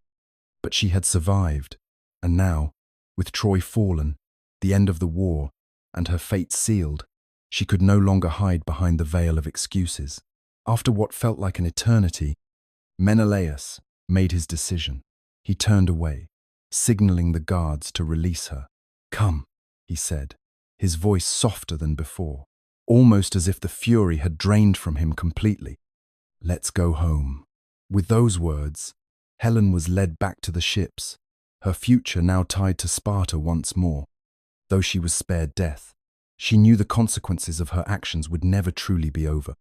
But she had survived, and now, with Troy fallen, the end of the war, and her fate sealed, she could no longer hide behind the veil of excuses. After what felt like an eternity, Menelaus made his decision. He turned away, signaling the guards to release her. "Come," he said, his voice softer than before, almost as if the fury had drained from him completely. "Let's go home." With those words, Helen was led back to the ships, her future now tied to Sparta once more. Though she was spared death, she knew the consequences of her actions would never truly be over.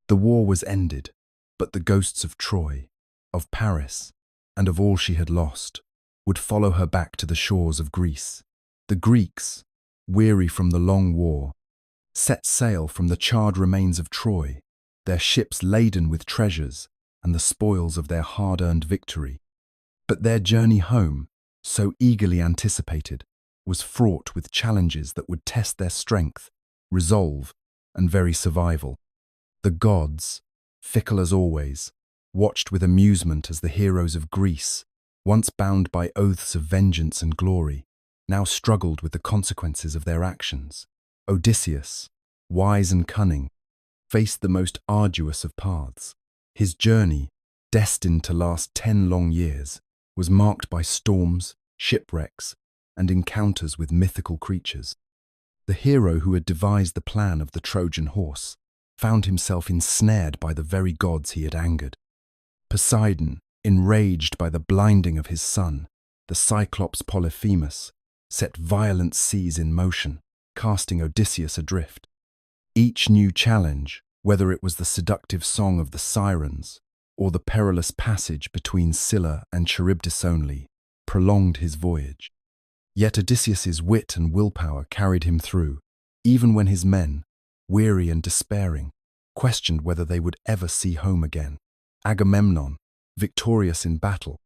The war was ended, but the ghosts of Troy, of Paris, and of all she had lost, would follow her back to the shores of Greece. The Greeks, weary from the long war, set sail from the charred remains of Troy, their ships laden with treasures and the spoils of their hard-earned victory. But their journey home, so eagerly anticipated, was fraught with challenges that would test their strength, resolve, and very survival. The gods, fickle as always, watched with amusement as the heroes of Greece, once bound by oaths of vengeance and glory, now struggled with the consequences of their actions. Odysseus, wise and cunning, faced the most arduous of paths. His journey, destined to last 10 long years, was marked by storms, shipwrecks, and encounters with mythical creatures. The hero who had devised the plan of the Trojan horse found himself ensnared by the very gods he had angered. Poseidon, enraged by the blinding of his son, the Cyclops Polyphemus, set violent seas in motion, casting Odysseus adrift. Each new challenge, whether it was the seductive song of the sirens or the perilous passage between Scylla and Charybdis only, prolonged his voyage. Yet Odysseus's wit and willpower carried him through, even when his men, weary and despairing, questioned whether they would ever see home again. Agamemnon, victorious in battle,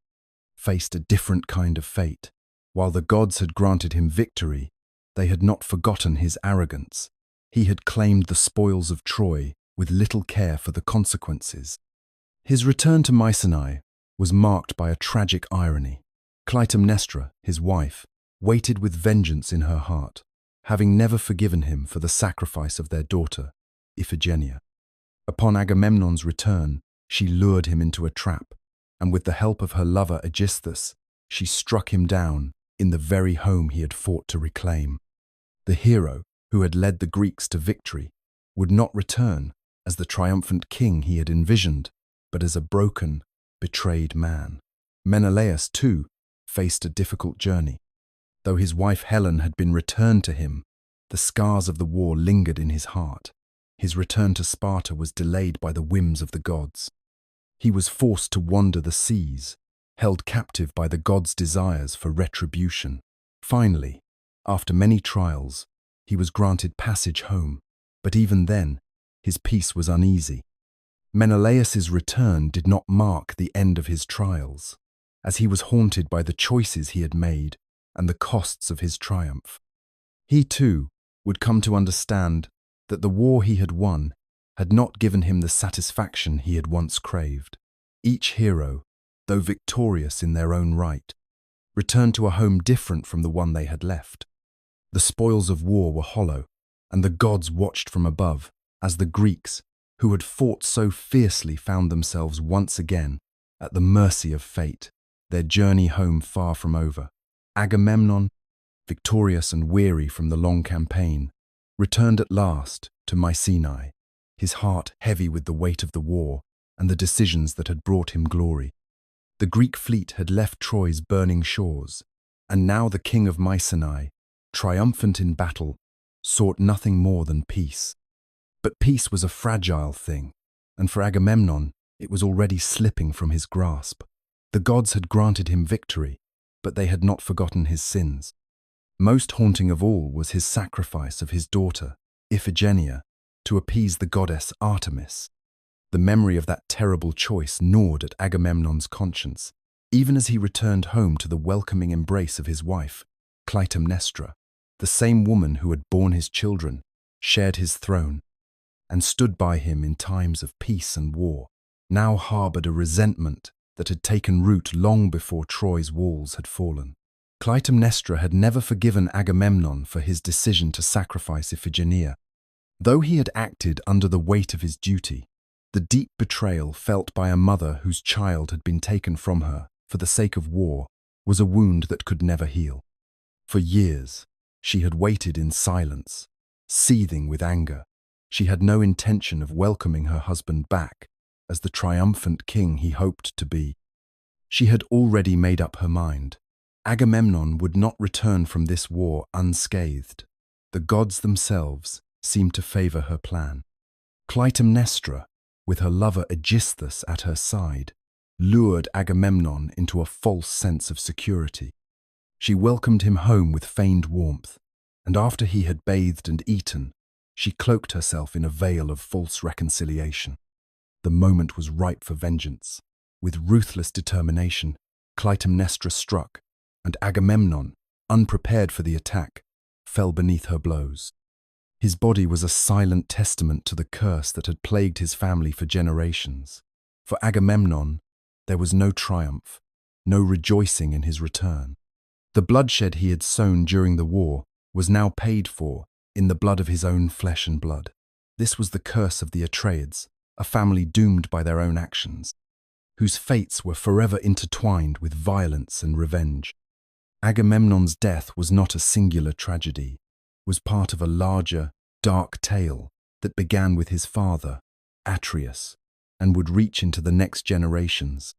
faced a different kind of fate. While the gods had granted him victory, they had not forgotten his arrogance. He had claimed the spoils of Troy with little care for the consequences. His return to Mycenae was marked by a tragic irony. Clytemnestra, his wife, waited with vengeance in her heart, having never forgiven him for the sacrifice of their daughter, Iphigenia. Upon Agamemnon's return, she lured him into a trap, and with the help of her lover Aegisthus, she struck him down in the very home he had fought to reclaim. The hero, who had led the Greeks to victory, would not return as the triumphant king he had envisioned, but as a broken, betrayed man. Menelaus, too, faced a difficult journey. Though his wife Helen had been returned to him, the scars of the war lingered in his heart. His return to Sparta was delayed by the whims of the gods. He was forced to wander the seas, held captive by the gods' desires for retribution. Finally, after many trials, he was granted passage home, but even then, his peace was uneasy. Menelaus's return did not mark the end of his trials, as he was haunted by the choices he had made and the costs of his triumph. He too would come to understand that the war he had won had not given him the satisfaction he had once craved. Each hero, though victorious in their own right, returned to a home different from the one they had left. The spoils of war were hollow, and the gods watched from above as the Greeks, who had fought so fiercely, found themselves once again at the mercy of fate, their journey home far from over. Agamemnon, victorious and weary from the long campaign, returned at last to Mycenae, his heart heavy with the weight of the war and the decisions that had brought him glory. The Greek fleet had left Troy's burning shores, and now the king of Mycenae, triumphant in battle, sought nothing more than peace. But peace was a fragile thing, and for Agamemnon it was already slipping from his grasp. The gods had granted him victory, but they had not forgotten his sins. Most haunting of all was his sacrifice of his daughter, Iphigenia, to appease the goddess Artemis. The memory of that terrible choice gnawed at Agamemnon's conscience, even as he returned home to the welcoming embrace of his wife, Clytemnestra, the same woman who had borne his children, shared his throne, and stood by him in times of peace and war, now harbored a resentment that had taken root long before Troy's walls had fallen. Clytemnestra had never forgiven Agamemnon for his decision to sacrifice Iphigenia. Though he had acted under the weight of his duty, the deep betrayal felt by a mother whose child had been taken from her for the sake of war was a wound that could never heal. For years, she had waited in silence, seething with anger. She had no intention of welcoming her husband back as the triumphant king he hoped to be. She had already made up her mind. Agamemnon would not return from this war unscathed. The gods themselves seemed to favor her plan. Clytemnestra, with her lover Aegisthus at her side, lured Agamemnon into a false sense of security. She welcomed him home with feigned warmth, and after he had bathed and eaten, she cloaked herself in a veil of false reconciliation. The moment was ripe for vengeance. With ruthless determination, Clytemnestra struck, and Agamemnon, unprepared for the attack, fell beneath her blows. His body was a silent testament to the curse that had plagued his family for generations. For Agamemnon, there was no triumph, no rejoicing in his return. The bloodshed he had sown during the war was now paid for in the blood of his own flesh and blood. This was the curse of the Atreides, a family doomed by their own actions, whose fates were forever intertwined with violence and revenge. Agamemnon's death was not a singular tragedy, was part of a larger, dark tale that began with his father, Atreus, and would reach into the next generations.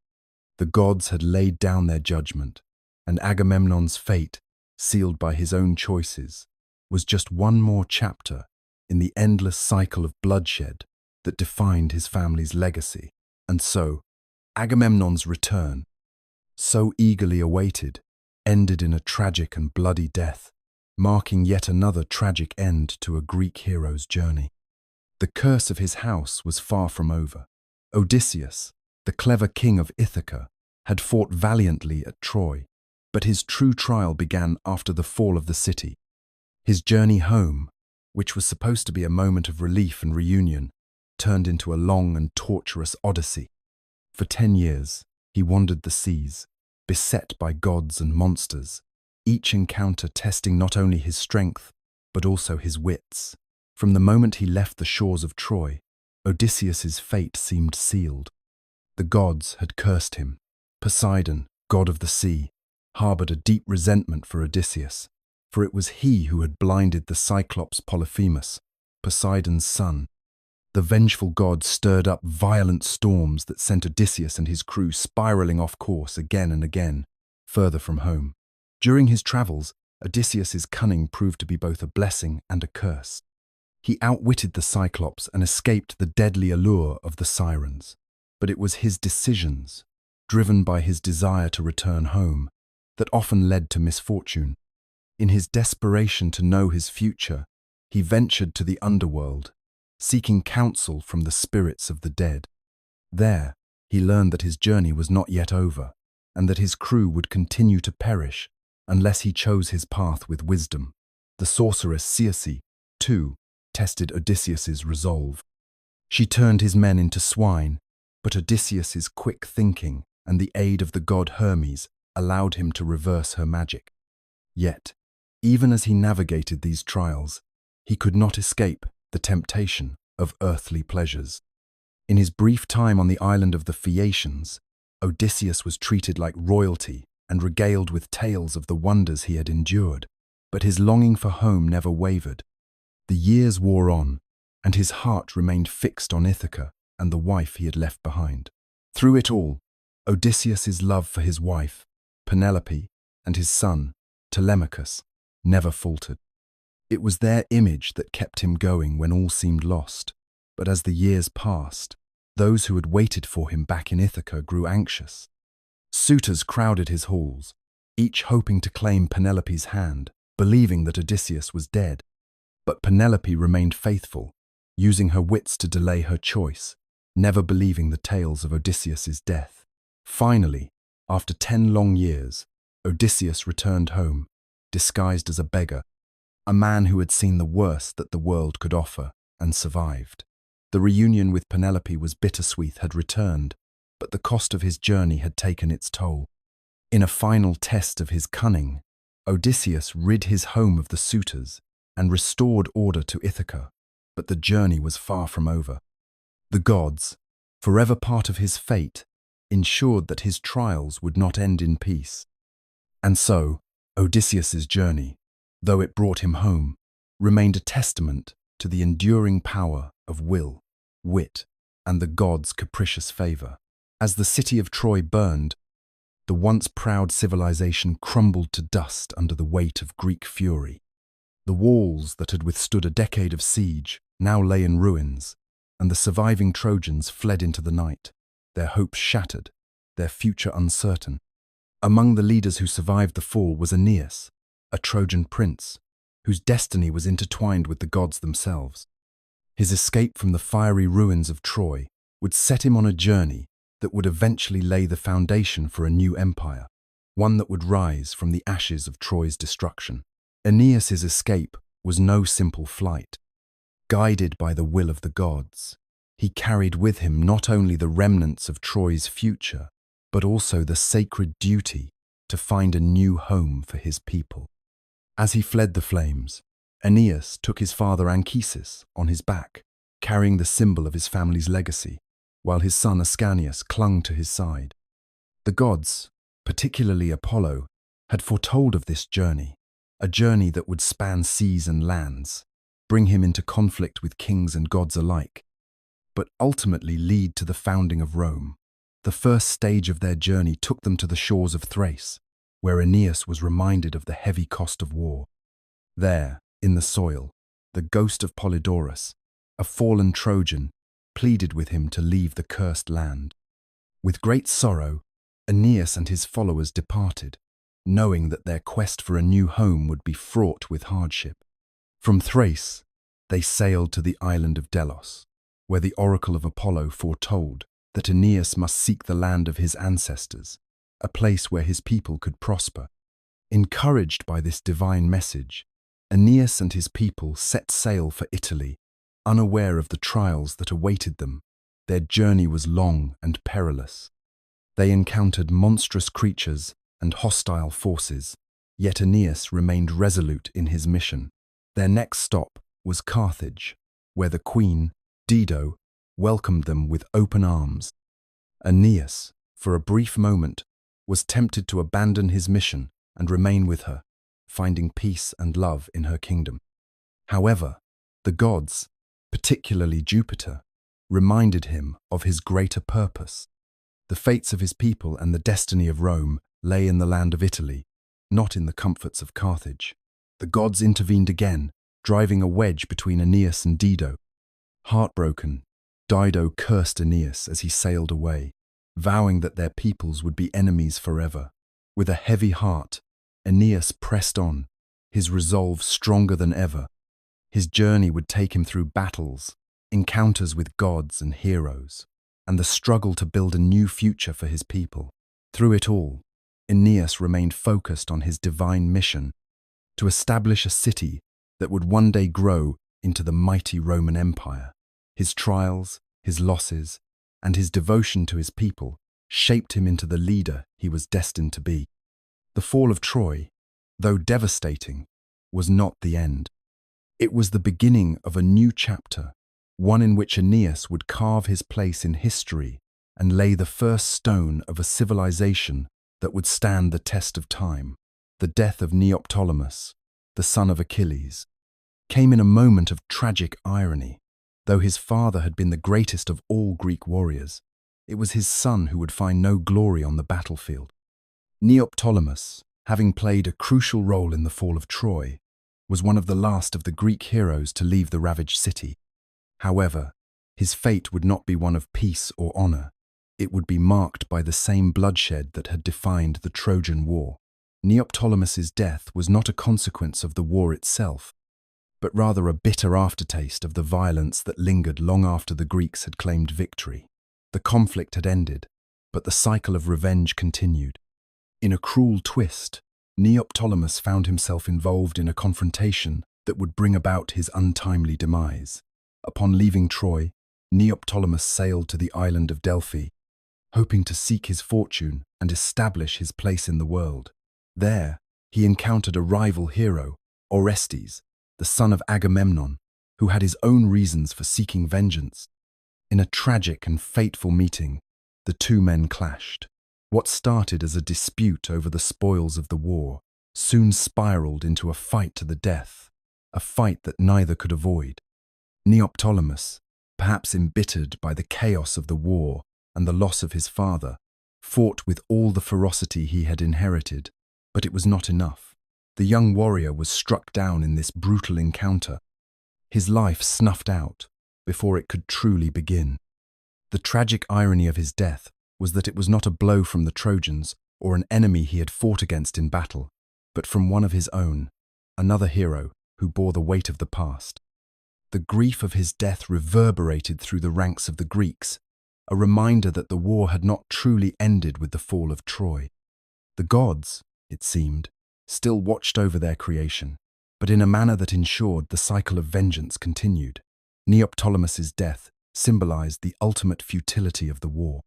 The gods had laid down their judgment, and Agamemnon's fate, sealed by his own choices, was just one more chapter in the endless cycle of bloodshed that defined his family's legacy. And so, Agamemnon's return, so eagerly awaited, ended in a tragic and bloody death, marking yet another tragic end to a Greek hero's journey. The curse of his house was far from over. Odysseus, the clever king of Ithaca, had fought valiantly at Troy, but his true trial began after the fall of the city. His journey home, which was supposed to be a moment of relief and reunion, turned into a long and torturous odyssey. For 10 years, he wandered the seas, beset by gods and monsters, each encounter testing not only his strength, but also his wits. From the moment he left the shores of Troy, Odysseus's fate seemed sealed. The gods had cursed him. Poseidon, god of the sea, harbored a deep resentment for Odysseus, for it was he who had blinded the Cyclops Polyphemus, Poseidon's son. The vengeful god stirred up violent storms that sent Odysseus and his crew spiraling off course again and again, further from home. During his travels, Odysseus's cunning proved to be both a blessing and a curse. He outwitted the Cyclops and escaped the deadly allure of the sirens. But it was his decisions, driven by his desire to return home, that often led to misfortune. In his desperation to know his future, he ventured to the underworld, seeking counsel from the spirits of the dead. There, he learned that his journey was not yet over, and that his crew would continue to perish unless he chose his path with wisdom. The sorceress Circe, too, tested Odysseus's resolve. She turned his men into swine, but Odysseus's quick thinking and the aid of the god Hermes allowed him to reverse her magic. Yet, even as he navigated these trials, he could not escape the temptation of earthly pleasures. In his brief time on the island of the Phaeacians, Odysseus was treated like royalty and regaled with tales of the wonders he had endured, but his longing for home never wavered. The years wore on, and his heart remained fixed on Ithaca and the wife he had left behind. Through it all, Odysseus's love for his wife, Penelope, and his son, Telemachus, never faltered. It was their image that kept him going when all seemed lost, but as the years passed, those who had waited for him back in Ithaca grew anxious. Suitors crowded his halls, each hoping to claim Penelope's hand, believing that Odysseus was dead. But Penelope remained faithful, using her wits to delay her choice, never believing the tales of Odysseus's death. Finally, after 10 long years, Odysseus returned home, disguised as a beggar, a man who had seen the worst that the world could offer and survived. The reunion with Penelope was bittersweet had returned, but the cost of his journey had taken its toll. In a final test of his cunning, Odysseus rid his home of the suitors and restored order to Ithaca, but the journey was far from over. The gods, forever part of his fate, ensured that his trials would not end in peace. And so, Odysseus's journey, though it brought him home, remained a testament to the enduring power of will, wit, and the gods' capricious favor. As the city of Troy burned, the once proud civilization crumbled to dust under the weight of Greek fury. The walls that had withstood a decade of siege now lay in ruins, and the surviving Trojans fled into the night, their hopes shattered, their future uncertain. Among the leaders who survived the fall was Aeneas, a Trojan prince, whose destiny was intertwined with the gods themselves. His escape from the fiery ruins of Troy would set him on a journey that would eventually lay the foundation for a new empire, one that would rise from the ashes of Troy's destruction. Aeneas's escape was no simple flight. Guided by the will of the gods, he carried with him not only the remnants of Troy's future, but also the sacred duty to find a new home for his people. As he fled the flames, Aeneas took his father Anchises on his back, carrying the symbol of his family's legacy, while his son Ascanius clung to his side. The gods, particularly Apollo, had foretold of this journey, a journey that would span seas and lands, bring him into conflict with kings and gods alike, but ultimately lead to the founding of Rome. The first stage of their journey took them to the shores of Thrace, where Aeneas was reminded of the heavy cost of war. There, in the soil, the ghost of Polydorus, a fallen Trojan, pleaded with him to leave the cursed land. With great sorrow, Aeneas and his followers departed, knowing that their quest for a new home would be fraught with hardship. From Thrace, they sailed to the island of Delos, where the oracle of Apollo foretold that Aeneas must seek the land of his ancestors, a place where his people could prosper. Encouraged by this divine message, Aeneas and his people set sail for Italy, unaware of the trials that awaited them. Their journey was long and perilous. They encountered monstrous creatures and hostile forces, yet Aeneas remained resolute in his mission. Their next stop was Carthage, where the queen, Dido, welcomed them with open arms. Aeneas, for a brief moment, was tempted to abandon his mission and remain with her, finding peace and love in her kingdom. However, the gods, particularly Jupiter, reminded him of his greater purpose. The fates of his people and the destiny of Rome lay in the land of Italy, not in the comforts of Carthage. The gods intervened again, driving a wedge between Aeneas and Dido. Heartbroken, Dido cursed Aeneas as he sailed away, vowing that their peoples would be enemies forever. With a heavy heart, Aeneas pressed on, his resolve stronger than ever. His journey would take him through battles, encounters with gods and heroes, and the struggle to build a new future for his people. Through it all, Aeneas remained focused on his divine mission to establish a city that would one day grow into the mighty Roman Empire. His trials, his losses, and his devotion to his people shaped him into the leader he was destined to be. The fall of Troy, though devastating, was not the end. It was the beginning of a new chapter, one in which Aeneas would carve his place in history and lay the first stone of a civilization that would stand the test of time. The death of Neoptolemus, the son of Achilles, came in a moment of tragic irony. Though his father had been the greatest of all Greek warriors, it was his son who would find no glory on the battlefield. Neoptolemus, having played a crucial role in the fall of Troy, was one of the last of the Greek heroes to leave the ravaged city. However, his fate would not be one of peace or honor. It would be marked by the same bloodshed that had defined the Trojan War. Neoptolemus's death was not a consequence of the war itself, but rather a bitter aftertaste of the violence that lingered long after the Greeks had claimed victory. The conflict had ended, but the cycle of revenge continued. In a cruel twist, Neoptolemus found himself involved in a confrontation that would bring about his untimely demise. Upon leaving Troy, Neoptolemus sailed to the island of Delphi, hoping to seek his fortune and establish his place in the world. There, he encountered a rival hero, Orestes, the son of Agamemnon, who had his own reasons for seeking vengeance. In a tragic and fateful meeting, the two men clashed. What started as a dispute over the spoils of the war soon spiraled into a fight to the death, a fight that neither could avoid. Neoptolemus, perhaps embittered by the chaos of the war and the loss of his father, fought with all the ferocity he had inherited, but it was not enough. The young warrior was struck down in this brutal encounter, his life snuffed out before it could truly begin. The tragic irony of his death was that it was not a blow from the Trojans or an enemy he had fought against in battle, but from one of his own, another hero who bore the weight of the past. The grief of his death reverberated through the ranks of the Greeks, a reminder that the war had not truly ended with the fall of Troy. The gods, it seemed, still watched over their creation, but in a manner that ensured the cycle of vengeance continued. Neoptolemus's death symbolized the ultimate futility of the war.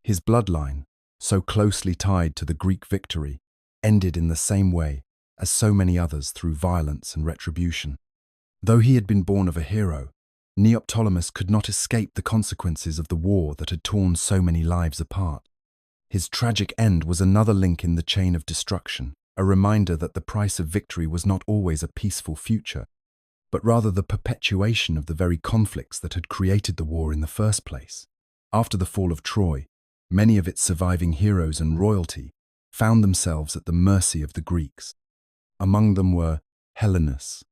His bloodline, so closely tied to the Greek victory, ended in the same way as so many others through violence and retribution. Though he had been born of a hero, Neoptolemus could not escape the consequences of the war that had torn so many lives apart. His tragic end was another link in the chain of destruction, a reminder that the price of victory was not always a peaceful future, but rather the perpetuation of the very conflicts that had created the war in the first place. After the fall of Troy, many of its surviving heroes and royalty found themselves at the mercy of the Greeks. Among them were Helenus,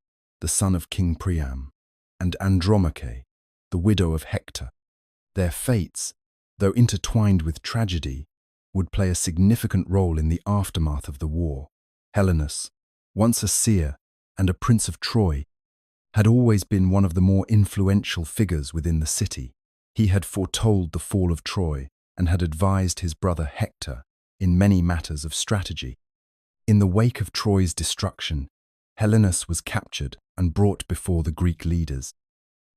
the son of King Priam, and Andromache, the widow of Hector. Their fates, though intertwined with tragedy, would play a significant role in the aftermath of the war. Helenus, once a seer and a prince of Troy, had always been one of the more influential figures within the city. He had foretold the fall of Troy and had advised his brother Hector in many matters of strategy. In the wake of Troy's destruction, Helenus was captured and brought before the Greek leaders.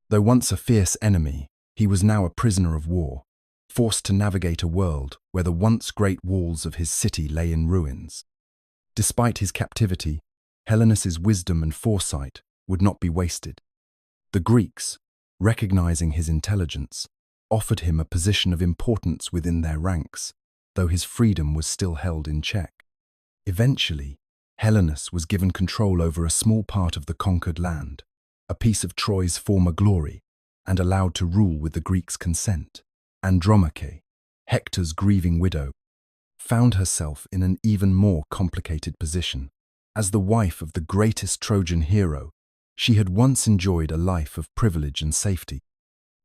Though once a fierce enemy, he was now a prisoner of war, forced to navigate a world where the once great walls of his city lay in ruins. Despite his captivity, Helenus's wisdom and foresight would not be wasted. The Greeks, recognizing his intelligence, offered him a position of importance within their ranks, though his freedom was still held in check. Eventually, Helenus was given control over a small part of the conquered land, a piece of Troy's former glory, and allowed to rule with the Greeks' consent. Andromache, Hector's grieving widow, found herself in an even more complicated position. As the wife of the greatest Trojan hero, she had once enjoyed a life of privilege and safety.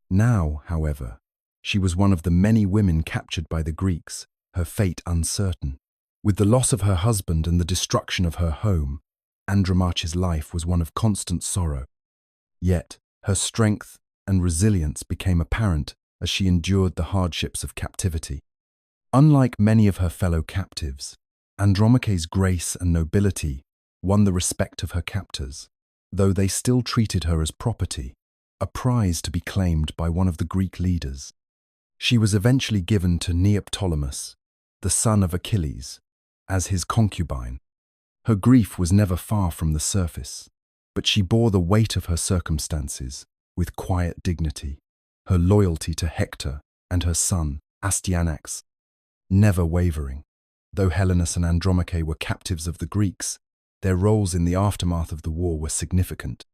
Now, however, she was one of the many women captured by the Greeks, her fate uncertain. With the loss of her husband and the destruction of her home, Andromache's life was one of constant sorrow. Yet, her strength and resilience became apparent as she endured the hardships of captivity. Unlike many of her fellow captives, Andromache's grace and nobility won the respect of her captors, though they still treated her as property, a prize to be claimed by one of the Greek leaders. She was eventually given to Neoptolemus, the son of Achilles, as his concubine. Her grief was never far from the surface, but she bore the weight of her circumstances with quiet dignity, her loyalty to Hector and her son, Astyanax, never wavering. Though Helenus and Andromache were captives of the Greeks, their roles in the aftermath of the war were significant.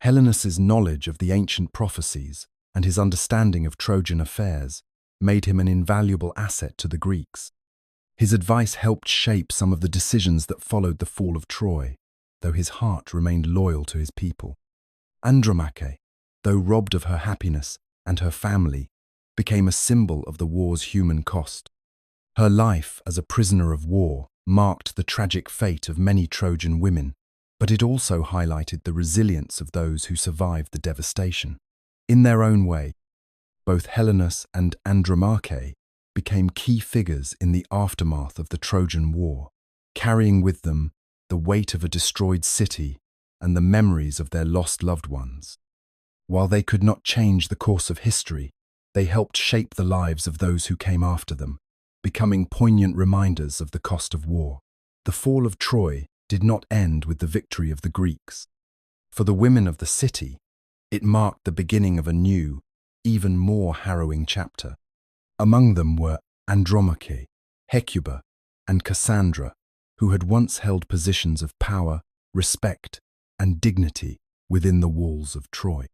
Helenus's knowledge of the ancient prophecies and his understanding of Trojan affairs made him an invaluable asset to the Greeks. His advice helped shape some of the decisions that followed the fall of Troy, though his heart remained loyal to his people. Andromache, though robbed of her happiness and her family, became a symbol of the war's human cost. Her life as a prisoner of war marked the tragic fate of many Trojan women, but it also highlighted the resilience of those who survived the devastation. In their own way, both Helenus and Andromache became key figures in the aftermath of the Trojan War, carrying with them the weight of a destroyed city and the memories of their lost loved ones. While they could not change the course of history, they helped shape the lives of those who came after them, becoming poignant reminders of the cost of war. The fall of Troy did not end with the victory of the Greeks. For the women of the city, it marked the beginning of a new, even more harrowing chapter. Among them were Andromache, Hecuba, and Cassandra, who had once held positions of power, respect, and dignity within the walls of Troy.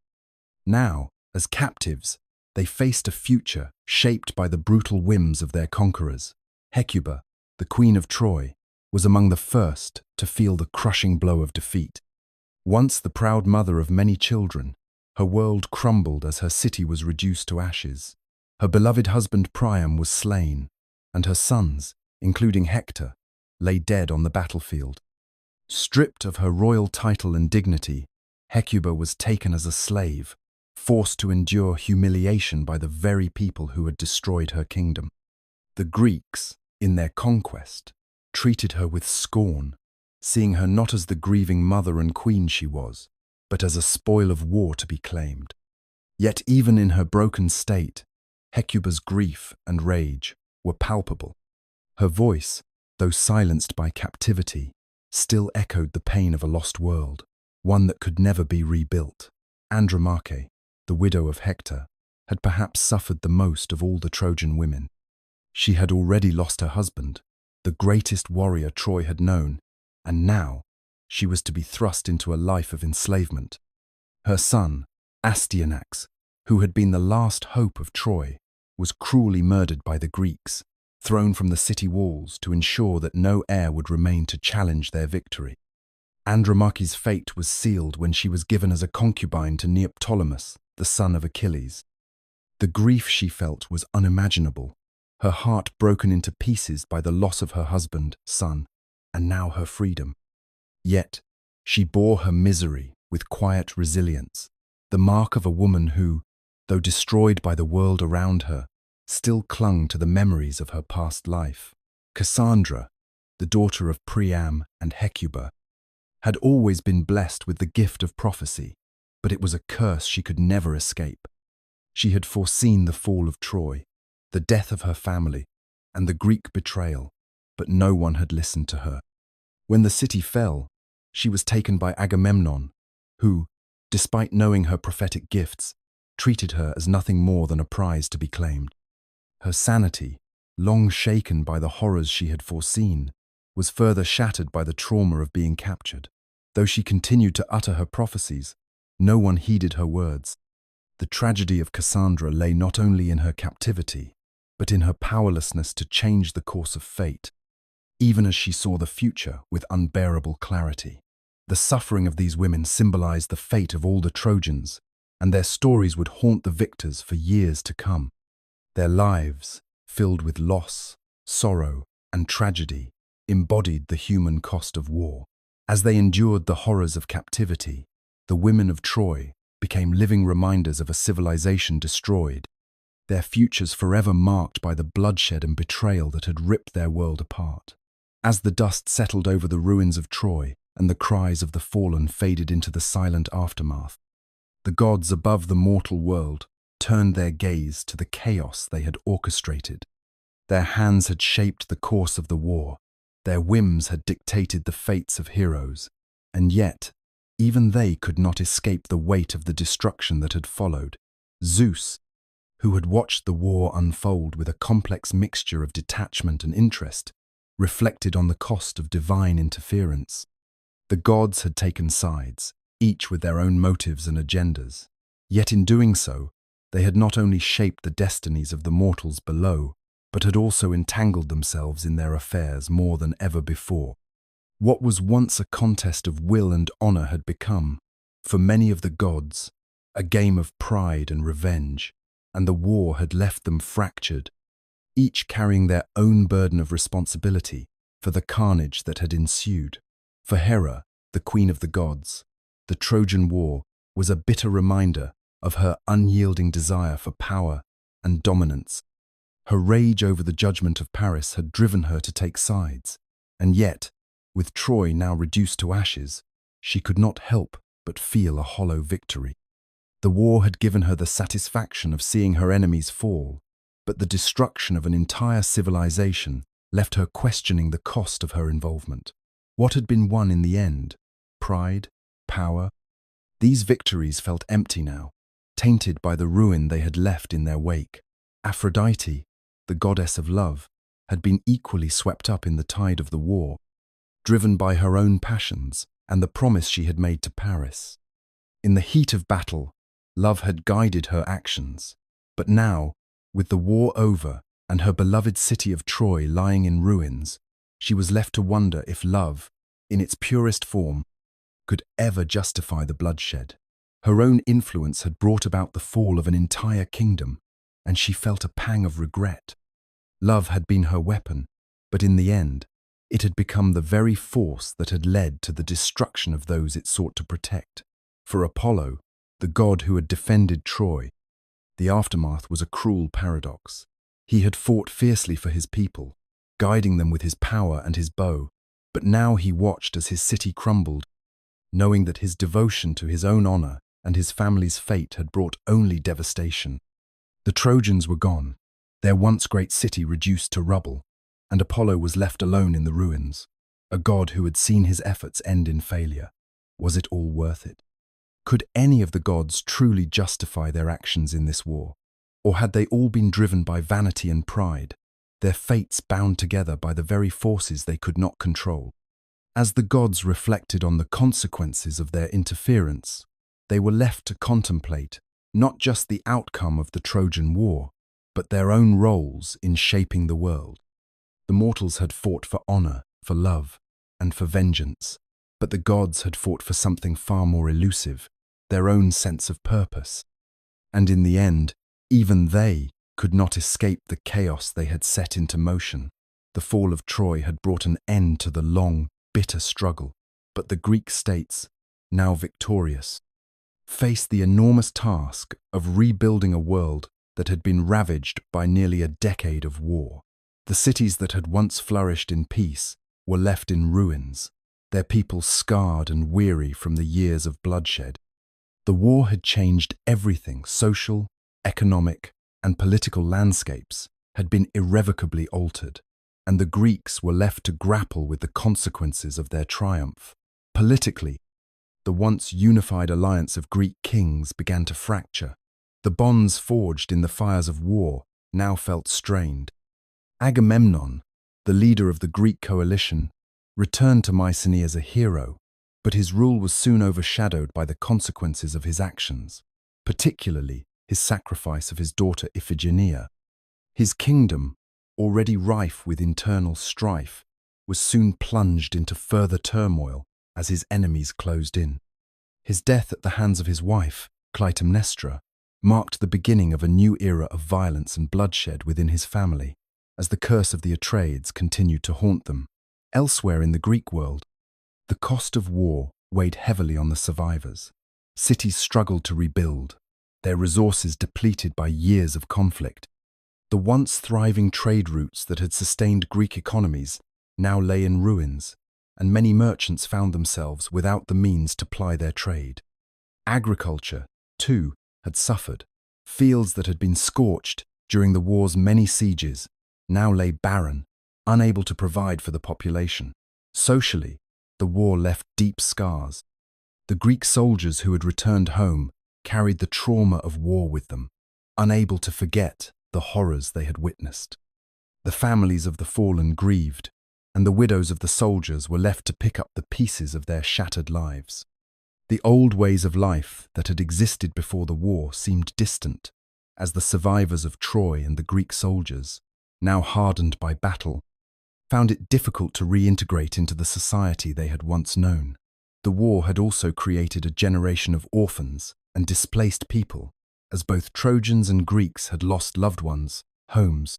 Now, as captives, they faced a future shaped by the brutal whims of their conquerors. Hecuba, the queen of Troy, was among the first to feel the crushing blow of defeat. Once the proud mother of many children, her world crumbled as her city was reduced to ashes. Her beloved husband Priam was slain, and her sons, including Hector, lay dead on the battlefield. Stripped of her royal title and dignity, Hecuba was taken as a slave, forced to endure humiliation by the very people who had destroyed her kingdom. The Greeks, in their conquest, treated her with scorn, seeing her not as the grieving mother and queen she was, but as a spoil of war to be claimed. Yet even in her broken state, Hecuba's grief and rage were palpable. Her voice, though silenced by captivity, still echoed the pain of a lost world, one that could never be rebuilt. Andromache, the widow of Hector, had perhaps suffered the most of all the Trojan women. She had already lost her husband, the greatest warrior Troy had known, and now she was to be thrust into a life of enslavement. Her son, Astyanax, who had been the last hope of Troy, was cruelly murdered by the Greeks, thrown from the city walls to ensure that no heir would remain to challenge their victory. Andromache's fate was sealed when she was given as a concubine to Neoptolemus, the son of Achilles. The grief she felt was unimaginable. her heart broken into pieces by the loss of her husband, son, and now her freedom. Yet, she bore her misery with quiet resilience, the mark of a woman who, though destroyed by the world around her, still clung to the memories of her past life. Cassandra, the daughter of Priam and Hecuba, had always been blessed with the gift of prophecy, but it was a curse she could never escape. She had foreseen the fall of Troy, the death of her family, and the Greek betrayal, but no one had listened to her. When the city fell, she was taken by Agamemnon, who, despite knowing her prophetic gifts, treated her as nothing more than a prize to be claimed. Her sanity, long shaken by the horrors she had foreseen, was further shattered by the trauma of being captured. Though she continued to utter her prophecies, no one heeded her words. The tragedy of Cassandra lay not only in her captivity, but in her powerlessness to change the course of fate, even as she saw the future with unbearable clarity. The suffering of these women symbolized the fate of all the Trojans, and their stories would haunt the victors for years to come. Their lives, filled with loss, sorrow, and tragedy, embodied the human cost of war. As they endured the horrors of captivity, the women of Troy became living reminders of a civilization destroyed, their futures forever marked by the bloodshed and betrayal that had ripped their world apart. As the dust settled over the ruins of Troy and the cries of the fallen faded into the silent aftermath, the gods above the mortal world turned their gaze to the chaos they had orchestrated. Their hands had shaped the course of the war, their whims had dictated the fates of heroes, and yet, even they could not escape the weight of the destruction that had followed. Zeus, who had watched the war unfold with a complex mixture of detachment and interest, reflected on the cost of divine interference. The gods had taken sides, each with their own motives and agendas. Yet in doing so, they had not only shaped the destinies of the mortals below, but had also entangled themselves in their affairs more than ever before. What was once a contest of will and honor had become, for many of the gods, a game of pride and revenge, and the war had left them fractured, each carrying their own burden of responsibility for the carnage that had ensued. For Hera, the queen of the gods, the Trojan War was a bitter reminder of her unyielding desire for power and dominance. Her rage over the judgment of Paris had driven her to take sides, and yet, with Troy now reduced to ashes, she could not help but feel a hollow victory. The war had given her the satisfaction of seeing her enemies fall, but the destruction of an entire civilization left her questioning the cost of her involvement. What had been won in the end? Pride? Power? These victories felt empty now, tainted by the ruin they had left in their wake. Aphrodite, the goddess of love, had been equally swept up in the tide of the war, driven by her own passions and the promise she had made to Paris. In the heat of battle, love had guided her actions, but now, with the war over and her beloved city of Troy lying in ruins, she was left to wonder if love, in its purest form, could ever justify the bloodshed. Her own influence had brought about the fall of an entire kingdom, and she felt a pang of regret. Love had been her weapon, but in the end, it had become the very force that had led to the destruction of those it sought to protect. For Apollo, the god who had defended Troy, the aftermath was a cruel paradox. He had fought fiercely for his people, guiding them with his power and his bow, but now he watched as his city crumbled, knowing that his devotion to his own honor and his family's fate had brought only devastation. The Trojans were gone, their once great city reduced to rubble, and Apollo was left alone in the ruins, a god who had seen his efforts end in failure. Was it all worth it? Could any of the gods truly justify their actions in this war? Or had they all been driven by vanity and pride, their fates bound together by the very forces they could not control? As the gods reflected on the consequences of their interference, they were left to contemplate not just the outcome of the Trojan War, but their own roles in shaping the world. The mortals had fought for honor, for love, and for vengeance, but the gods had fought for something far more elusive, their own sense of purpose. And in the end, even they, could not escape the chaos they had set into motion. The fall of Troy had brought an end to the long, bitter struggle, but the Greek states, now victorious, faced the enormous task of rebuilding a world that had been ravaged by nearly a decade of war. The cities that had once flourished in peace were left in ruins, their people scarred and weary from the years of bloodshed. The war had changed everything. Social, economic, and political landscapes had been irrevocably altered, and the Greeks were left to grapple with the consequences of their triumph. Politically, the once unified alliance of Greek kings began to fracture. The bonds forged in the fires of war now felt strained. Agamemnon, the leader of the Greek coalition, returned to Mycenae as a hero, but his rule was soon overshadowed by the consequences of his actions, particularly his sacrifice of his daughter Iphigenia. His kingdom, already rife with internal strife, was soon plunged into further turmoil as his enemies closed in. His death at the hands of his wife, Clytemnestra, marked the beginning of a new era of violence and bloodshed within his family, as the curse of the Atreides continued to haunt them. Elsewhere in the Greek world, the cost of war weighed heavily on the survivors. Cities struggled to rebuild, their resources depleted by years of conflict. The once thriving trade routes that had sustained Greek economies now lay in ruins, and many merchants found themselves without the means to ply their trade. Agriculture, too, had suffered. Fields that had been scorched during the war's many sieges now lay barren, unable to provide for the population. Socially, the war left deep scars. The Greek soldiers who had returned home carried the trauma of war with them, unable to forget the horrors they had witnessed. The families of the fallen grieved, and the widows of the soldiers were left to pick up the pieces of their shattered lives. The old ways of life that had existed before the war seemed distant, as the survivors of Troy and the Greek soldiers, now hardened by battle, found it difficult to reintegrate into the society they had once known. The war had also created a generation of orphans and displaced people, as both Trojans and Greeks had lost loved ones, homes,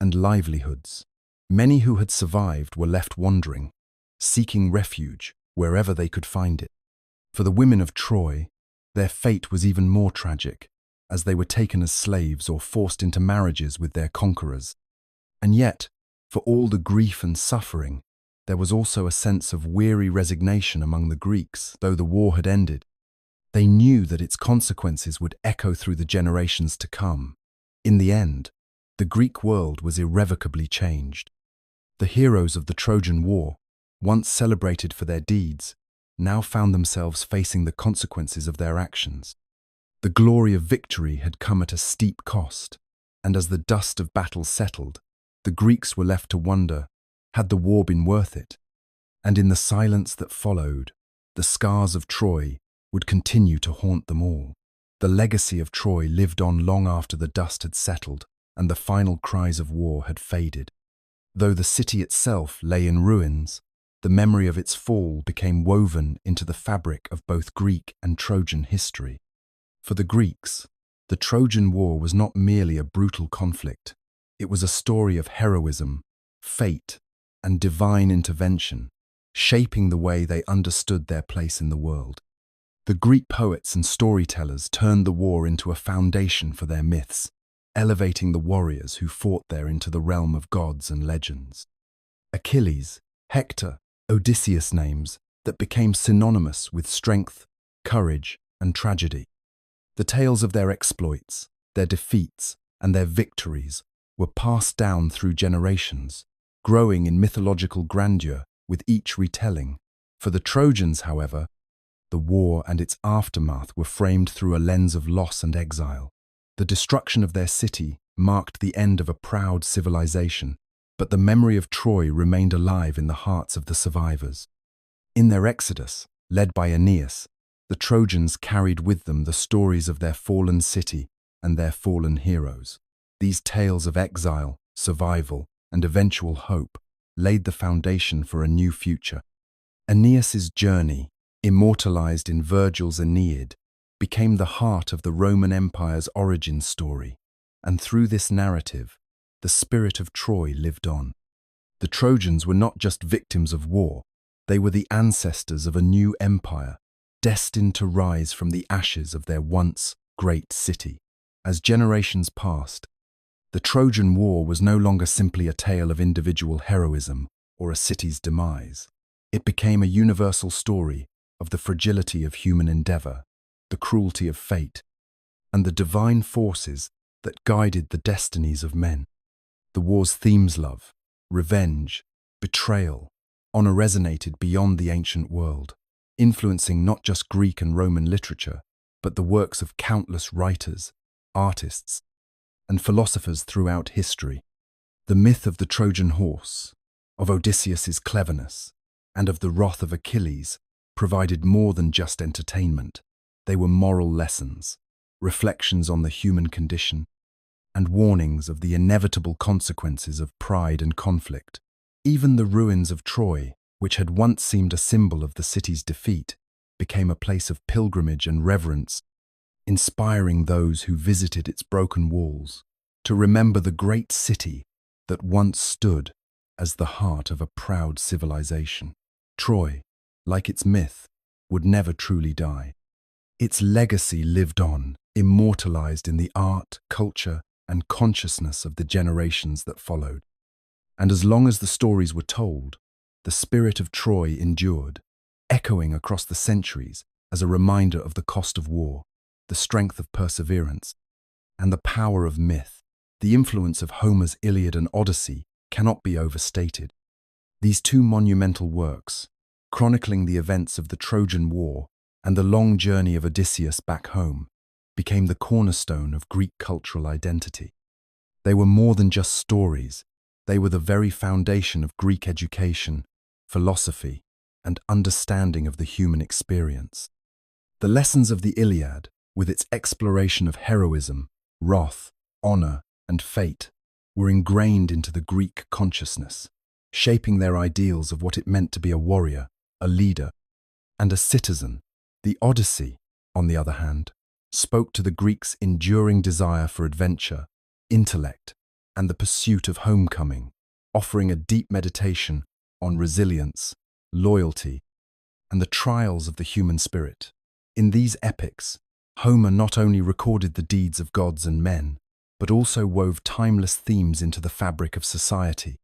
and livelihoods. Many who had survived were left wandering, seeking refuge wherever they could find it. For the women of Troy, their fate was even more tragic, as they were taken as slaves or forced into marriages with their conquerors. And yet, for all the grief and suffering, there was also a sense of weary resignation among the Greeks. Though the war had ended, they knew that its consequences would echo through the generations to come. In the end, the Greek world was irrevocably changed. The heroes of the Trojan War, once celebrated for their deeds, now found themselves facing the consequences of their actions. The glory of victory had come at a steep cost, and as the dust of battle settled, the Greeks were left to wonder, had the war been worth it? And in the silence that followed, the scars of Troy would continue to haunt them all. The legacy of Troy lived on long after the dust had settled and the final cries of war had faded. Though the city itself lay in ruins, the memory of its fall became woven into the fabric of both Greek and Trojan history. For the Greeks, the Trojan War was not merely a brutal conflict. It was a story of heroism, fate, and divine intervention, shaping the way they understood their place in the world. The Greek poets and storytellers turned the war into a foundation for their myths, elevating the warriors who fought there into the realm of gods and legends. Achilles, Hector, Odysseus, names that became synonymous with strength, courage, and tragedy. The tales of their exploits, their defeats, and their victories were passed down through generations, growing in mythological grandeur with each retelling. For the Trojans, however, the war and its aftermath were framed through a lens of loss and exile. The destruction of their city marked the end of a proud civilization, but the memory of Troy remained alive in the hearts of the survivors. In their exodus, led by Aeneas, the Trojans carried with them the stories of their fallen city and their fallen heroes. These tales of exile, survival, and eventual hope laid the foundation for a new future. Aeneas's journey, immortalized in Virgil's Aeneid, became the heart of the Roman Empire's origin story. And through this narrative, the spirit of Troy lived on. The Trojans were not just victims of war, they were the ancestors of a new empire, destined to rise from the ashes of their once great city. As generations passed, the Trojan War was no longer simply a tale of individual heroism or a city's demise. It became a universal story of the fragility of human endeavor, the cruelty of fate, and the divine forces that guided the destinies of men. The war's themes, love, revenge, betrayal, honor, resonated beyond the ancient world, influencing not just Greek and Roman literature, but the works of countless writers, artists, and philosophers throughout history. The myth of the Trojan horse, of Odysseus's cleverness, and of the wrath of Achilles provided more than just entertainment. They were moral lessons, reflections on the human condition, and warnings of the inevitable consequences of pride and conflict. Even the ruins of Troy, which had once seemed a symbol of the city's defeat, became a place of pilgrimage and reverence, inspiring those who visited its broken walls to remember the great city that once stood as the heart of a proud civilization. Troy, like its myth, would never truly die. Its legacy lived on, immortalized in the art, culture, and consciousness of the generations that followed. And as long as the stories were told, the spirit of Troy endured, echoing across the centuries as a reminder of the cost of war, the strength of perseverance, and the power of myth. The influence of Homer's Iliad and Odyssey cannot be overstated. These two monumental works, chronicling the events of the Trojan War and the long journey of Odysseus back home, became the cornerstone of Greek cultural identity. They were more than just stories. They were the very foundation of Greek education, philosophy, and understanding of the human experience. The lessons of the Iliad, with its exploration of heroism, wrath, honor, and fate, were ingrained into the Greek consciousness, shaping their ideals of what it meant to be a warrior, a leader, and a citizen. The Odyssey, on the other hand, spoke to the Greeks' enduring desire for adventure, intellect, and the pursuit of homecoming, offering a deep meditation on resilience, loyalty, and the trials of the human spirit. In these epics, Homer not only recorded the deeds of gods and men, but also wove timeless themes into the fabric of society.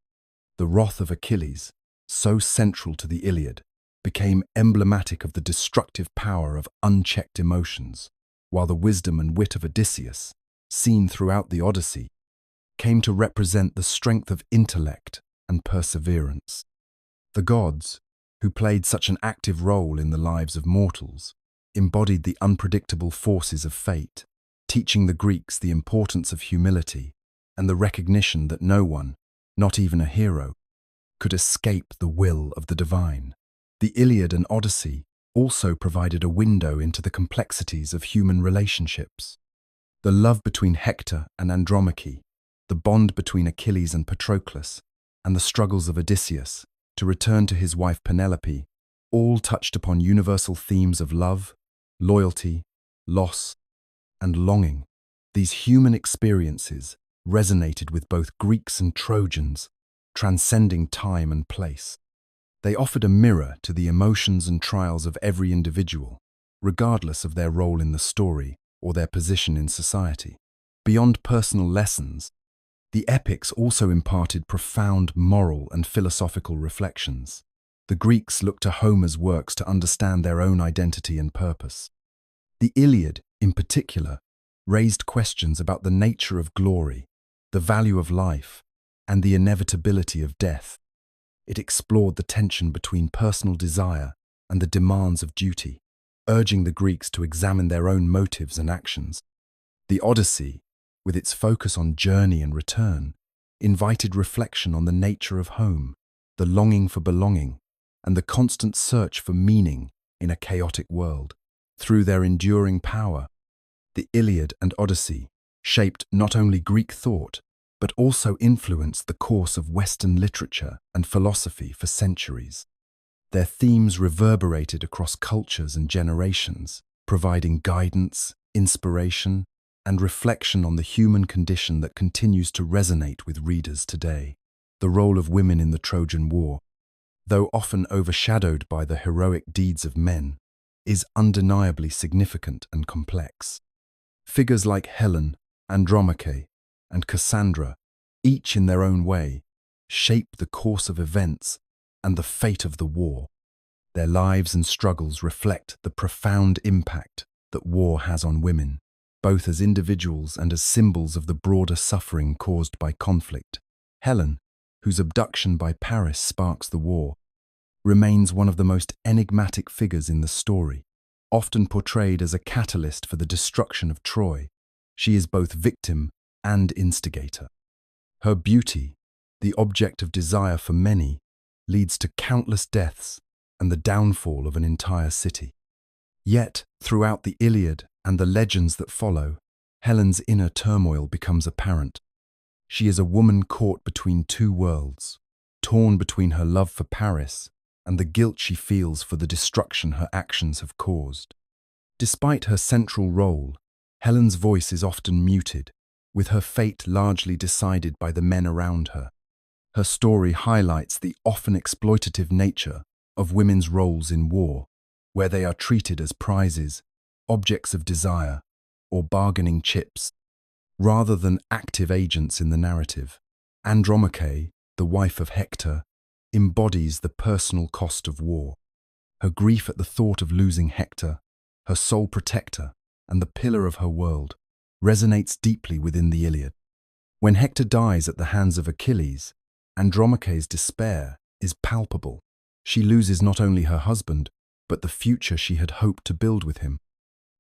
The wrath of Achilles, so central to the Iliad, became emblematic of the destructive power of unchecked emotions, while the wisdom and wit of Odysseus, seen throughout the Odyssey, came to represent the strength of intellect and perseverance. The gods, who played such an active role in the lives of mortals, embodied the unpredictable forces of fate, teaching the Greeks the importance of humility and the recognition that no one, not even a hero, could escape the will of the divine. The Iliad and Odyssey also provided a window into the complexities of human relationships. The love between Hector and Andromache, the bond between Achilles and Patroclus, and the struggles of Odysseus to return to his wife Penelope, all touched upon universal themes of love, loyalty, loss, and longing. These human experiences resonated with both Greeks and Trojans, transcending time and place. They offered a mirror to the emotions and trials of every individual, regardless of their role in the story or their position in society. Beyond personal lessons, the epics also imparted profound moral and philosophical reflections. The Greeks looked to Homer's works to understand their own identity and purpose. The Iliad, in particular, raised questions about the nature of glory, the value of life, and the inevitability of death. It explored the tension between personal desire and the demands of duty, urging the Greeks to examine their own motives and actions. The Odyssey, with its focus on journey and return, invited reflection on the nature of home, the longing for belonging, and the constant search for meaning in a chaotic world. Through their enduring power, the Iliad and Odyssey shaped not only Greek thought, but also influenced the course of Western literature and philosophy for centuries. Their themes reverberated across cultures and generations, providing guidance, inspiration, and reflection on the human condition that continues to resonate with readers today. The role of women in the Trojan War, though often overshadowed by the heroic deeds of men, is undeniably significant and complex. Figures like Helen, Andromache, and Cassandra, each in their own way, shape the course of events and the fate of the war. Their lives and struggles reflect the profound impact that war has on women, both as individuals and as symbols of the broader suffering caused by conflict. Helen, whose abduction by Paris sparks the war, remains one of the most enigmatic figures in the story. Often portrayed as a catalyst for the destruction of Troy, she is both victim and instigator. Her beauty, the object of desire for many, leads to countless deaths and the downfall of an entire city. Yet, throughout the Iliad and the legends that follow, Helen's inner turmoil becomes apparent. She is a woman caught between two worlds, torn between her love for Paris and the guilt she feels for the destruction her actions have caused. Despite her central role, Helen's voice is often muted, with her fate largely decided by the men around her. Her story highlights the often exploitative nature of women's roles in war, where they are treated as prizes, objects of desire, or bargaining chips, rather than active agents in the narrative. Andromache, the wife of Hector, embodies the personal cost of war. Her grief at the thought of losing Hector, her sole protector and the pillar of her world, resonates deeply within the Iliad. When Hector dies at the hands of Achilles, Andromache's despair is palpable. She loses not only her husband, but the future she had hoped to build with him.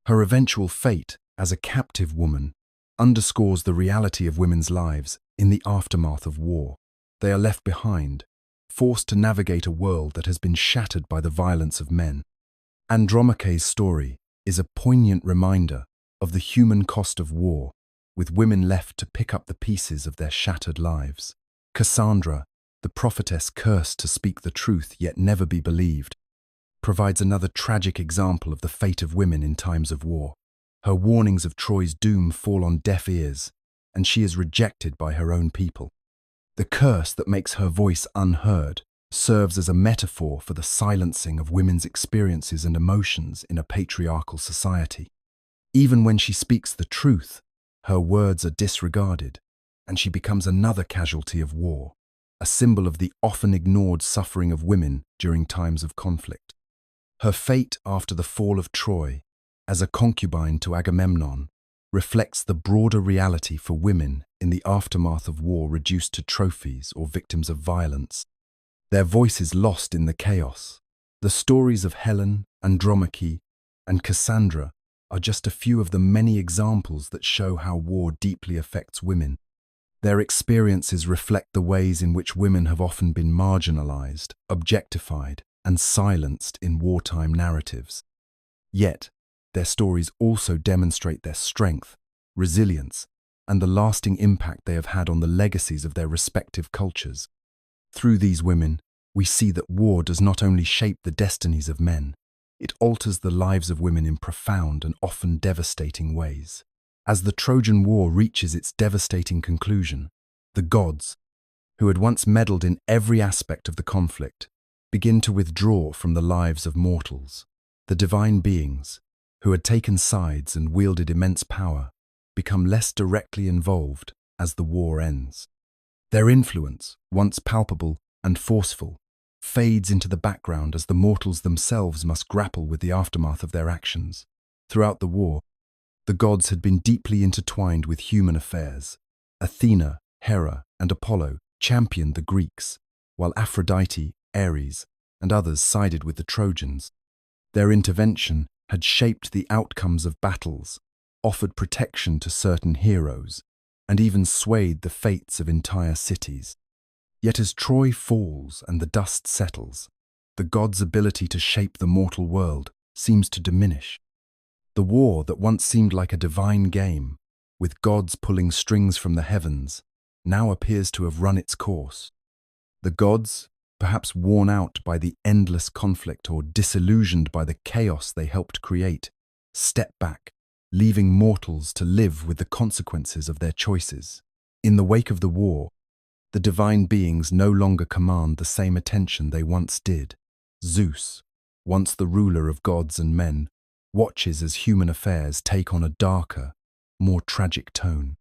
Her eventual fate as a captive woman underscores the reality of women's lives in the aftermath of war. They are left behind, forced to navigate a world that has been shattered by the violence of men. Andromache's story is a poignant reminder of the human cost of war, with women left to pick up the pieces of their shattered lives. Cassandra, the prophetess cursed to speak the truth yet never be believed, provides another tragic example of the fate of women in times of war. Her warnings of Troy's doom fall on deaf ears, and she is rejected by her own people. The curse that makes her voice unheard serves as a metaphor for the silencing of women's experiences and emotions in a patriarchal society. Even when she speaks the truth, her words are disregarded, and she becomes another casualty of war, a symbol of the often ignored suffering of women during times of conflict. Her fate after the fall of Troy, as a concubine to Agamemnon, reflects the broader reality for women in the aftermath of war reduced to trophies or victims of violence. Their voices lost in the chaos. The stories of Helen, Andromache, and Cassandra are just a few of the many examples that show how war deeply affects women. Their experiences reflect the ways in which women have often been marginalized, objectified, and silenced in wartime narratives. Yet, their stories also demonstrate their strength, resilience, and the lasting impact they have had on the legacies of their respective cultures. Through these women, we see that war does not only shape the destinies of men, it alters the lives of women in profound and often devastating ways. As the Trojan War reaches its devastating conclusion, the gods, who had once meddled in every aspect of the conflict, begin to withdraw from the lives of mortals. The divine beings, who had taken sides and wielded immense power, become less directly involved as the war ends. Their influence, once palpable and forceful, fades into the background as the mortals themselves must grapple with the aftermath of their actions. Throughout the war, the gods had been deeply intertwined with human affairs. Athena, Hera, and Apollo championed the Greeks, while Aphrodite, Ares, and others sided with the Trojans. Their intervention had shaped the outcomes of battles, offered protection to certain heroes, and even swayed the fates of entire cities. Yet as Troy falls and the dust settles, the gods' ability to shape the mortal world seems to diminish. The war that once seemed like a divine game, with gods pulling strings from the heavens, now appears to have run its course. The gods, perhaps worn out by the endless conflict or disillusioned by the chaos they helped create, step back, leaving mortals to live with the consequences of their choices. In the wake of the war, the divine beings no longer command the same attention they once did. Zeus, once the ruler of gods and men, watches as human affairs take on a darker, more tragic tone.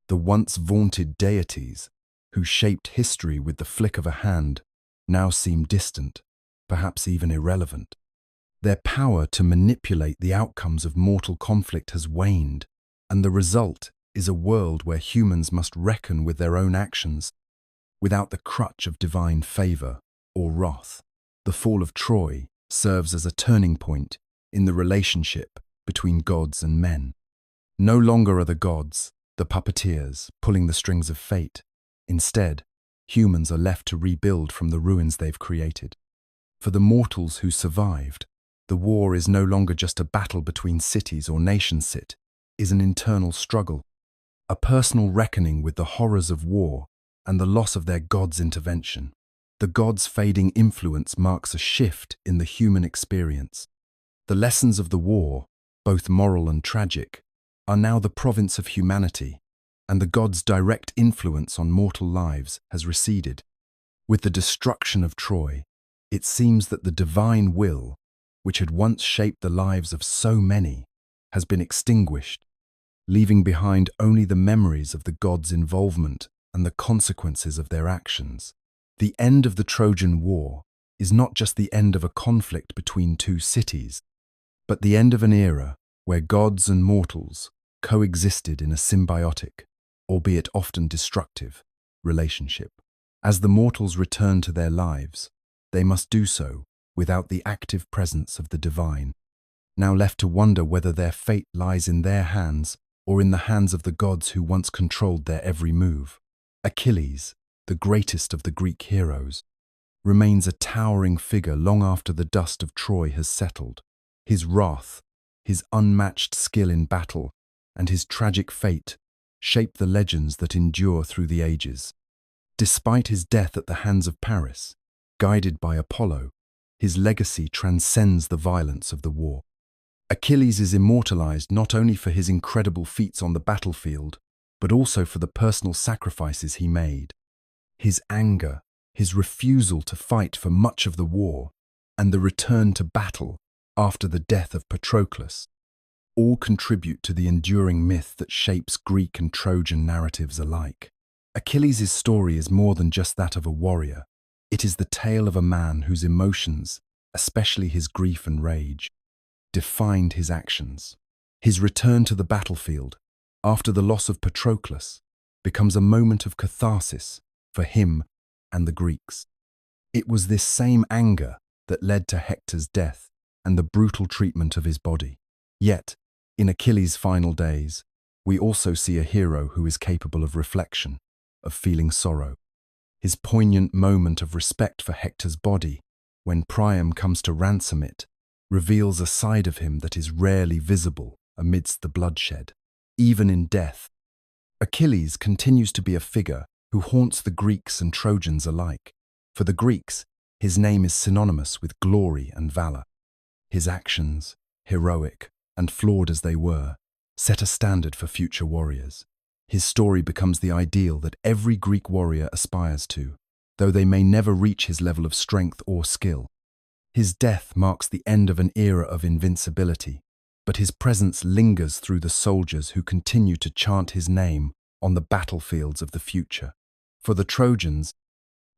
The once vaunted deities, who shaped history with the flick of a hand, now seem distant, perhaps even irrelevant. Their power to manipulate the outcomes of mortal conflict has waned, and the result is a world where humans must reckon with their own actions without the crutch of divine favor or wrath. The fall of Troy serves as a turning point in the relationship between gods and men. No longer are the gods, the puppeteers, pulling the strings of fate. Instead, humans are left to rebuild from the ruins they've created. For the mortals who survived, the war is no longer just a battle between cities or nations. It is an internal struggle, a personal reckoning with the horrors of war and the loss of their god's intervention. The gods' fading influence marks a shift in the human experience. The lessons of the war, both moral and tragic, are now the province of humanity, and the gods' direct influence on mortal lives has receded. With the destruction of Troy, it seems that the divine will, which had once shaped the lives of so many, has been extinguished, leaving behind only the memories of the gods' involvement and the consequences of their actions. The end of the Trojan War is not just the end of a conflict between two cities, but the end of an era where gods and mortals coexisted in a symbiotic, albeit often destructive, relationship. As the mortals return to their lives, they must do so without the active presence of the divine, now left to wonder whether their fate lies in their hands or in the hands of the gods who once controlled their every move. Achilles, the greatest of the Greek heroes, remains a towering figure long after the dust of Troy has settled. His wrath, his unmatched skill in battle, and his tragic fate shape the legends that endure through the ages. Despite his death at the hands of Paris, guided by Apollo, his legacy transcends the violence of the war. Achilles is immortalized not only for his incredible feats on the battlefield, but also for the personal sacrifices he made. His anger, his refusal to fight for much of the war, and the return to battle after the death of Patroclus, all contribute to the enduring myth that shapes Greek and Trojan narratives alike. Achilles' story is more than just that of a warrior. It is the tale of a man whose emotions, especially his grief and rage, defined his actions. His return to the battlefield, after the loss of Patroclus, becomes a moment of catharsis for him and the Greeks. It was this same anger that led to Hector's death and the brutal treatment of his body. Yet, in Achilles' final days, we also see a hero who is capable of reflection, of feeling sorrow. His poignant moment of respect for Hector's body, when Priam comes to ransom it, reveals a side of him that is rarely visible amidst the bloodshed. Even in death, Achilles continues to be a figure who haunts the Greeks and Trojans alike. For the Greeks, his name is synonymous with glory and valor. His actions, heroic and flawed as they were, set a standard for future warriors. His story becomes the ideal that every Greek warrior aspires to, though they may never reach his level of strength or skill. His death marks the end of an era of invincibility, but his presence lingers through the soldiers who continue to chant his name on the battlefields of the future. For the Trojans,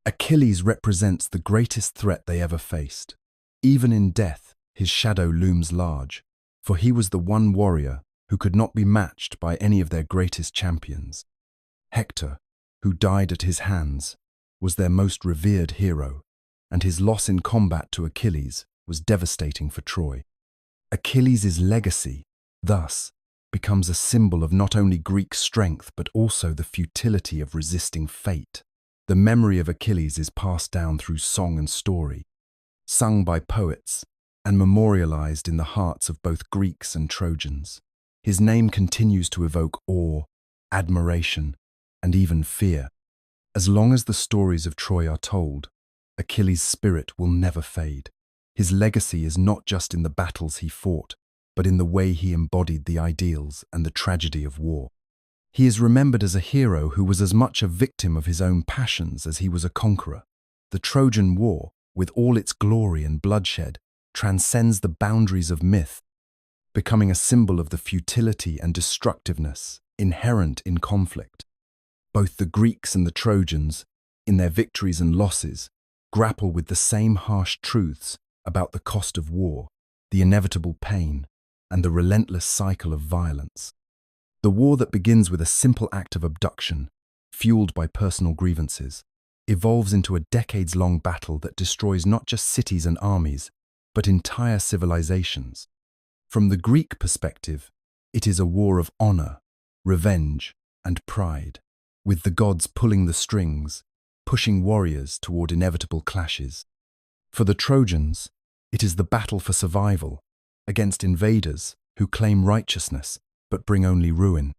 Achilles represents the greatest threat they ever faced. Even in death, his shadow looms large, for he was the one warrior who could not be matched by any of their greatest champions. Hector, who died at his hands, was their most revered hero, and his loss in combat to Achilles was devastating for Troy. Achilles' legacy, thus, becomes a symbol of not only Greek strength but also the futility of resisting fate. The memory of Achilles is passed down through song and story, sung by poets and memorialized in the hearts of both Greeks and Trojans. His name continues to evoke awe, admiration, and even fear. As long as the stories of Troy are told, Achilles' spirit will never fade. His legacy is not just in the battles he fought, but in the way he embodied the ideals and the tragedy of war. He is remembered as a hero who was as much a victim of his own passions as he was a conqueror. The Trojan War, with all its glory and bloodshed, transcends the boundaries of myth, becoming a symbol of the futility and destructiveness inherent in conflict. Both the Greeks and the Trojans, in their victories and losses, grapple with the same harsh truths about the cost of war, the inevitable pain, and the relentless cycle of violence. The war that begins with a simple act of abduction, fueled by personal grievances, evolves into a decades-long battle that destroys not just cities and armies, but entire civilizations. From the Greek perspective, it is a war of honor, revenge, and pride, with the gods pulling the strings, pushing warriors toward inevitable clashes. For the Trojans, it is the battle for survival against invaders who claim righteousness but bring only ruin.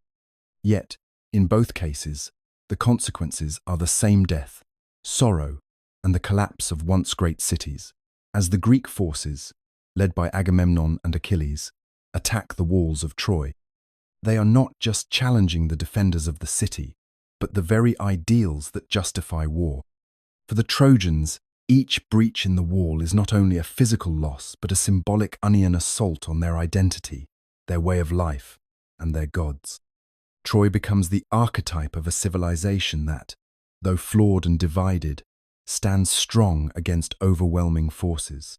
Yet, in both cases, the consequences are the same: death, sorrow, and the collapse of once great cities. As the Greek forces, led by Agamemnon and Achilles, attack the walls of Troy, they are not just challenging the defenders of the city, but the very ideals that justify war. For the Trojans, each breach in the wall is not only a physical loss, but a symbolic onion assault on their identity, their way of life, and their gods. Troy becomes the archetype of a civilization that, though flawed and divided, stands strong against overwhelming forces.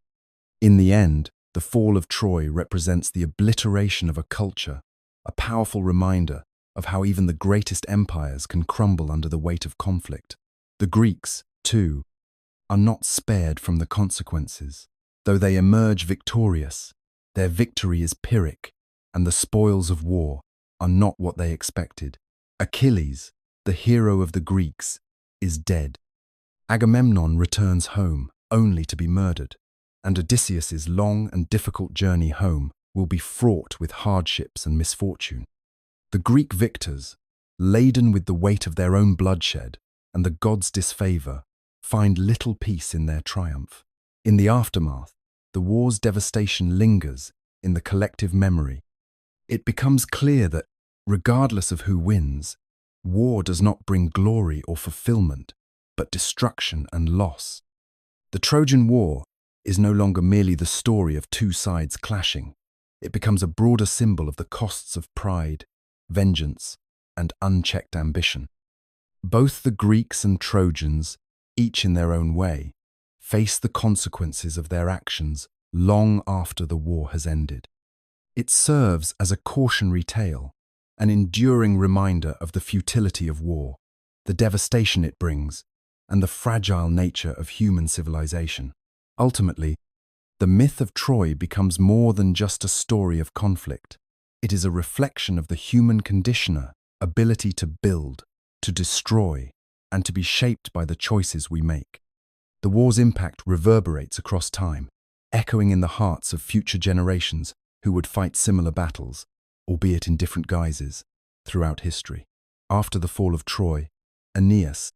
In the end, the fall of Troy represents the obliteration of a culture, a powerful reminder of how even the greatest empires can crumble under the weight of conflict. The Greeks, too, are not spared from the consequences. Though they emerge victorious, their victory is Pyrrhic, and the spoils of war are not what they expected. Achilles, the hero of the Greeks, is dead. Agamemnon returns home, only to be murdered, and Odysseus's long and difficult journey home will be fraught with hardships and misfortune. The Greek victors, laden with the weight of their own bloodshed and the gods' disfavor, find little peace in their triumph. In the aftermath, the war's devastation lingers in the collective memory. It becomes clear that, regardless of who wins, war does not bring glory or fulfillment, but destruction and loss. The Trojan War is no longer merely the story of two sides clashing. It becomes a broader symbol of the costs of pride, vengeance, and unchecked ambition. Both the Greeks and Trojans, each in their own way, face the consequences of their actions long after the war has ended. It serves as a cautionary tale, an enduring reminder of the futility of war, the devastation it brings, and the fragile nature of human civilization. Ultimately, the myth of Troy becomes more than just a story of conflict. It is a reflection of the human conditioner, ability to build, to destroy, and to be shaped by the choices we make. The war's impact reverberates across time, echoing in the hearts of future generations who would fight similar battles, albeit in different guises, throughout history. After the fall of Troy, Aeneas,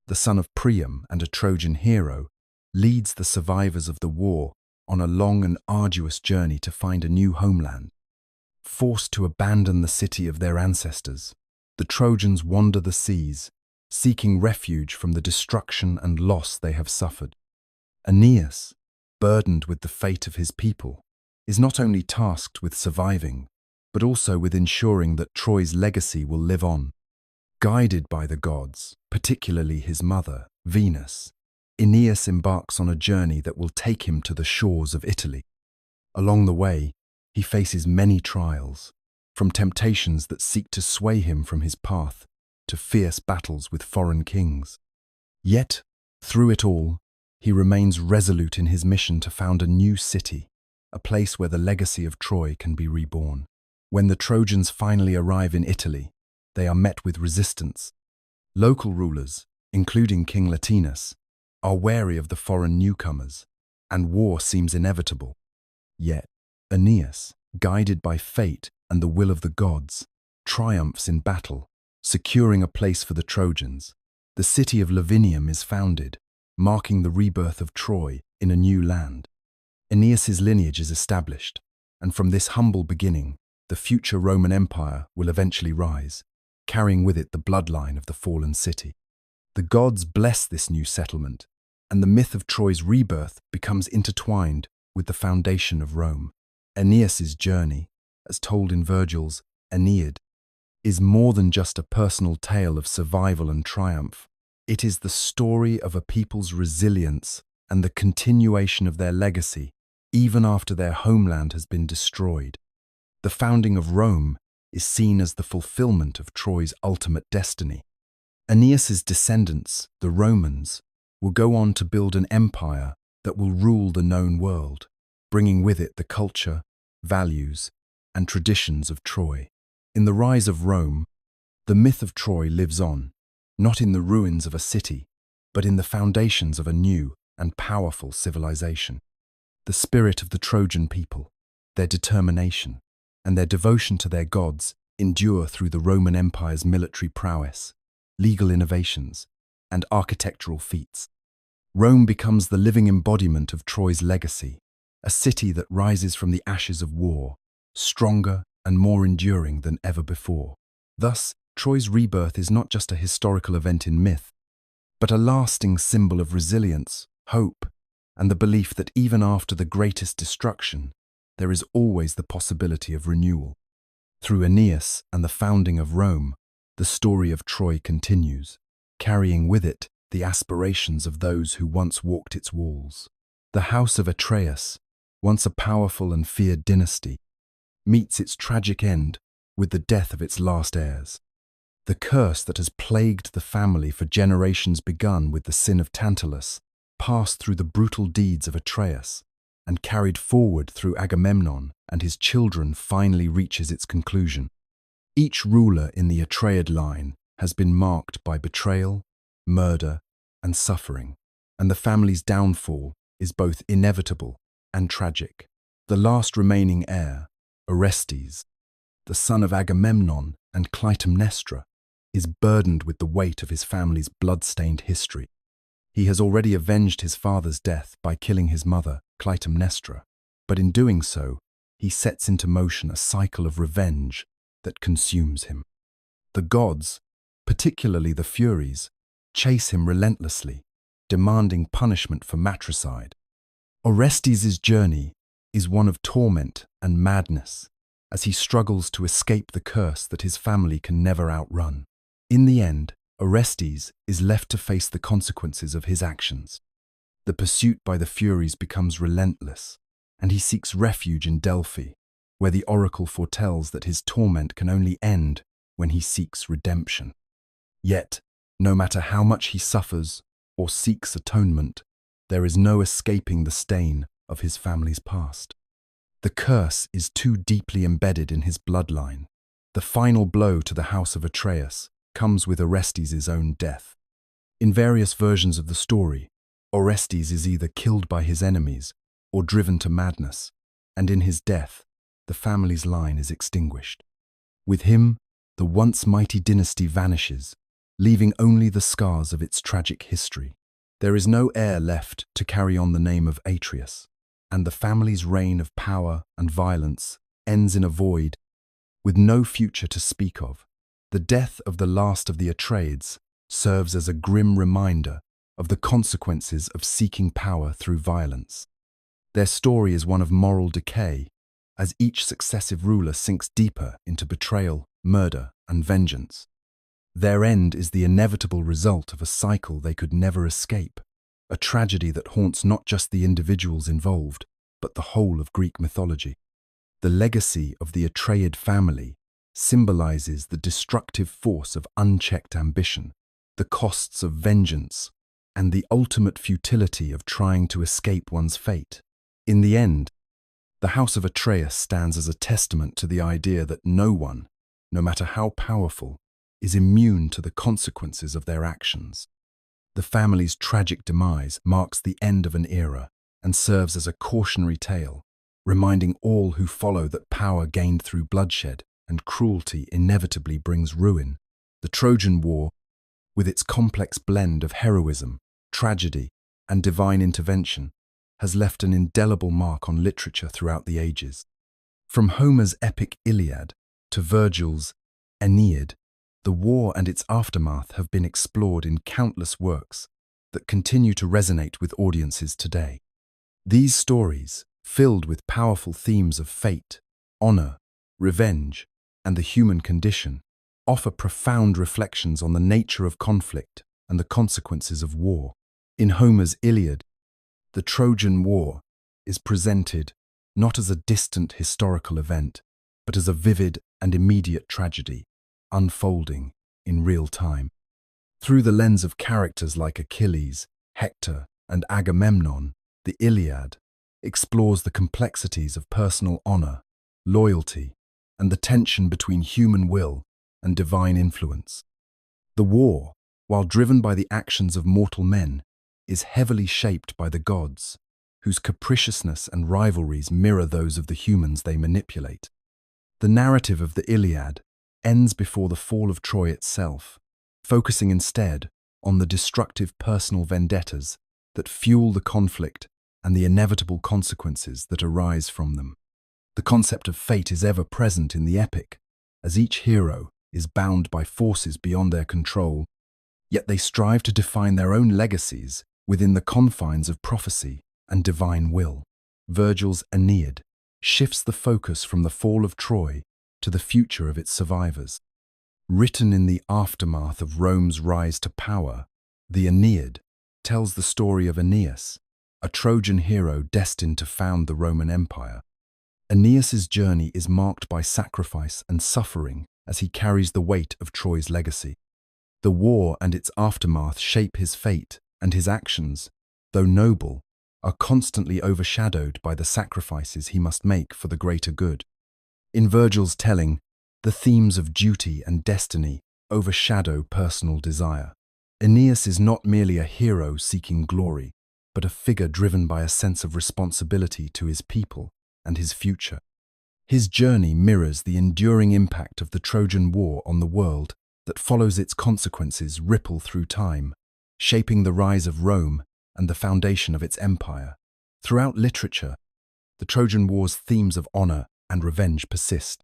the son of Priam and a Trojan hero, leads the survivors of the war on a long and arduous journey to find a new homeland. Forced to abandon the city of their ancestors, the Trojans wander the seas, seeking refuge from the destruction and loss they have suffered. Aeneas, burdened with the fate of his people, is not only tasked with surviving, but also with ensuring that Troy's legacy will live on. Guided by the gods, particularly his mother, Venus, Aeneas embarks on a journey that will take him to the shores of Italy. Along the way, he faces many trials, from temptations that seek to sway him from his path to fierce battles with foreign kings. Yet, through it all, he remains resolute in his mission to found a new city, a place where the legacy of Troy can be reborn. When the Trojans finally arrive in Italy, they are met with resistance. Local rulers, including King Latinus, are wary of the foreign newcomers, and war seems inevitable. Yet, Aeneas, guided by fate and the will of the gods, triumphs in battle, securing a place for the Trojans. The city of Lavinium is founded, marking the rebirth of Troy in a new land. Aeneas's lineage is established, and from this humble beginning, the future Roman Empire will eventually rise, carrying with it the bloodline of the fallen city. The gods bless this new settlement, and the myth of Troy's rebirth becomes intertwined with the foundation of Rome. Aeneas's journey, as told in Virgil's Aeneid, is more than just a personal tale of survival and triumph. It is the story of a people's resilience and the continuation of their legacy, even after their homeland has been destroyed. The founding of Rome is seen as the fulfillment of Troy's ultimate destiny. Aeneas's descendants, the Romans, will go on to build an empire that will rule the known world, bringing with it the culture, values, and traditions of Troy. In the rise of Rome, the myth of Troy lives on, not in the ruins of a city, but in the foundations of a new and powerful civilization. The spirit of the Trojan people, their determination, and their devotion to their gods endure through the Roman Empire's military prowess, legal innovations, and architectural feats. Rome becomes the living embodiment of Troy's legacy, a city that rises from the ashes of war, stronger and more enduring than ever before. Thus, Troy's rebirth is not just a historical event in myth, but a lasting symbol of resilience, hope, and the belief that even after the greatest destruction, there is always the possibility of renewal. Through Aeneas and the founding of Rome, the story of Troy continues, carrying with it the aspirations of those who once walked its walls. The house of Atreus, once a powerful and feared dynasty, meets its tragic end with the death of its last heirs. The curse that has plagued the family for generations begun with the sin of Tantalus, passed through the brutal deeds of Atreus, and carried forward through Agamemnon and his children finally reaches its conclusion. Each ruler in the Atreid line has been marked by betrayal, murder, and suffering, and the family's downfall is both inevitable and tragic. The last remaining heir, Orestes, the son of Agamemnon and Clytemnestra, is burdened with the weight of his family's blood-stained history. He has already avenged his father's death by killing his mother, Clytemnestra, but in doing so, he sets into motion a cycle of revenge that consumes him. The gods, particularly the Furies, chase him relentlessly, demanding punishment for matricide. Orestes' journey is one of torment and madness, as he struggles to escape the curse that his family can never outrun. In the end, Orestes is left to face the consequences of his actions. The pursuit by the Furies becomes relentless, and he seeks refuge in Delphi, where the oracle foretells that his torment can only end when he seeks redemption. Yet, no matter how much he suffers or seeks atonement, there is no escaping the stain of his family's past. The curse is too deeply embedded in his bloodline. The final blow to the house of Atreus comes with Orestes' own death. In various versions of the story, Orestes is either killed by his enemies or driven to madness, and in his death, the family's line is extinguished. With him, the once mighty dynasty vanishes, leaving only the scars of its tragic history. There is no heir left to carry on the name of Atreus, and the family's reign of power and violence ends in a void with no future to speak of. The death of the last of the Atreides serves as a grim reminder of the consequences of seeking power through violence. Their story is one of moral decay, as each successive ruler sinks deeper into betrayal, murder, and vengeance. Their end is the inevitable result of a cycle they could never escape, a tragedy that haunts not just the individuals involved, but the whole of Greek mythology. The legacy of the Atreid family symbolizes the destructive force of unchecked ambition, the costs of vengeance, and the ultimate futility of trying to escape one's fate. In the end, the House of Atreus stands as a testament to the idea that no one, no matter how powerful, is immune to the consequences of their actions. The family's tragic demise marks the end of an era and serves as a cautionary tale, reminding all who follow that power gained through bloodshed and cruelty inevitably brings ruin. The Trojan War, with its complex blend of heroism, tragedy, and divine intervention, has left an indelible mark on literature throughout the ages. From Homer's epic Iliad to Virgil's Aeneid, the war and its aftermath have been explored in countless works that continue to resonate with audiences today. These stories, filled with powerful themes of fate, honor, revenge, and the human condition, offer profound reflections on the nature of conflict and the consequences of war. In Homer's Iliad, the Trojan War is presented not as a distant historical event, but as a vivid and immediate tragedy, unfolding in real time. Through the lens of characters like Achilles, Hector, and Agamemnon, the Iliad explores the complexities of personal honor, loyalty, and the tension between human will and divine influence. The war, while driven by the actions of mortal men, is heavily shaped by the gods, whose capriciousness and rivalries mirror those of the humans they manipulate. The narrative of the Iliad ends before the fall of Troy itself, focusing instead on the destructive personal vendettas that fuel the conflict and the inevitable consequences that arise from them. The concept of fate is ever present in the epic, as each hero is bound by forces beyond their control, yet they strive to define their own legacies within the confines of prophecy and divine will. Virgil's Aeneid shifts the focus from the fall of Troy to the future of its survivors. Written in the aftermath of Rome's rise to power, the Aeneid tells the story of Aeneas, a Trojan hero destined to found the Roman Empire. Aeneas's journey is marked by sacrifice and suffering as he carries the weight of Troy's legacy. The war and its aftermath shape his fate, and his actions, though noble, are constantly overshadowed by the sacrifices he must make for the greater good. In Virgil's telling, the themes of duty and destiny overshadow personal desire. Aeneas is not merely a hero seeking glory, but a figure driven by a sense of responsibility to his people and his future. His journey mirrors the enduring impact of the Trojan War on the world that follows its consequences ripple through time, shaping the rise of Rome and the foundation of its empire. Throughout literature, the Trojan War's themes of honor and revenge persist.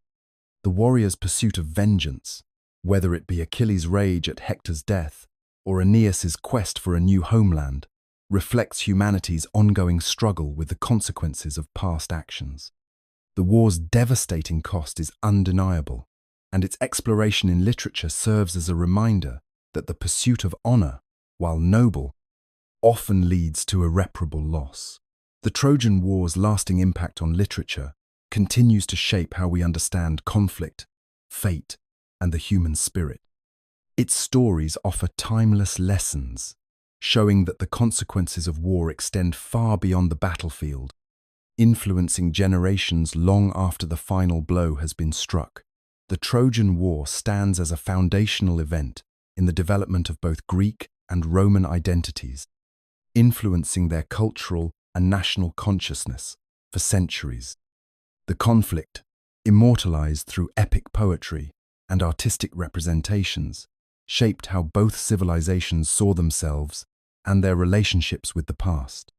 The warrior's pursuit of vengeance, whether it be Achilles' rage at Hector's death or Aeneas's quest for a new homeland, reflects humanity's ongoing struggle with the consequences of past actions. The war's devastating cost is undeniable, and its exploration in literature serves as a reminder that the pursuit of honor, while noble, often leads to irreparable loss. The Trojan War's lasting impact on literature continues to shape how we understand conflict, fate, and the human spirit. Its stories offer timeless lessons, showing that the consequences of war extend far beyond the battlefield, influencing generations long after the final blow has been struck. The Trojan War stands as a foundational event in the development of both Greek and Roman identities, influencing their cultural and national consciousness for centuries. The conflict, immortalized through epic poetry and artistic representations, shaped how both civilizations saw themselves and their relationships with the past.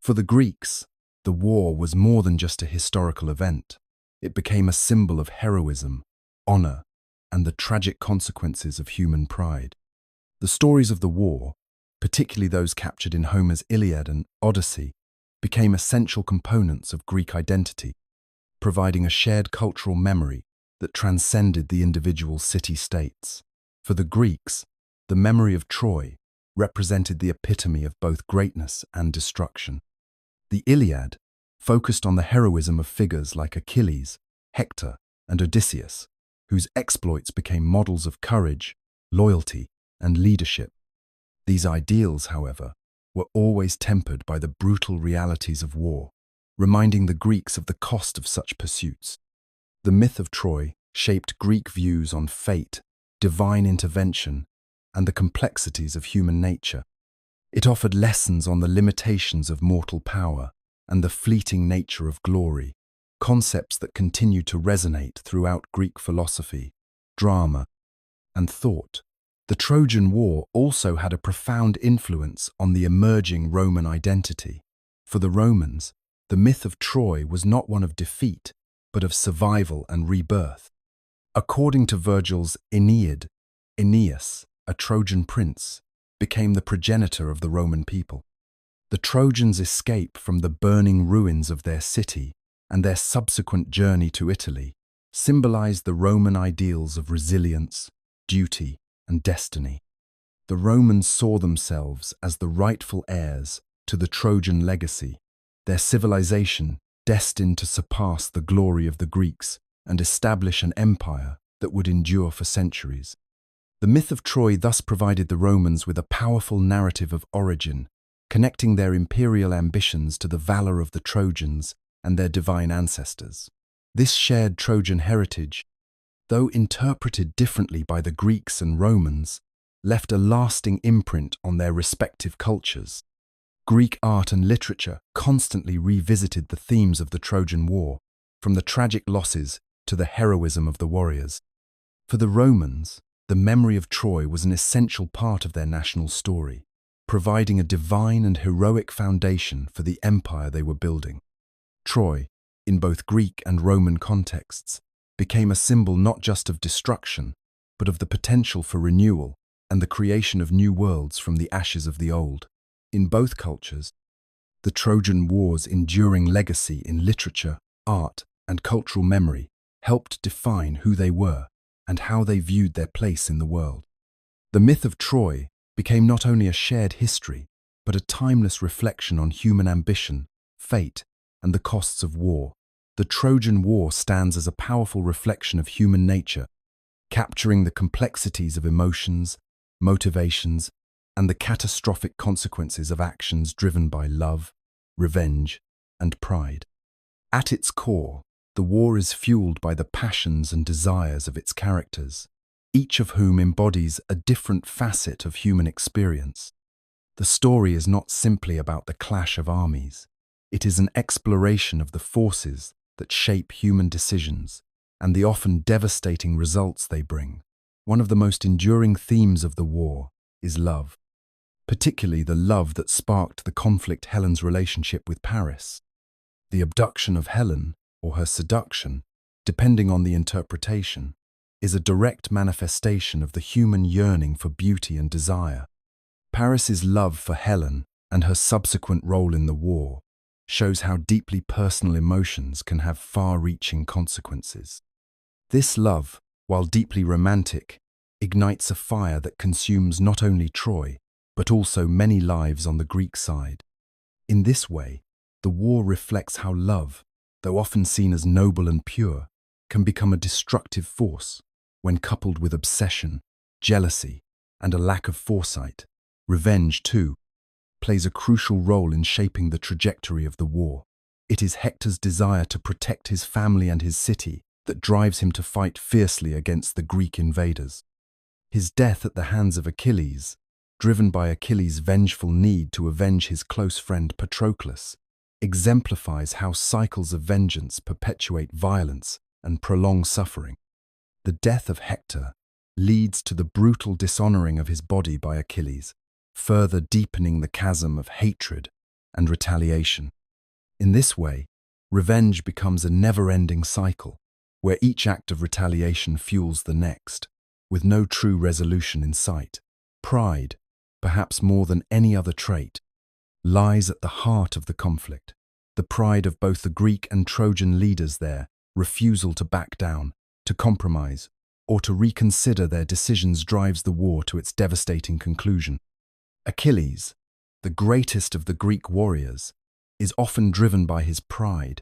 For the Greeks, the war was more than just a historical event. It became a symbol of heroism, honor, and the tragic consequences of human pride. The stories of the war, particularly those captured in Homer's Iliad and Odyssey, became essential components of Greek identity, providing a shared cultural memory that transcended the individual city-states. For the Greeks, the memory of Troy represented the epitome of both greatness and destruction. The Iliad focused on the heroism of figures like Achilles, Hector, and Odysseus, whose exploits became models of courage, loyalty, and leadership. These ideals, however, were always tempered by the brutal realities of war, reminding the Greeks of the cost of such pursuits. The myth of Troy shaped Greek views on fate, divine intervention, and the complexities of human nature. It offered lessons on the limitations of mortal power and the fleeting nature of glory, concepts that continue to resonate throughout Greek philosophy, drama, and thought. The Trojan War also had a profound influence on the emerging Roman identity. For the Romans, the myth of Troy was not one of defeat, but of survival and rebirth. According to Virgil's Aeneid, Aeneas, a Trojan prince, became the progenitor of the Roman people. The Trojans' escape from the burning ruins of their city and their subsequent journey to Italy symbolized the Roman ideals of resilience, duty, and destiny. The Romans saw themselves as the rightful heirs to the Trojan legacy, their civilization destined to surpass the glory of the Greeks and establish an empire that would endure for centuries. The myth of Troy thus provided the Romans with a powerful narrative of origin, connecting their imperial ambitions to the valor of the Trojans and their divine ancestors. This shared Trojan heritage, though interpreted differently by the Greeks and Romans, left a lasting imprint on their respective cultures. Greek art and literature constantly revisited the themes of the Trojan War, from the tragic losses to the heroism of the warriors. For the Romans, the memory of Troy was an essential part of their national story, providing a divine and heroic foundation for the empire they were building. Troy, in both Greek and Roman contexts, became a symbol not just of destruction, but of the potential for renewal and the creation of new worlds from the ashes of the old. In both cultures, the Trojan War's enduring legacy in literature, art, and cultural memory helped define who they were and how they viewed their place in the world. The myth of Troy became not only a shared history, but a timeless reflection on human ambition, fate, and the costs of war. The Trojan War stands as a powerful reflection of human nature, capturing the complexities of emotions, motivations, and the catastrophic consequences of actions driven by love, revenge, and pride. At its core, the war is fueled by the passions and desires of its characters, each of whom embodies a different facet of human experience. The story is not simply about the clash of armies. It is an exploration of the forces that shape human decisions and the often devastating results they bring. One of the most enduring themes of the war is love, particularly the love that sparked the conflict Helen's relationship with Paris. The abduction of Helen, or her seduction, depending on the interpretation, is a direct manifestation of the human yearning for beauty and desire. Paris's love for Helen and her subsequent role in the war shows how deeply personal emotions can have far-reaching consequences. This love, while deeply romantic, ignites a fire that consumes not only Troy, but also many lives on the Greek side. In this way, the war reflects how love, though often seen as noble and pure, can become a destructive force when coupled with obsession, jealousy, and a lack of foresight. Revenge, too, plays a crucial role in shaping the trajectory of the war. It is Hector's desire to protect his family and his city that drives him to fight fiercely against the Greek invaders. His death at the hands of Achilles, driven by Achilles' vengeful need to avenge his close friend Patroclus, exemplifies how cycles of vengeance perpetuate violence and prolong suffering. The death of Hector leads to the brutal dishonoring of his body by Achilles, further deepening the chasm of hatred and retaliation. In this way, revenge becomes a never-ending cycle, where each act of retaliation fuels the next, with no true resolution in sight. Pride, perhaps more than any other trait, lies at the heart of the conflict. The pride of both the Greek and Trojan leaders there, refusal to back down, to compromise, or to reconsider their decisions drives the war to its devastating conclusion. Achilles, the greatest of the Greek warriors, is often driven by his pride.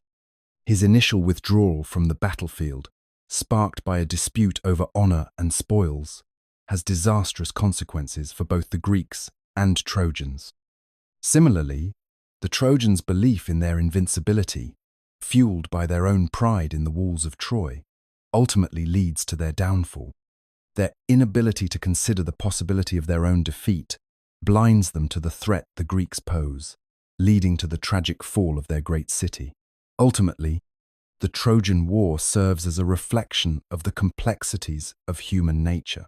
His initial withdrawal from the battlefield, sparked by a dispute over honor and spoils, has disastrous consequences for both the Greeks and Trojans. Similarly, the Trojans' belief in their invincibility, fueled by their own pride in the walls of Troy, ultimately leads to their downfall. Their inability to consider the possibility of their own defeat blinds them to the threat the Greeks pose, leading to the tragic fall of their great city. Ultimately, the Trojan War serves as a reflection of the complexities of human nature.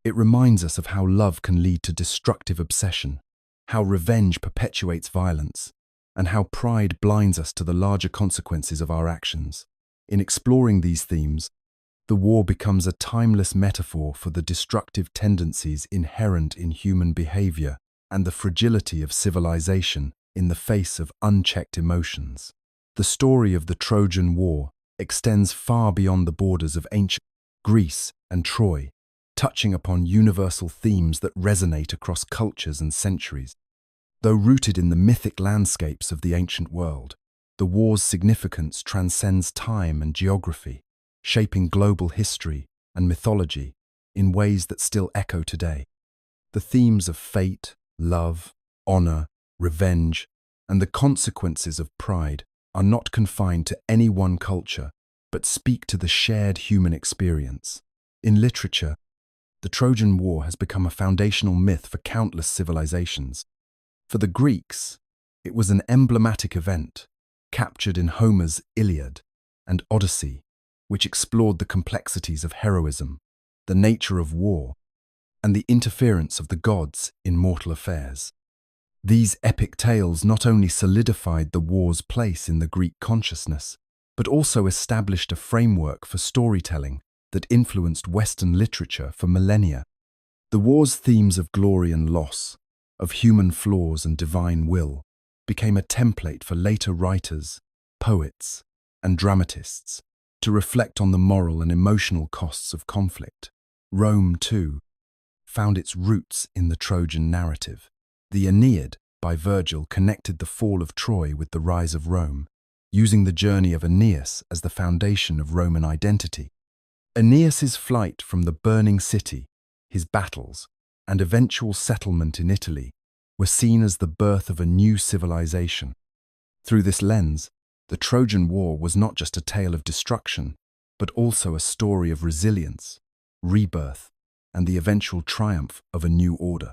It reminds us of how love can lead to destructive obsession, how revenge perpetuates violence, and how pride blinds us to the larger consequences of our actions. In exploring these themes, the war becomes a timeless metaphor for the destructive tendencies inherent in human behavior and the fragility of civilization in the face of unchecked emotions. The story of the Trojan War extends far beyond the borders of ancient Greece and Troy, touching upon universal themes that resonate across cultures and centuries. Though rooted in the mythic landscapes of the ancient world, the war's significance transcends time and geography, shaping global history and mythology in ways that still echo today. The themes of fate, love, honor, revenge, and the consequences of pride are not confined to any one culture, but speak to the shared human experience. In literature, the Trojan War has become a foundational myth for countless civilizations. For the Greeks, it was an emblematic event, captured in Homer's Iliad and Odyssey, which explored the complexities of heroism, the nature of war, and the interference of the gods in mortal affairs. These epic tales not only solidified the war's place in the Greek consciousness, but also established a framework for storytelling that influenced Western literature for millennia. The war's themes of glory and loss, of human flaws and divine will, became a template for later writers, poets, and dramatists to reflect on the moral and emotional costs of conflict. Rome, too, found its roots in the Trojan narrative. The Aeneid, by Virgil, connected the fall of Troy with the rise of Rome, using the journey of Aeneas as the foundation of Roman identity. Aeneas's flight from the burning city, his battles, and eventual settlement in Italy were seen as the birth of a new civilization. Through this lens, the Trojan War was not just a tale of destruction, but also a story of resilience, rebirth, and the eventual triumph of a new order.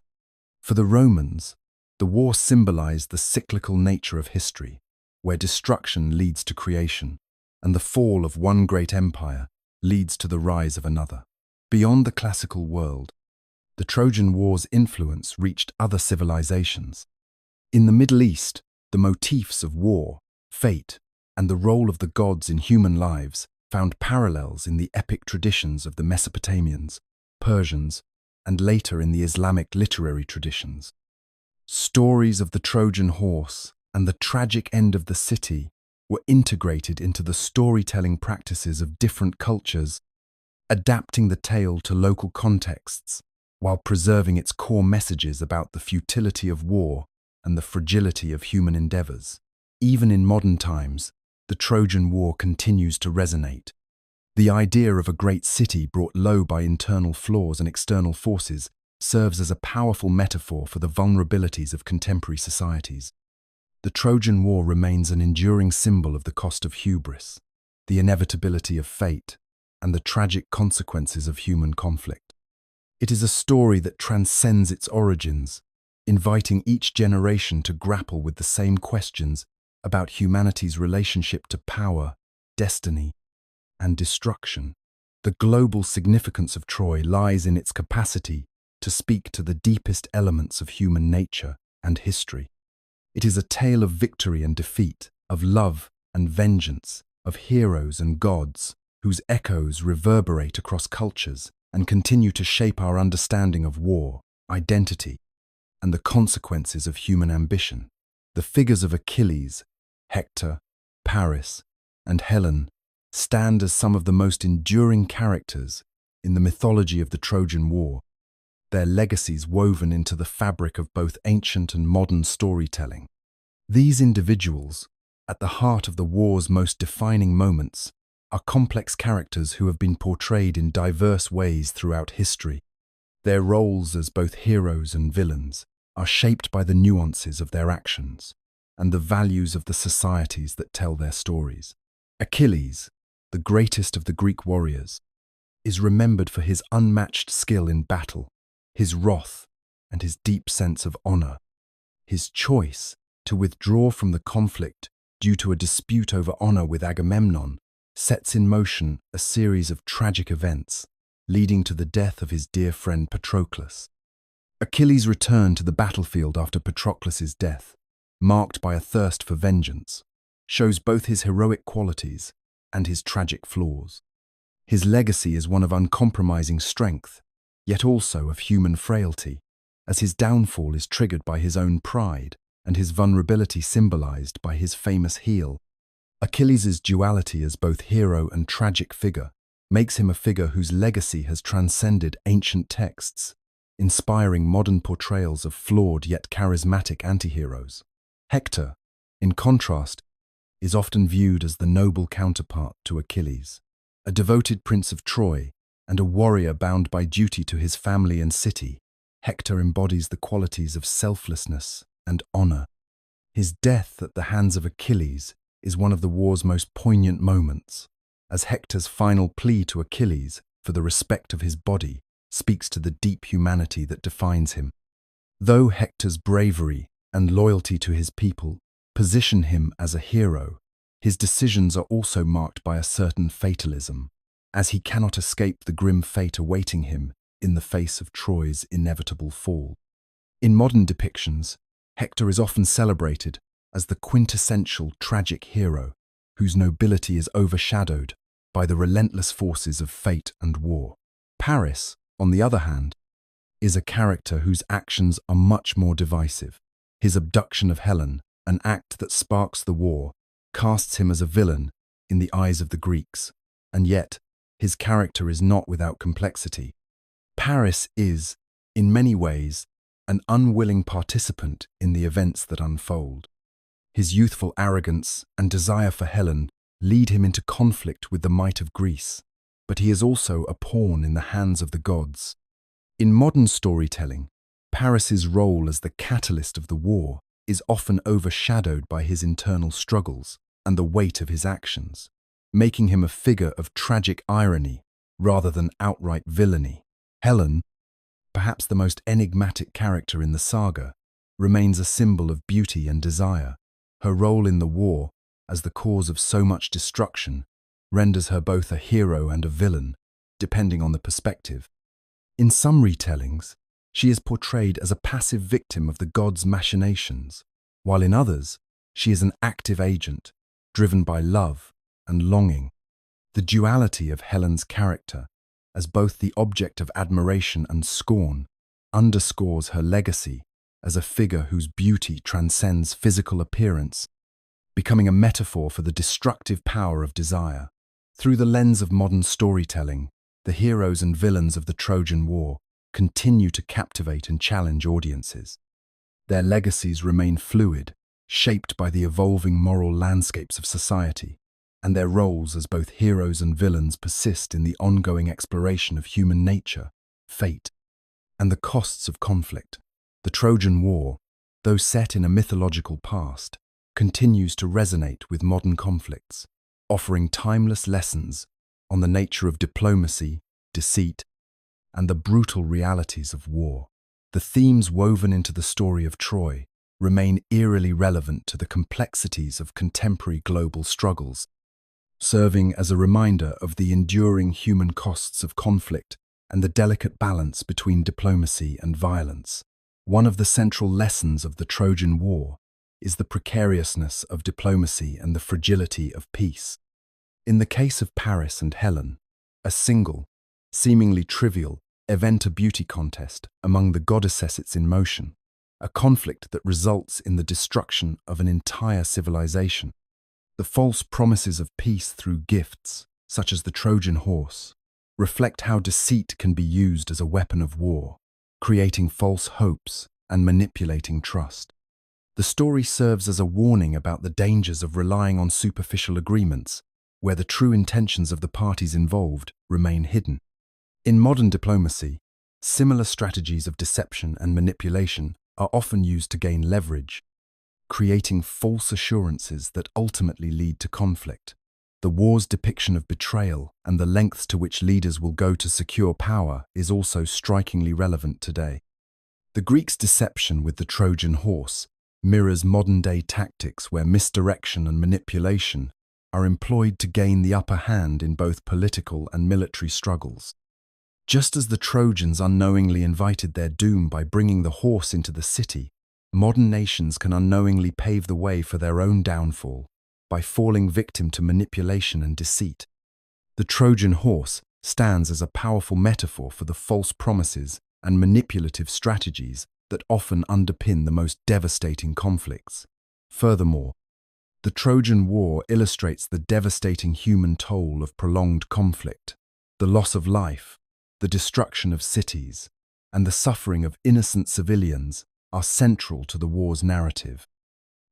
For the Romans, the war symbolized the cyclical nature of history, where destruction leads to creation, and the fall of one great empire leads to the rise of another. Beyond the classical world, the Trojan War's influence reached other civilizations. In the Middle East, the motifs of war, fate, and the role of the gods in human lives found parallels in the epic traditions of the Mesopotamians, Persians, and later in the Islamic literary traditions. Stories of the Trojan horse and the tragic end of the city were integrated into the storytelling practices of different cultures, adapting the tale to local contexts while preserving its core messages about the futility of war and the fragility of human endeavors. Even in modern times, the Trojan War continues to resonate. The idea of a great city brought low by internal flaws and external forces serves as a powerful metaphor for the vulnerabilities of contemporary societies. The Trojan War remains an enduring symbol of the cost of hubris, the inevitability of fate, and the tragic consequences of human conflict. It is a story that transcends its origins, inviting each generation to grapple with the same questions about humanity's relationship to power, destiny, and destruction. The global significance of Troy lies in its capacity to speak to the deepest elements of human nature and history. It is a tale of victory and defeat, of love and vengeance, of heroes and gods, whose echoes reverberate across cultures and continue to shape our understanding of war, identity, and the consequences of human ambition. The figures of Achilles, Hector, Paris, and Helen stand as some of the most enduring characters in the mythology of the Trojan War, their legacies woven into the fabric of both ancient and modern storytelling. These individuals, at the heart of the war's most defining moments, are complex characters who have been portrayed in diverse ways throughout history. Their roles as both heroes and villains are shaped by the nuances of their actions and the values of the societies that tell their stories. Achilles, the greatest of the Greek warriors, is remembered for his unmatched skill in battle, his wrath, and his deep sense of honor. His choice to withdraw from the conflict due to a dispute over honor with Agamemnon sets in motion a series of tragic events, leading to the death of his dear friend Patroclus. Achilles' return to the battlefield after Patroclus's death, marked by a thirst for vengeance, shows both his heroic qualities and his tragic flaws. His legacy is one of uncompromising strength, yet also of human frailty, as his downfall is triggered by his own pride and his vulnerability symbolized by his famous heel. Achilles' duality as both hero and tragic figure makes him a figure whose legacy has transcended ancient texts, inspiring modern portrayals of flawed yet charismatic antiheroes. Hector, in contrast, is often viewed as the noble counterpart to Achilles, a devoted prince of Troy and a warrior bound by duty to his family and city. Hector embodies the qualities of selflessness and honor. His death at the hands of Achilles is one of the war's most poignant moments, as Hector's final plea to Achilles for the respect of his body speaks to the deep humanity that defines him. Though Hector's bravery and loyalty to his people position him as a hero, his decisions are also marked by a certain fatalism, as he cannot escape the grim fate awaiting him in the face of Troy's inevitable fall. In modern depictions, Hector is often celebrated as the quintessential tragic hero, whose nobility is overshadowed by the relentless forces of fate and war. Paris, on the other hand, is a character whose actions are much more divisive. His abduction of Helen, an act that sparks the war, casts him as a villain in the eyes of the Greeks, and yet his character is not without complexity. Paris is, in many ways, an unwilling participant in the events that unfold. His youthful arrogance and desire for Helen lead him into conflict with the might of Greece, but he is also a pawn in the hands of the gods. In modern storytelling, Paris's role as the catalyst of the war is often overshadowed by his internal struggles and the weight of his actions, making him a figure of tragic irony rather than outright villainy. Helen, perhaps the most enigmatic character in the saga, remains a symbol of beauty and desire. Her role in the war, as the cause of so much destruction, renders her both a hero and a villain, depending on the perspective. In some retellings, she is portrayed as a passive victim of the gods' machinations, while in others, she is an active agent, driven by love and longing. The duality of Helen's character, as both the object of admiration and scorn, underscores her legacy as a figure whose beauty transcends physical appearance, becoming a metaphor for the destructive power of desire. Through the lens of modern storytelling, the heroes and villains of the Trojan War continue to captivate and challenge audiences. Their legacies remain fluid, shaped by the evolving moral landscapes of society, and their roles as both heroes and villains persist in the ongoing exploration of human nature, fate, and the costs of conflict. The Trojan War, though set in a mythological past, continues to resonate with modern conflicts, offering timeless lessons on the nature of diplomacy, deceit, and the brutal realities of war. The themes woven into the story of Troy remain eerily relevant to the complexities of contemporary global struggles, serving as a reminder of the enduring human costs of conflict and the delicate balance between diplomacy and violence. One of the central lessons of the Trojan War is the precariousness of diplomacy and the fragility of peace. In the case of Paris and Helen, a single, seemingly trivial, event a beauty contest among the goddesses in motion, a conflict that results in the destruction of an entire civilization. The false promises of peace through gifts, such as the Trojan horse, reflect how deceit can be used as a weapon of war, creating false hopes and manipulating trust. The story serves as a warning about the dangers of relying on superficial agreements, where the true intentions of the parties involved remain hidden. In modern diplomacy, similar strategies of deception and manipulation are often used to gain leverage, creating false assurances that ultimately lead to conflict. The war's depiction of betrayal and the lengths to which leaders will go to secure power is also strikingly relevant today. The Greeks' deception with the Trojan horse mirrors modern-day tactics where misdirection and manipulation are employed to gain the upper hand in both political and military struggles. Just as the Trojans unknowingly invited their doom by bringing the horse into the city, modern nations can unknowingly pave the way for their own downfall by falling victim to manipulation and deceit. The Trojan horse stands as a powerful metaphor for the false promises and manipulative strategies that often underpin the most devastating conflicts. Furthermore, the Trojan War illustrates the devastating human toll of prolonged conflict. The loss of life, the destruction of cities, and the suffering of innocent civilians are central to the war's narrative.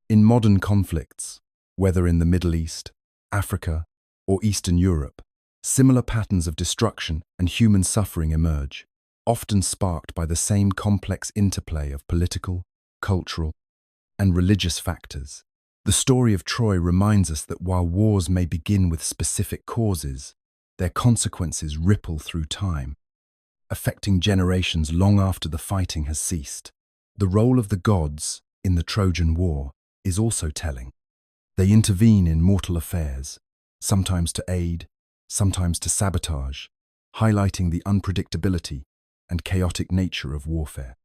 In modern conflicts, whether in the Middle East, Africa, or Eastern Europe, similar patterns of destruction and human suffering emerge, often sparked by the same complex interplay of political, cultural, and religious factors. The story of Troy reminds us that while wars may begin with specific causes, their consequences ripple through time, affecting generations long after the fighting has ceased. The role of the gods in the Trojan War is also telling. They intervene in mortal affairs, sometimes to aid, sometimes to sabotage, highlighting the unpredictability and chaotic nature of warfare.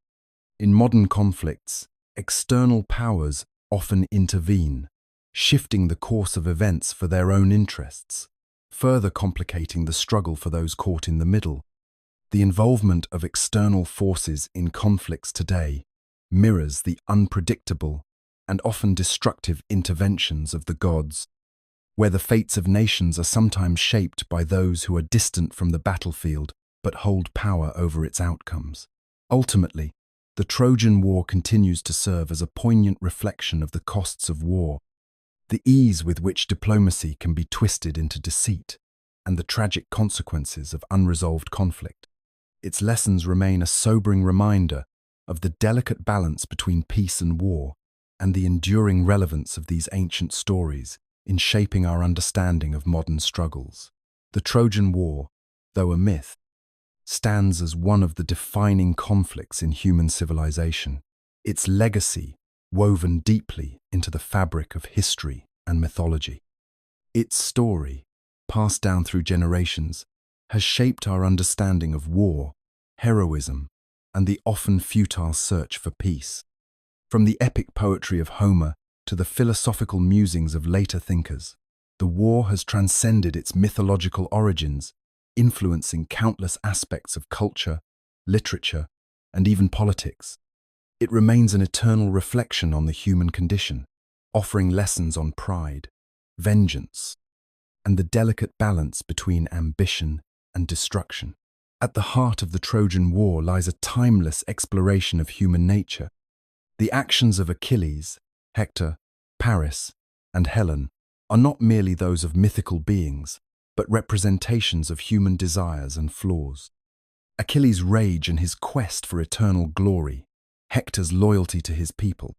In modern conflicts, external powers often intervene, shifting the course of events for their own interests, further complicating the struggle for those caught in the middle. The involvement of external forces in conflicts today mirrors the unpredictable and often destructive interventions of the gods, where the fates of nations are sometimes shaped by those who are distant from the battlefield but hold power over its outcomes. Ultimately, the Trojan War continues to serve as a poignant reflection of the costs of war, the ease with which diplomacy can be twisted into deceit, and the tragic consequences of unresolved conflict. Its lessons remain a sobering reminder of the delicate balance between peace and war, and the enduring relevance of these ancient stories in shaping our understanding of modern struggles. The Trojan War, though a myth, stands as one of the defining conflicts in human civilization, its legacy woven deeply into the fabric of history and mythology. Its story, passed down through generations, has shaped our understanding of war, heroism, and the often futile search for peace. From the epic poetry of Homer to the philosophical musings of later thinkers, the war has transcended its mythological origins, influencing countless aspects of culture, literature, and even politics. It remains an eternal reflection on the human condition, offering lessons on pride, vengeance, and the delicate balance between ambition and destruction. At the heart of the Trojan War lies a timeless exploration of human nature. The actions of Achilles, Hector, Paris, and Helen are not merely those of mythical beings, but representations of human desires and flaws. Achilles' rage and his quest for eternal glory, Hector's loyalty to his people,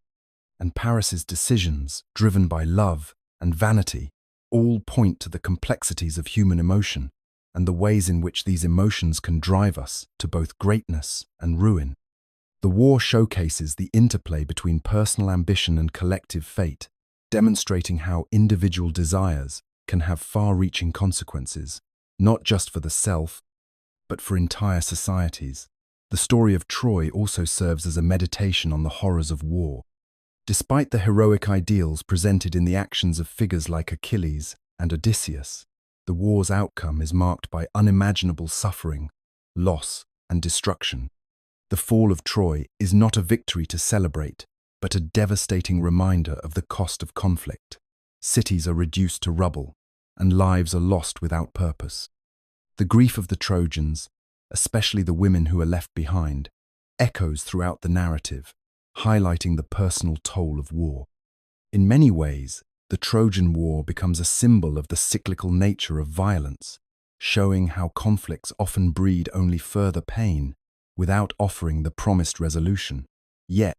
and Paris's decisions, driven by love and vanity, all point to the complexities of human emotion and the ways in which these emotions can drive us to both greatness and ruin. The war showcases the interplay between personal ambition and collective fate, demonstrating how individual desires can have far-reaching consequences, not just for the self, but for entire societies. The story of Troy also serves as a meditation on the horrors of war. Despite the heroic ideals presented in the actions of figures like Achilles and Odysseus, the war's outcome is marked by unimaginable suffering, loss, and destruction. The fall of Troy is not a victory to celebrate, but a devastating reminder of the cost of conflict. Cities are reduced to rubble, and lives are lost without purpose. The grief of the Trojans, especially the women who are left behind, echoes throughout the narrative, highlighting the personal toll of war. In many ways, the Trojan War becomes a symbol of the cyclical nature of violence, showing how conflicts often breed only further pain without offering the promised resolution. Yet,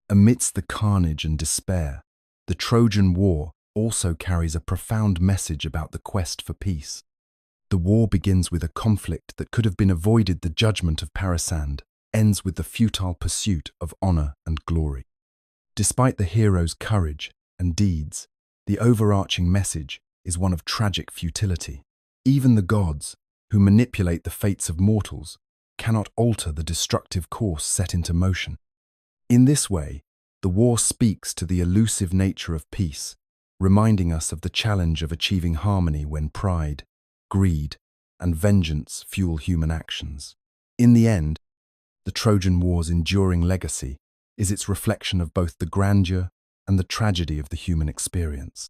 amidst the carnage and despair, the Trojan War also carries a profound message about the quest for peace. The war begins with a conflict that could have been avoided. The judgment of Parisand ends with the futile pursuit of honor and glory. Despite the hero's courage and deeds, the overarching message is one of tragic futility. Even the gods, who manipulate the fates of mortals, cannot alter the destructive course set into motion. In this way, the war speaks to the elusive nature of peace, reminding us of the challenge of achieving harmony when pride, greed, and vengeance fuel human actions. In the end, the Trojan War's enduring legacy is its reflection of both the grandeur and the tragedy of the human experience.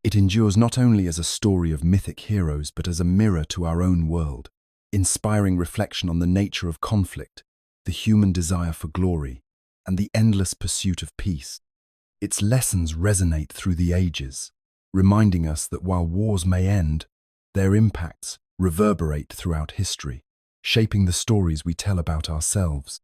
It endures not only as a story of mythic heroes but as a mirror to our own world, inspiring reflection on the nature of conflict, the human desire for glory, and the endless pursuit of peace. Its lessons resonate through the ages, reminding us that while wars may end, their impacts reverberate throughout history, shaping the stories we tell about ourselves